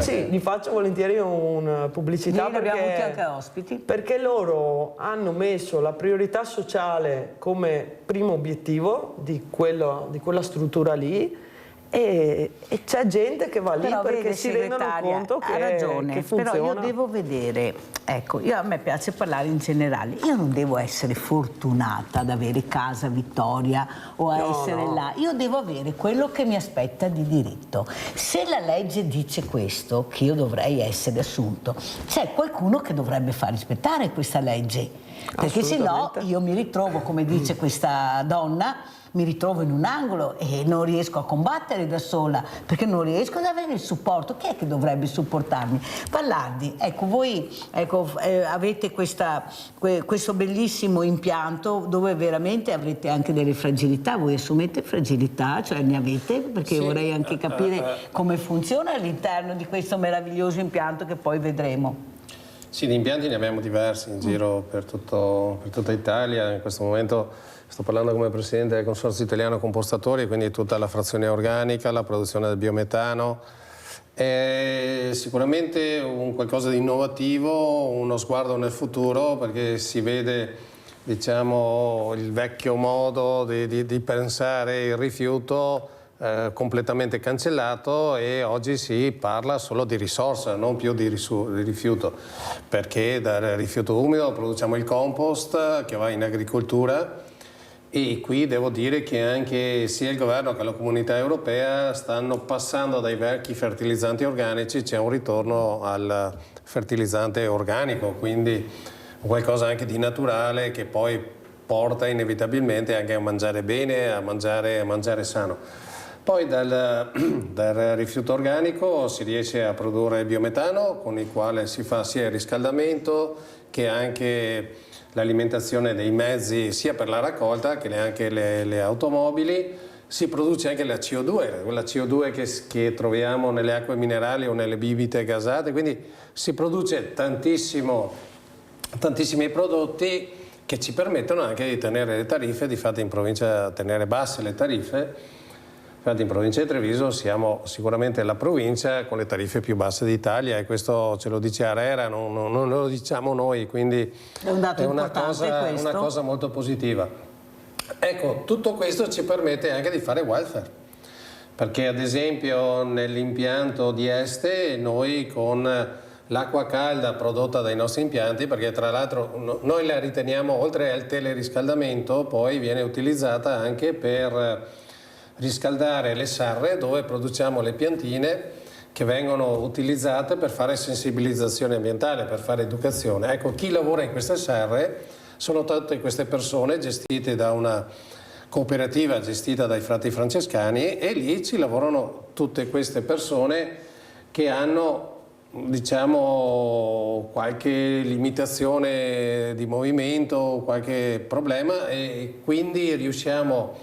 Sì, gli faccio volentieri una pubblicità. Ieri abbiamo avuto anche ospiti. Perché loro hanno messo la priorità sociale come primo obiettivo di quella struttura lì, e c'è gente che va lì però perché vede, si rendono conto che, ha ragione, che funziona. Però io devo vedere, ecco, a me piace parlare in generale, io non devo essere fortunata ad avere Casa Vittoria o a essere là, io devo avere quello che mi aspetta di diritto. Se la legge dice questo, che io dovrei essere assunto, c'è qualcuno che dovrebbe far rispettare questa legge, perché se no io mi ritrovo, come dice questa donna, mi ritrovo in un angolo e non riesco a combattere da sola, perché non riesco ad avere il supporto. Chi è che dovrebbe supportarmi? Vallardi, ecco, voi avete questo bellissimo impianto dove veramente avrete anche delle fragilità. Voi assumete fragilità, cioè ne avete? Perché sì, vorrei anche capire come funziona all'interno di questo meraviglioso impianto che poi vedremo. Sì, di impianti ne abbiamo diversi in giro per tutta Italia. In questo momento sto parlando come presidente del Consorzio Italiano Compostatori, quindi tutta la frazione organica, la produzione del biometano. È sicuramente un qualcosa di innovativo, uno sguardo nel futuro, perché si vede, diciamo, il vecchio modo di pensare il rifiuto completamente cancellato, e oggi si parla solo di risorsa, non più di rifiuto, perché dal rifiuto umido produciamo il compost che va in agricoltura. E qui devo dire che anche sia il governo che la comunità europea stanno passando dai vecchi fertilizzanti organici, c'è un ritorno al fertilizzante organico, quindi qualcosa anche di naturale che poi porta inevitabilmente anche a mangiare bene, a mangiare sano. Poi dal rifiuto organico si riesce a produrre biometano, con il quale si fa sia il riscaldamento che anche l'alimentazione dei mezzi, sia per la raccolta che anche le automobili. Si produce anche la CO2, quella CO2 che troviamo nelle acque minerali o nelle bibite gasate, quindi si produce tantissimi prodotti che ci permettono anche di tenere le tariffe, di fatto in provincia tenere basse le tariffe. Infatti in provincia di Treviso siamo sicuramente la provincia con le tariffe più basse d'Italia, e questo ce lo dice ARERA, non lo diciamo noi, quindi è una cosa molto positiva. Ecco, tutto questo ci permette anche di fare welfare, perché ad esempio nell'impianto di Este noi con l'acqua calda prodotta dai nostri impianti, perché tra l'altro noi la riteniamo, oltre al teleriscaldamento, poi viene utilizzata anche per riscaldare le serre dove produciamo le piantine che vengono utilizzate per fare sensibilizzazione ambientale, per fare educazione. Ecco, chi lavora in queste serre sono tutte queste persone gestite da una cooperativa gestita dai frati francescani, e lì ci lavorano tutte queste persone che hanno, diciamo, qualche limitazione di movimento, qualche problema, e quindi riusciamo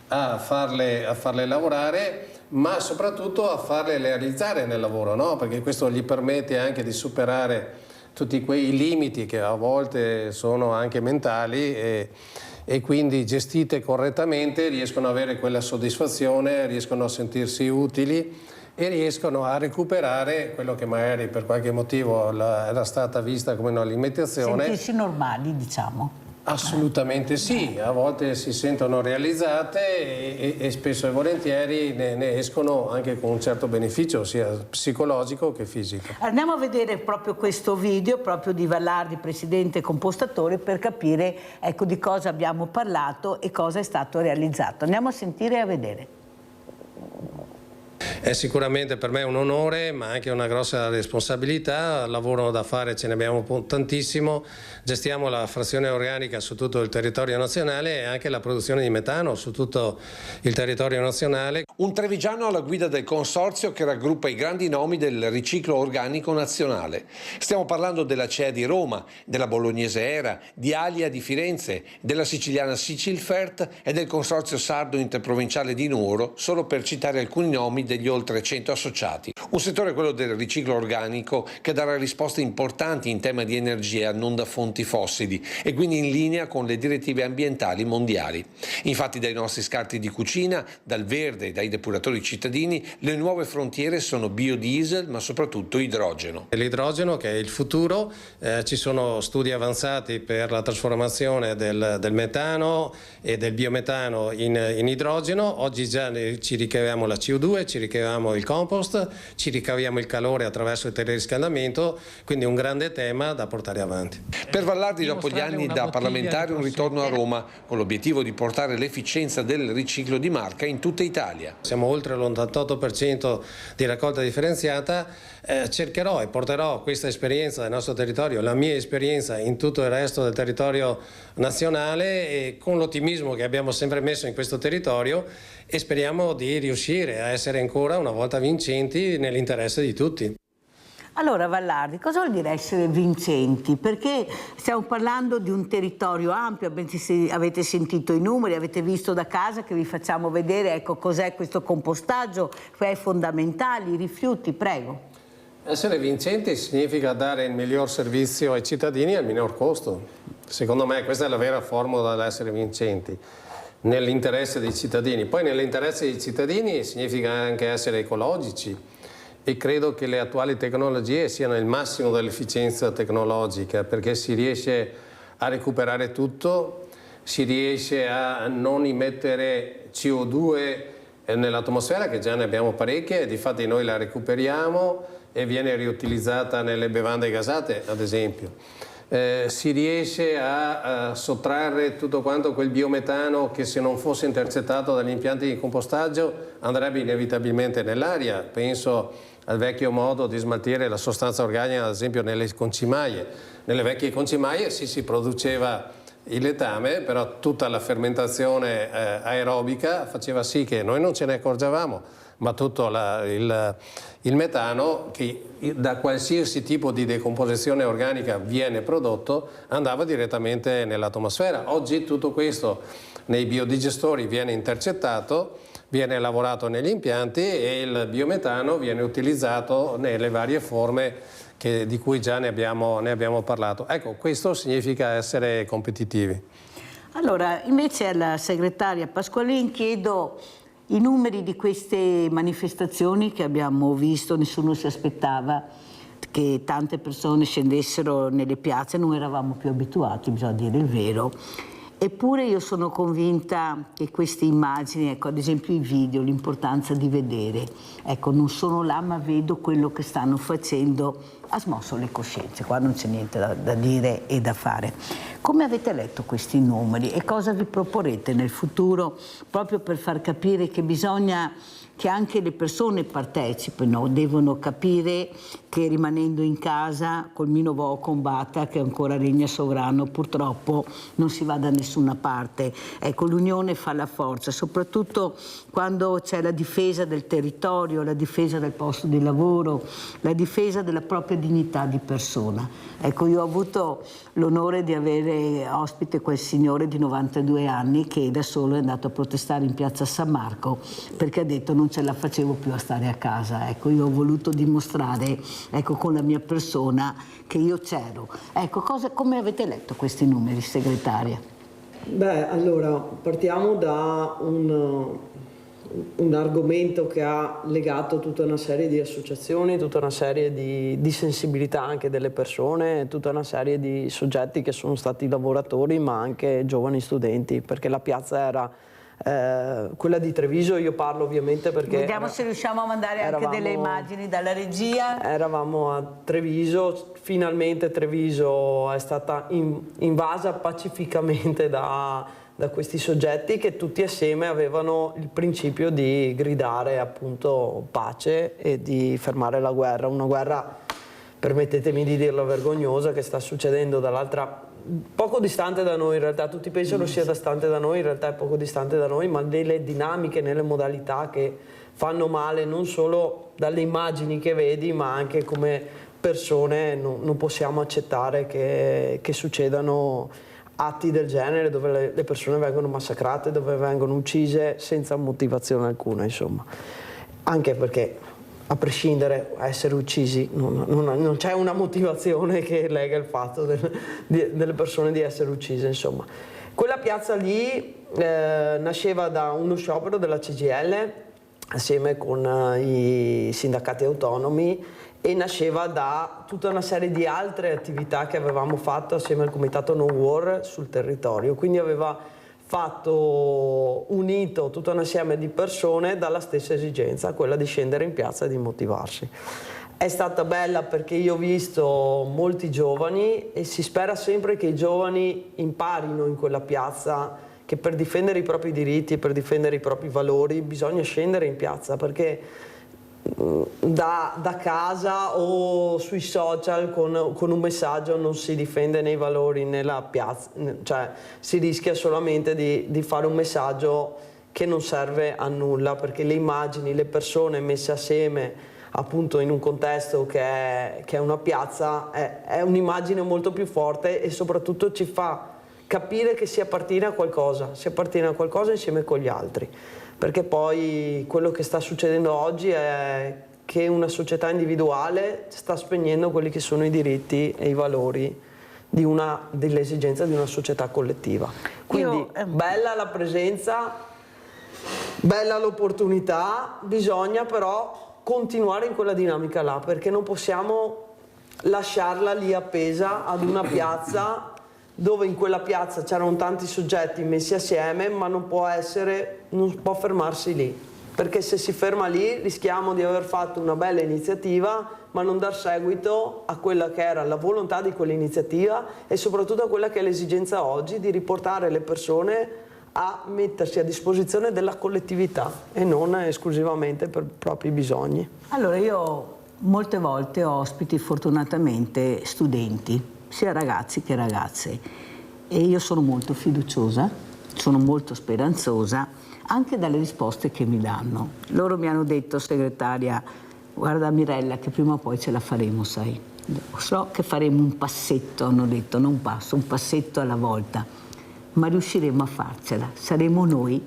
a farle lavorare, ma soprattutto a farle realizzare nel lavoro, no? Perché questo gli permette anche di superare tutti quei limiti che a volte sono anche mentali, e quindi gestite correttamente riescono ad avere quella soddisfazione, riescono a sentirsi utili e riescono a recuperare quello che magari per qualche motivo era stata vista come una limitazione. Sentirsi normali, diciamo. Assolutamente sì, a volte si sentono realizzate e spesso e volentieri ne escono anche con un certo beneficio sia psicologico che fisico. Andiamo a vedere proprio questo video proprio di Vallardi, presidente compostatore, per capire, ecco, di cosa abbiamo parlato e cosa è stato realizzato. Andiamo a sentire e a vedere. È sicuramente per me un onore, ma anche una grossa responsabilità. Lavoro da fare ce ne abbiamo tantissimo. Gestiamo la frazione organica su tutto il territorio nazionale e anche la produzione di metano su tutto il territorio nazionale. Un trevigiano alla guida del consorzio che raggruppa i grandi nomi del riciclo organico nazionale. Stiamo parlando della CEA di Roma, della bolognese ERA, di Alia di Firenze, della siciliana Sicilfert e del consorzio sardo interprovinciale di Nuoro, solo per citare alcuni nomi degli oltre 100 associati. Un settore, quello del riciclo organico, che darà risposte importanti in tema di energia non da fonti fossili e quindi in linea con le direttive ambientali mondiali. Infatti dai nostri scarti di cucina, dal verde e dai depuratori cittadini, le nuove frontiere sono biodiesel ma soprattutto idrogeno. L'idrogeno che è il futuro, ci sono studi avanzati per la trasformazione del metano e del biometano in idrogeno. Oggi già ci ricaviamo la CO2, ci ricaviamo il compost, ci ricaviamo il calore attraverso il teleriscaldamento, quindi un grande tema da portare avanti. Per Vallardi, dopo gli anni da parlamentare, un ritorno a Roma con l'obiettivo di portare l'efficienza del riciclo di Marca in tutta Italia. Siamo oltre l'88% di raccolta differenziata, cercherò e porterò questa esperienza del nostro territorio, la mia esperienza in tutto il resto del territorio nazionale, e con l'ottimismo che abbiamo sempre messo in questo territorio, e speriamo di riuscire a essere ancora una volta vincenti nell'interesse di tutti. Allora Vallardi, cosa vuol dire essere vincenti? Perché stiamo parlando di un territorio ampio, avete sentito i numeri, avete visto da casa che vi facciamo vedere, ecco, cos'è questo compostaggio, è fondamentale, i rifiuti, prego. Essere vincenti significa dare il miglior servizio ai cittadini al minor costo. Secondo me questa è la vera formula dell'essere vincenti, nell'interesse dei cittadini. Poi nell'interesse dei cittadini significa anche essere ecologici, e credo che le attuali tecnologie siano il massimo dell'efficienza tecnologica, perché si riesce a recuperare tutto, si riesce a non emettere CO2 nell'atmosfera, che già ne abbiamo parecchie, e difatti noi la recuperiamo e viene riutilizzata nelle bevande gasate, ad esempio. Si riesce a sottrarre tutto quanto quel biometano che, se non fosse intercettato dagli impianti di compostaggio, andrebbe inevitabilmente nell'aria. Penso al vecchio modo di smaltire la sostanza organica, ad esempio nelle concimaie. Nelle vecchie concimaie si produceva il letame, però tutta la fermentazione aerobica faceva sì che noi non ce ne accorgevamo, ma tutto il metano, che da qualsiasi tipo di decomposizione organica viene prodotto, andava direttamente nell'atmosfera. Oggi tutto questo nei biodigestori viene intercettato, viene lavorato negli impianti, e il biometano viene utilizzato nelle varie forme di cui già ne abbiamo parlato. Ecco, questo significa essere competitivi. Allora, invece alla segretaria Pasqualin chiedo i numeri di queste manifestazioni che abbiamo visto. Nessuno si aspettava che tante persone scendessero nelle piazze, non eravamo più abituati, bisogna dire il vero. Eppure io sono convinta che queste immagini, ecco, ad esempio i video, l'importanza di vedere, ecco, non sono là ma vedo quello che stanno facendo ha smosso le coscienze, qua non c'è niente da dire e da fare. Come avete letto questi numeri e cosa vi proporrete nel futuro proprio per far capire che bisogna che anche le persone partecipino, devono capire che rimanendo in casa col mino vo combatta che ancora regna sovrano, purtroppo non si va da nessuna parte. Ecco, l'unione fa la forza, soprattutto quando c'è la difesa del territorio, la difesa del posto di lavoro, la difesa della propria dignità di persona. Ecco, io ho avuto l'onore di avere ospite quel signore di 92 anni che da solo è andato a protestare in piazza San Marco perché ha detto non ce la facevo più a stare a casa. Ecco, io ho voluto dimostrare, ecco, con la mia persona che io c'ero. Ecco, come avete letto questi numeri, segretaria? Beh, allora, partiamo da un argomento che ha legato tutta una serie di associazioni, tutta una serie di sensibilità anche delle persone, tutta una serie di soggetti che sono stati lavoratori ma anche giovani studenti, perché la piazza era quella di Treviso. Io parlo ovviamente perché vediamo se riusciamo a mandare anche delle immagini dalla regia. Eravamo a Treviso, finalmente Treviso è stata invasa pacificamente da questi soggetti che tutti assieme avevano il principio di gridare appunto pace e di fermare la guerra, una guerra, permettetemi di dirlo, vergognosa, che sta succedendo dall'altra, poco distante da noi in realtà. Tutti pensano sia distante da noi, in realtà è poco distante da noi, ma delle dinamiche, nelle modalità che fanno male non solo dalle immagini che vedi, ma anche come persone non possiamo accettare che succedano atti del genere dove le persone vengono massacrate, dove vengono uccise senza motivazione alcuna, insomma. Anche perché, a prescindere da essere uccisi, non c'è una motivazione che lega il fatto delle persone di essere uccise, insomma. Quella piazza lì nasceva da uno sciopero della CGIL assieme con i sindacati autonomi e nasceva da tutta una serie di altre attività che avevamo fatto assieme al Comitato No War sul territorio. Quindi aveva unito tutto un assieme di persone dalla stessa esigenza, quella di scendere in piazza e di motivarsi. È stata bella perché io ho visto molti giovani e si spera sempre che i giovani imparino in quella piazza che per difendere i propri diritti e per difendere i propri valori bisogna scendere in piazza, perché da casa o sui social con un messaggio non si difende né i valori né la piazza, cioè si rischia solamente di fare un messaggio che non serve a nulla, perché le immagini, le persone messe assieme appunto in un contesto che è una piazza è un'immagine molto più forte e soprattutto ci fa capire che si appartiene a qualcosa insieme con gli altri. Perché poi quello che sta succedendo oggi è che una società individuale sta spegnendo quelli che sono i diritti e i valori delle esigenze di una società collettiva. Quindi bella la presenza, bella l'opportunità, bisogna però continuare in quella dinamica là, perché non possiamo lasciarla lì appesa ad una piazza dove in quella piazza c'erano tanti soggetti messi assieme, ma non può fermarsi lì, perché se si ferma lì rischiamo di aver fatto una bella iniziativa ma non dar seguito a quella che era la volontà di quell'iniziativa e soprattutto a quella che è l'esigenza oggi di riportare le persone a mettersi a disposizione della collettività e non esclusivamente per i propri bisogni. Allora, io molte volte ho ospiti fortunatamente studenti, sia ragazzi che ragazze, e io sono molto fiduciosa, sono molto speranzosa anche dalle risposte che mi danno. Loro mi hanno detto, segretaria, guarda Mirella che prima o poi ce la faremo, sai, so che faremo un passetto, hanno detto, non un passo, un passetto alla volta, ma riusciremo a farcela, saremo noi,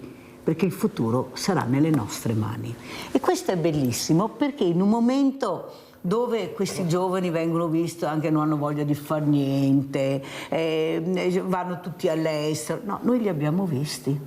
perché il futuro sarà nelle nostre mani. E questo è bellissimo perché in un momento dove questi giovani vengono visti anche non hanno voglia di far niente, vanno tutti all'estero. No, noi li abbiamo visti,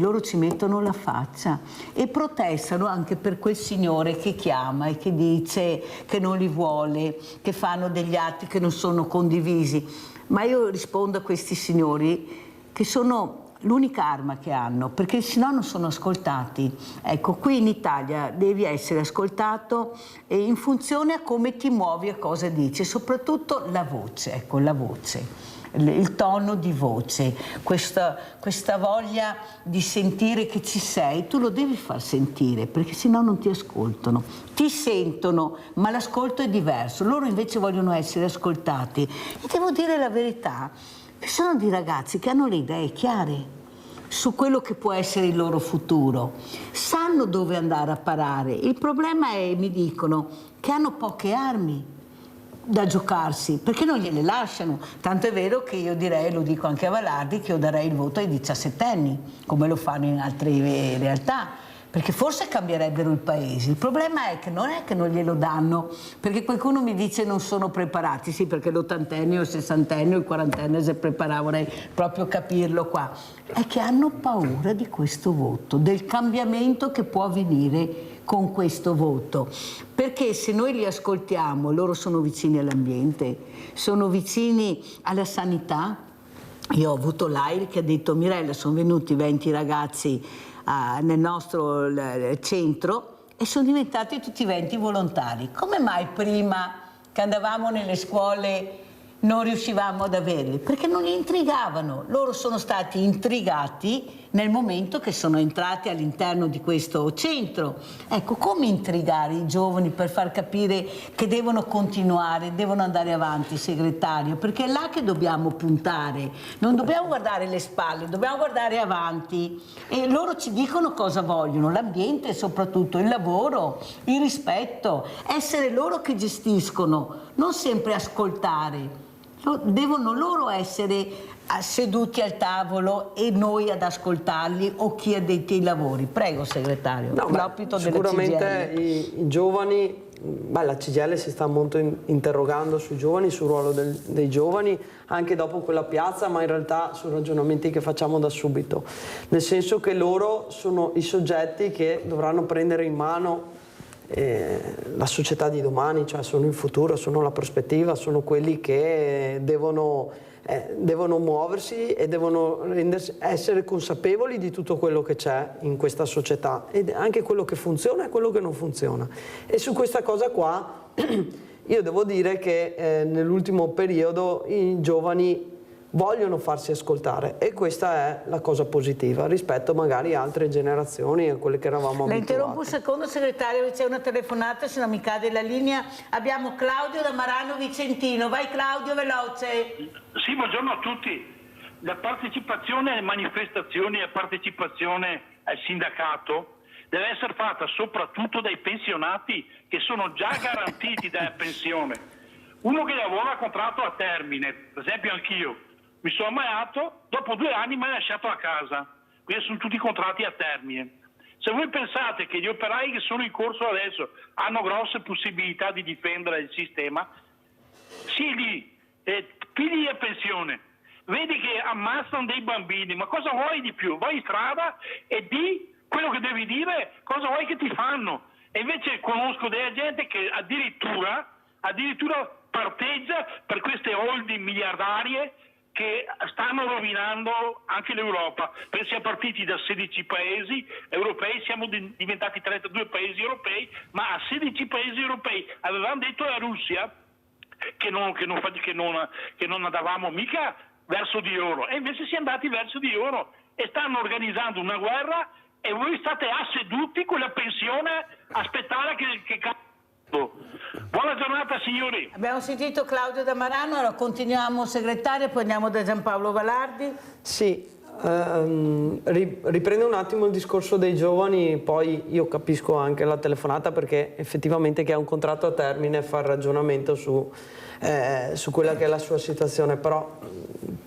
loro ci mettono la faccia e protestano anche per quel signore che chiama e che dice che non li vuole, che fanno degli atti che non sono condivisi. Ma io rispondo a questi signori che sono l'unica arma che hanno, perché sennò non sono ascoltati. Ecco, qui in Italia devi essere ascoltato in funzione a come ti muovi, a cosa dici, soprattutto la voce, ecco, la voce. Il tono di voce, questa voglia di sentire che ci sei, tu lo devi far sentire, perché sennò non ti ascoltano. Ti sentono, ma l'ascolto è diverso. Loro invece vogliono essere ascoltati. E devo dire la verità, sono dei ragazzi che hanno le idee chiare su quello che può essere il loro futuro. Sanno dove andare a parare. Il problema è, mi dicono, che hanno poche armi da giocarsi, perché non gliele lasciano. Tanto è vero che io direi, lo dico anche a Valardi, che io darei il voto ai 17enni, come lo fanno in altre realtà, perché forse cambierebbero il paese. Il problema è che non glielo danno, perché qualcuno mi dice non sono preparati. Sì, perché l'80enne o il 60enne o il 40enne si preparava, vorrei proprio capirlo qua. È che hanno paura di questo voto, del cambiamento che può avvenire con questo voto, perché se noi li ascoltiamo, loro sono vicini all'ambiente, sono vicini alla sanità. Io ho avuto l'AIL che ha detto: Mirella, sono venuti 20 ragazzi nel nostro centro e sono diventati tutti 20 volontari. Come mai prima che andavamo nelle scuole non riuscivamo ad averli? Perché non li intrigavano. Loro sono stati intrigati nel momento che sono entrati all'interno di questo centro. Ecco, come intrigare i giovani per far capire che devono continuare, devono andare avanti, segretario? Perché è là che dobbiamo puntare, non dobbiamo guardare le spalle, dobbiamo guardare avanti. E loro ci dicono cosa vogliono: l'ambiente, soprattutto il lavoro, il rispetto, essere loro che gestiscono, non sempre ascoltare. Devono loro essere seduti al tavolo e noi ad ascoltarli, o chi addetti ai lavori. Prego, segretario. No, sicuramente i giovani, la CGIL si sta molto interrogando sui giovani, sul ruolo dei giovani, anche dopo quella piazza, ma in realtà su ragionamenti che facciamo da subito, nel senso che loro sono i soggetti che dovranno prendere in mano la società di domani, cioè sono il futuro, sono la prospettiva, sono quelli che devono muoversi e devono essere consapevoli di tutto quello che c'è in questa società, ed anche quello che funziona e quello che non funziona. E su questa cosa qua io devo dire che nell'ultimo periodo i giovani vogliono farsi ascoltare, e questa è la cosa positiva rispetto magari a altre generazioni, a quelle che eravamo abituati. La interrompo un secondo, segretario, c'è una telefonata, se non mi cade la linea. Abbiamo Claudio da Marano Vicentino. Vai Claudio, veloce. Sì, buongiorno a tutti. La partecipazione alle manifestazioni e la partecipazione al sindacato deve essere fatta soprattutto dai pensionati, che sono già garantiti dalla pensione. Uno che lavora a contratto a termine, per esempio anch'io, mi sono ammalato, dopo 2 anni mi ha lasciato a casa, quindi sono tutti contratti a termine. Se voi pensate che gli operai che sono in corso adesso hanno grosse possibilità di difendere il sistema, sì, lì, figli a pensione, vedi che ammazzano dei bambini, ma cosa vuoi di più? Vai in strada e di quello che devi dire, cosa vuoi che ti fanno? E invece conosco della gente che addirittura parteggia per queste holding miliardarie che stanno rovinando anche l'Europa, perché siamo partiti da 16 paesi europei, siamo diventati 32 paesi europei, ma a 16 paesi europei avevamo detto alla Russia che non andavamo mica verso di loro, e invece siamo andati verso di loro, e stanno organizzando una guerra e voi state asseduti con la pensione a aspettare che Buona giornata signori. Abbiamo sentito Claudio da Marano, allora continuiamo segretario, poi andiamo da Giampaolo Valardi. Sì, riprendo un attimo il discorso dei giovani, poi io capisco anche la telefonata, perché effettivamente chi ha un contratto a termine fa il ragionamento su quella che è la sua situazione, però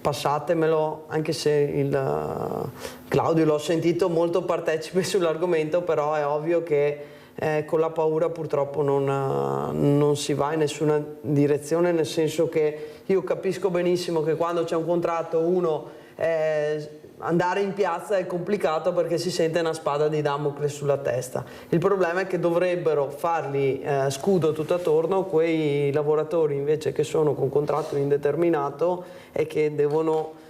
passatemelo, anche se Claudio l'ho sentito molto partecipe sull'argomento, però è ovvio che con la paura purtroppo non si va in nessuna direzione, nel senso che io capisco benissimo che quando c'è un contratto andare in piazza è complicato, perché si sente una spada di Damocle sulla testa. Il problema è che dovrebbero fargli scudo tutto attorno quei lavoratori invece che sono con contratto indeterminato e che devono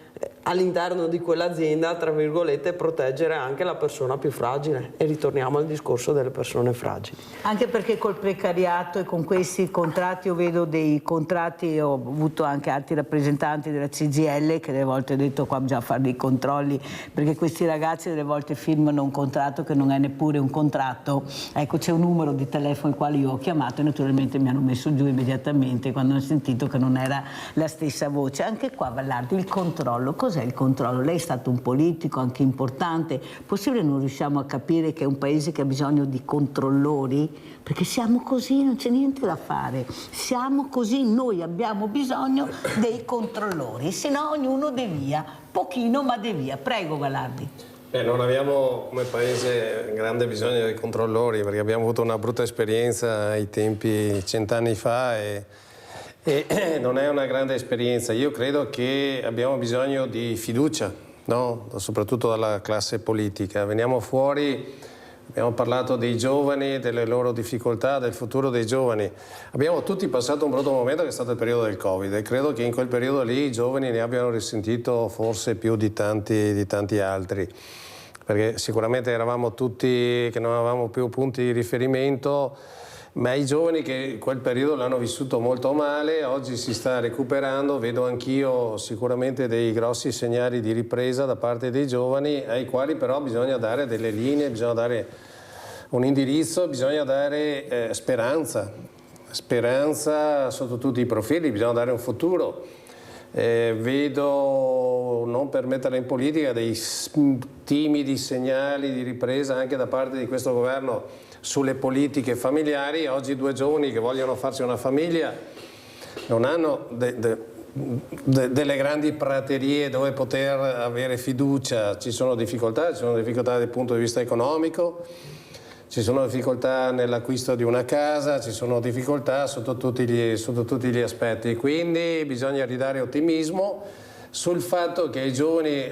all'interno di quell'azienda, tra virgolette, proteggere anche la persona più fragile, e ritorniamo al discorso delle persone fragili. Anche perché col precariato e con questi contratti, io vedo dei contratti, ho avuto anche altri rappresentanti della CGIL che delle volte ho detto qua bisogna fare dei controlli, perché questi ragazzi delle volte firmano un contratto che non è neppure un contratto. Ecco, c'è un numero di telefono al quale io ho chiamato e naturalmente mi hanno messo giù immediatamente quando hanno sentito che non era la stessa voce. Anche qua, Vallardi, il controllo, cos'è il controllo? Lei è stato un politico anche importante, possibile non riusciamo a capire che è un paese che ha bisogno di controllori? Perché siamo così, non c'è niente da fare, siamo così, noi abbiamo bisogno dei controllori, se no ognuno devia, pochino ma devia. Prego Vallardi. Non abbiamo come paese grande bisogno dei controllori, perché abbiamo avuto una brutta esperienza ai tempi 100 anni fa e non è una grande esperienza. Io credo che abbiamo bisogno di fiducia, no? Soprattutto dalla classe politica. Veniamo fuori, abbiamo parlato dei giovani, delle loro difficoltà, del futuro dei giovani. Abbiamo tutti passato un brutto momento che è stato il periodo del Covid e credo che in quel periodo lì i giovani ne abbiano risentito forse più di tanti altri. Perché sicuramente eravamo tutti che non avevamo più punti di riferimento, ma i giovani che quel periodo l'hanno vissuto molto male, oggi si sta recuperando, vedo anch'io sicuramente dei grossi segnali di ripresa da parte dei giovani, ai quali però bisogna dare delle linee, bisogna dare un indirizzo, bisogna dare speranza sotto tutti i profili, bisogna dare un futuro. Vedo, non per metterla in politica, dei timidi segnali di ripresa anche da parte di questo governo sulle politiche familiari. Oggi 2 giovani che vogliono farsi una famiglia non hanno delle grandi praterie dove poter avere fiducia, ci sono difficoltà dal punto di vista economico, ci sono difficoltà nell'acquisto di una casa, ci sono difficoltà sotto tutti gli aspetti, quindi bisogna ridare ottimismo sul fatto che i giovani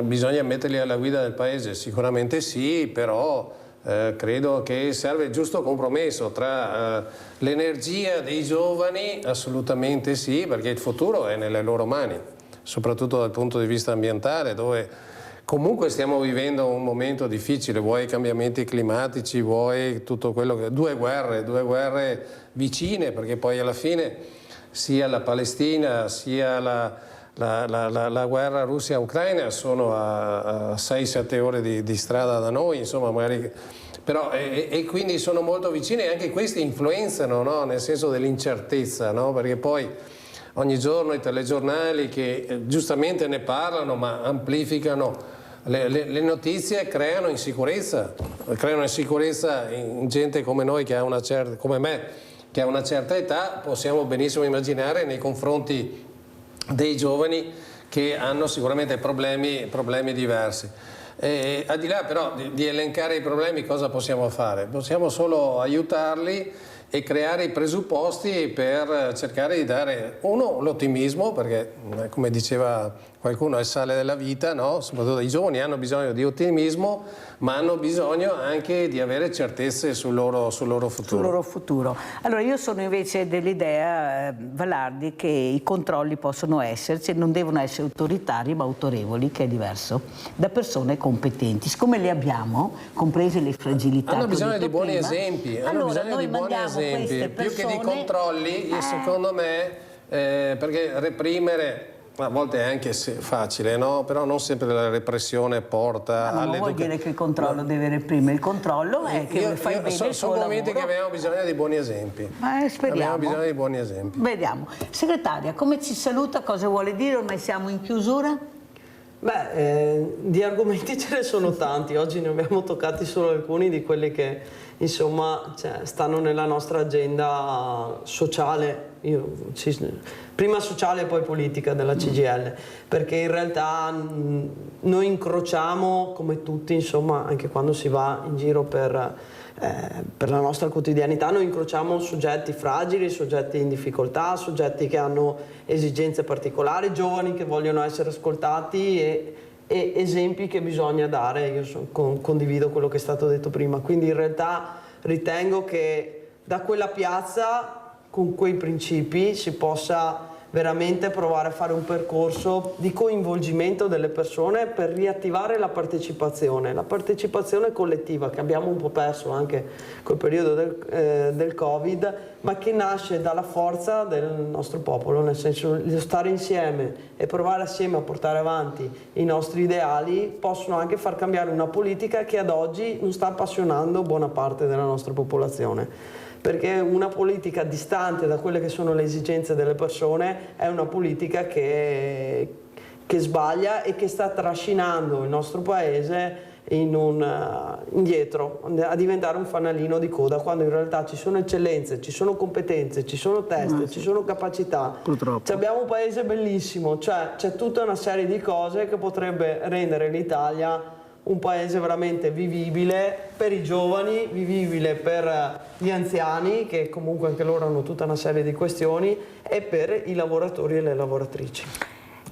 bisogna metterli alla guida del paese, sicuramente sì, però credo che serve il giusto compromesso tra l'energia dei giovani, assolutamente sì, perché il futuro è nelle loro mani, soprattutto dal punto di vista ambientale, dove comunque stiamo vivendo un momento difficile, vuoi i cambiamenti climatici, vuoi tutto quello che... Due guerre vicine, perché poi alla fine sia la Palestina sia la guerra Russia-Ucraina sono a 6-7 ore di strada da noi, insomma, magari... Però, e quindi sono molto vicine e anche questi influenzano, no? Nel senso dell'incertezza, no? Perché poi ogni giorno i telegiornali che giustamente ne parlano ma amplificano le notizie, creano insicurezza in gente come noi che ha una certa, come me, che ha una certa età. Possiamo benissimo immaginare nei confronti dei giovani che hanno sicuramente problemi diversi. Al di là però di elencare i problemi, cosa possiamo fare? Possiamo solo aiutarli e creare i presupposti per cercare di dare, uno, l'ottimismo, perché come diceva qualcuno è il sale della vita, no? Soprattutto i giovani hanno bisogno di ottimismo, ma hanno bisogno anche di avere certezze sul loro futuro. Sul loro futuro. Allora io sono invece dell'idea, Vallardi, che i controlli possono esserci, non devono essere autoritari ma autorevoli, che è diverso, da persone competenti. Siccome le abbiamo, comprese le fragilità. Hanno bisogno di buoni prima, esempi, allora, più che di controlli, secondo me, perché reprimere a volte è anche facile, no? Però non sempre la repressione porta all'educazione. Non vuol dire che il controllo deve reprimere, il controllo è che fai bene il tuo lavoro. Sono convinto che abbiamo bisogno di buoni esempi. Speriamo. Abbiamo bisogno di buoni esempi. Vediamo. Segretaria, come ci saluta? Cosa vuole dire? Ormai siamo in chiusura? Beh, di argomenti ce ne sono tanti, oggi ne abbiamo toccati solo alcuni di quelli che insomma stanno nella nostra agenda sociale, prima sociale e poi politica della CGIL, perché in realtà noi incrociamo come tutti, insomma, anche quando si va in giro per la nostra quotidianità, noi incrociamo soggetti fragili, soggetti in difficoltà, soggetti che hanno esigenze particolari, giovani che vogliono essere ascoltati e esempi che bisogna dare. Io condivido quello che è stato detto prima, quindi in realtà ritengo che da quella piazza, con quei principi, si possa veramente provare a fare un percorso di coinvolgimento delle persone per riattivare la partecipazione collettiva che abbiamo un po' perso anche col periodo del Covid, ma che nasce dalla forza del nostro popolo, nel senso di stare insieme e provare assieme a portare avanti i nostri ideali possono anche far cambiare una politica che ad oggi non sta appassionando buona parte della nostra popolazione. Perché una politica distante da quelle che sono le esigenze delle persone è una politica che sbaglia e che sta trascinando il nostro paese indietro, a diventare un fanalino di coda, quando in realtà ci sono eccellenze, ci sono competenze, ci sono teste, ci sono capacità. Purtroppo. Abbiamo un paese bellissimo, cioè c'è tutta una serie di cose che potrebbe rendere l'Italia un paese veramente vivibile per i giovani, vivibile per gli anziani, che comunque anche loro hanno tutta una serie di questioni, e per i lavoratori e le lavoratrici.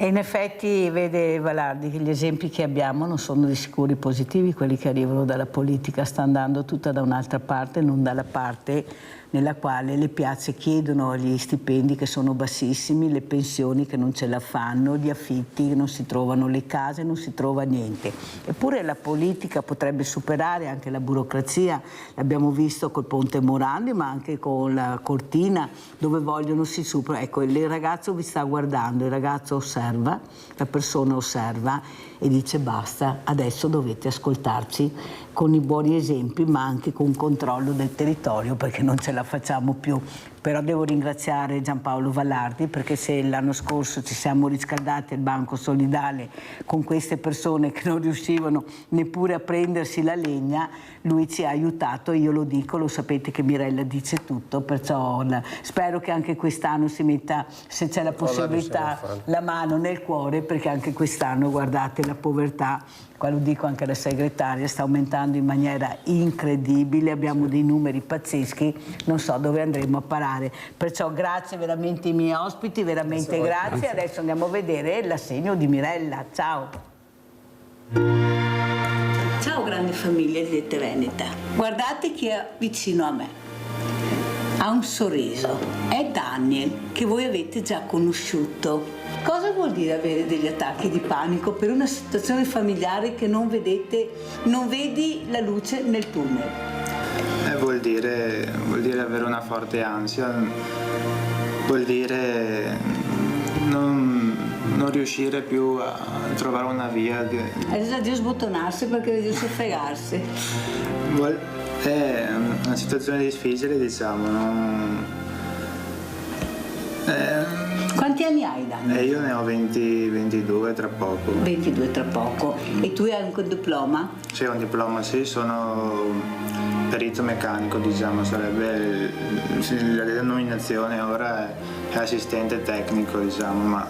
E in effetti vede Vallardi che gli esempi che abbiamo non sono di sicuri positivi, quelli che arrivano dalla politica, sta andando tutta da un'altra parte, non dalla parte nella quale le piazze chiedono gli stipendi che sono bassissimi, le pensioni che non ce la fanno, gli affitti, non si trovano le case, non si trova niente. Eppure la politica potrebbe superare anche la burocrazia, l'abbiamo visto col Ponte Morandi ma anche con la Cortina, dove vogliono si supera. Ecco, il ragazzo vi sta guardando, il ragazzo osserva, la persona osserva e dice basta, adesso dovete ascoltarci con i buoni esempi ma anche con controllo del territorio, perché non ce la facciamo più. Però devo ringraziare Giampaolo Vallardi, perché se l'anno scorso ci siamo riscaldati al Banco Solidale con queste persone che non riuscivano neppure a prendersi la legna, lui ci ha aiutato, io lo dico, lo sapete che Mirella dice tutto, perciò spero che anche quest'anno si metta, se c'è la possibilità, la mano nel cuore, perché anche quest'anno, guardate, la povertà, qua lo dico anche alla segretaria, sta aumentando in maniera incredibile, abbiamo dei numeri pazzeschi, non so dove andremo a parare. Perciò grazie veramente ai miei ospiti, veramente grazie. Adesso andiamo a vedere l'assegno di Mirella. Ciao. Ciao grande famiglia di Dette Veneta. Guardate chi è vicino a me. Ha un sorriso. È Daniel, che voi avete già conosciuto. Cosa vuol dire avere degli attacchi di panico per una situazione familiare che non vedete, non vedi la luce nel tunnel? Vuol dire avere una forte ansia, vuol dire non riuscire più a trovare una via. È già Dio sbottonarsi perché vedi soffermarsi. È una situazione difficile, diciamo. Quanti anni hai, Daniel? Io ne ho 22 tra poco. 22 tra poco. E tu hai anche un diploma? Sì, ho un diploma, sì, sono perito meccanico, diciamo, sarebbe la denominazione ora è assistente tecnico, diciamo, ma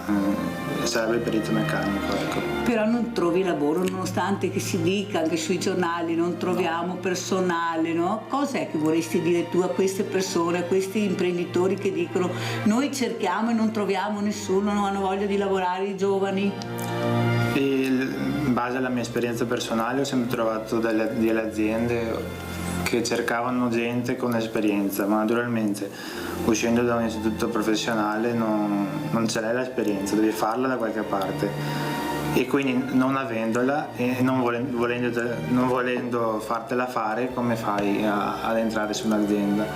sarebbe perito meccanico, ecco. Però non trovi lavoro, nonostante che si dica anche sui giornali non troviamo personale, no? Cos'è che vorresti dire tu a queste persone, a questi imprenditori che dicono noi cerchiamo e non troviamo nessuno, non hanno voglia di lavorare i giovani? In base alla mia esperienza personale ho sempre trovato delle aziende che cercavano gente con esperienza, ma naturalmente uscendo da un istituto professionale non ce l'hai l'esperienza, devi farla da qualche parte e quindi non avendola e non volendo fartela fare, come fai ad entrare su un'azienda?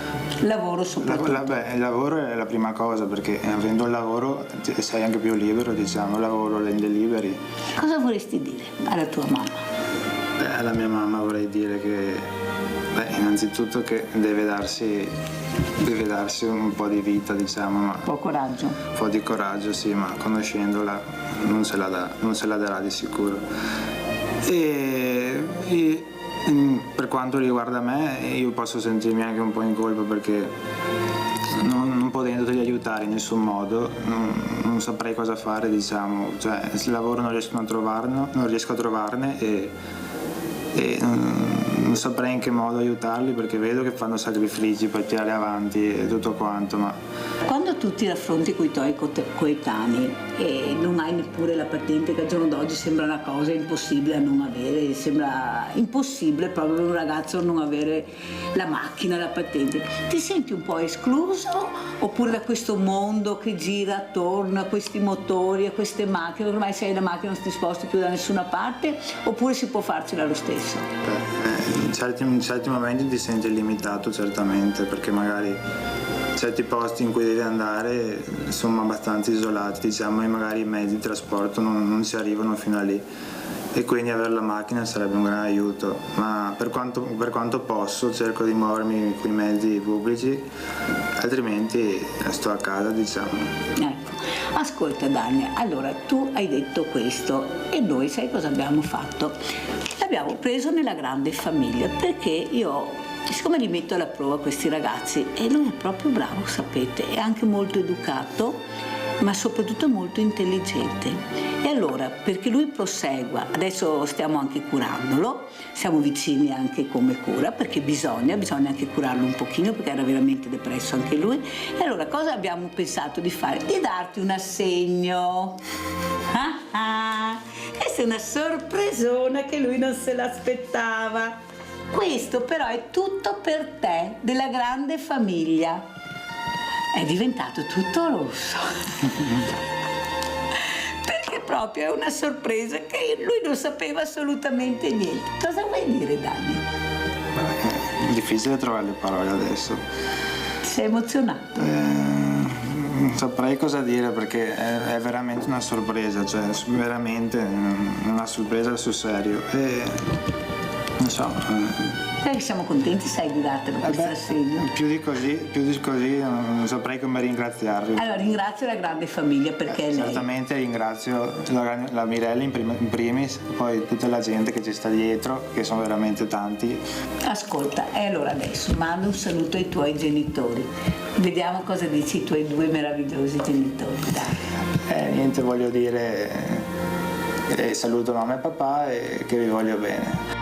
Lavoro soprattutto. Il lavoro è la prima cosa, perché avendo il lavoro sei anche più libero, diciamo, lavoro rende liberi. Cosa vorresti dire alla tua mamma? Alla mia mamma vorrei dire che innanzitutto che deve darsi un po' di vita, diciamo, ma un po' coraggio. Un po' di coraggio, sì, ma conoscendola non se la darà di sicuro. E per quanto riguarda me, io posso sentirmi anche un po' in colpa perché non potendoti aiutare in nessun modo non saprei cosa fare, diciamo, cioè il lavoro non riesco a trovarne e non saprei in che modo aiutarli, perché vedo che fanno sacrifici per tirare avanti e tutto quanto, ma... Quando tu ti raffronti con i tuoi coetanei e non hai neppure la patente, che al giorno d'oggi sembra una cosa impossibile a non avere, sembra impossibile proprio per un ragazzo non avere la macchina, la patente, ti senti un po' escluso oppure da questo mondo che gira attorno a questi motori, a queste macchine, ormai se hai la macchina non ti sposti più da nessuna parte, oppure si può farcela lo stesso? In certi momenti ti senti limitato, certamente, perché magari certi posti in cui devi andare sono abbastanza isolati, diciamo, e magari i mezzi di trasporto non si arrivano fino a lì, e quindi avere la macchina sarebbe un gran aiuto, ma per quanto posso cerco di muovermi con i mezzi pubblici, altrimenti sto a casa, diciamo. Ecco, ascolta Dania, allora tu hai detto questo e noi sai cosa abbiamo fatto? L'abbiamo preso nella grande famiglia, perché siccome li metto alla prova questi ragazzi, e lui è proprio bravo, sapete, è anche molto educato, ma soprattutto molto intelligente. E allora, perché lui prosegua, adesso stiamo anche curandolo, siamo vicini anche come cura, perché bisogna anche curarlo un pochino, perché era veramente depresso anche lui. E allora cosa abbiamo pensato di fare? Di darti un assegno. Questa è una sorpresona che lui non se l'aspettava. Questo però è tutto per te, della grande famiglia. È diventato tutto rosso. Perché proprio è una sorpresa che lui non sapeva assolutamente niente. Cosa vuoi dire, Dani? È difficile trovare le parole adesso. Sei emozionato? Non saprei cosa dire, perché è veramente una sorpresa, cioè veramente una sorpresa sul serio. E non so. Siamo contenti, sai, di dartelo questo assegno. Più di così non saprei come ringraziarvi. Allora ringrazio la grande famiglia, perché lei... Certamente ringrazio la Mirella in primis, poi tutta la gente che ci sta dietro, che sono veramente tanti. Ascolta, e allora adesso mando un saluto ai tuoi genitori. Vediamo cosa dici i tuoi due meravigliosi genitori. Dai. Niente, voglio dire, saluto mamma e papà e che vi voglio bene.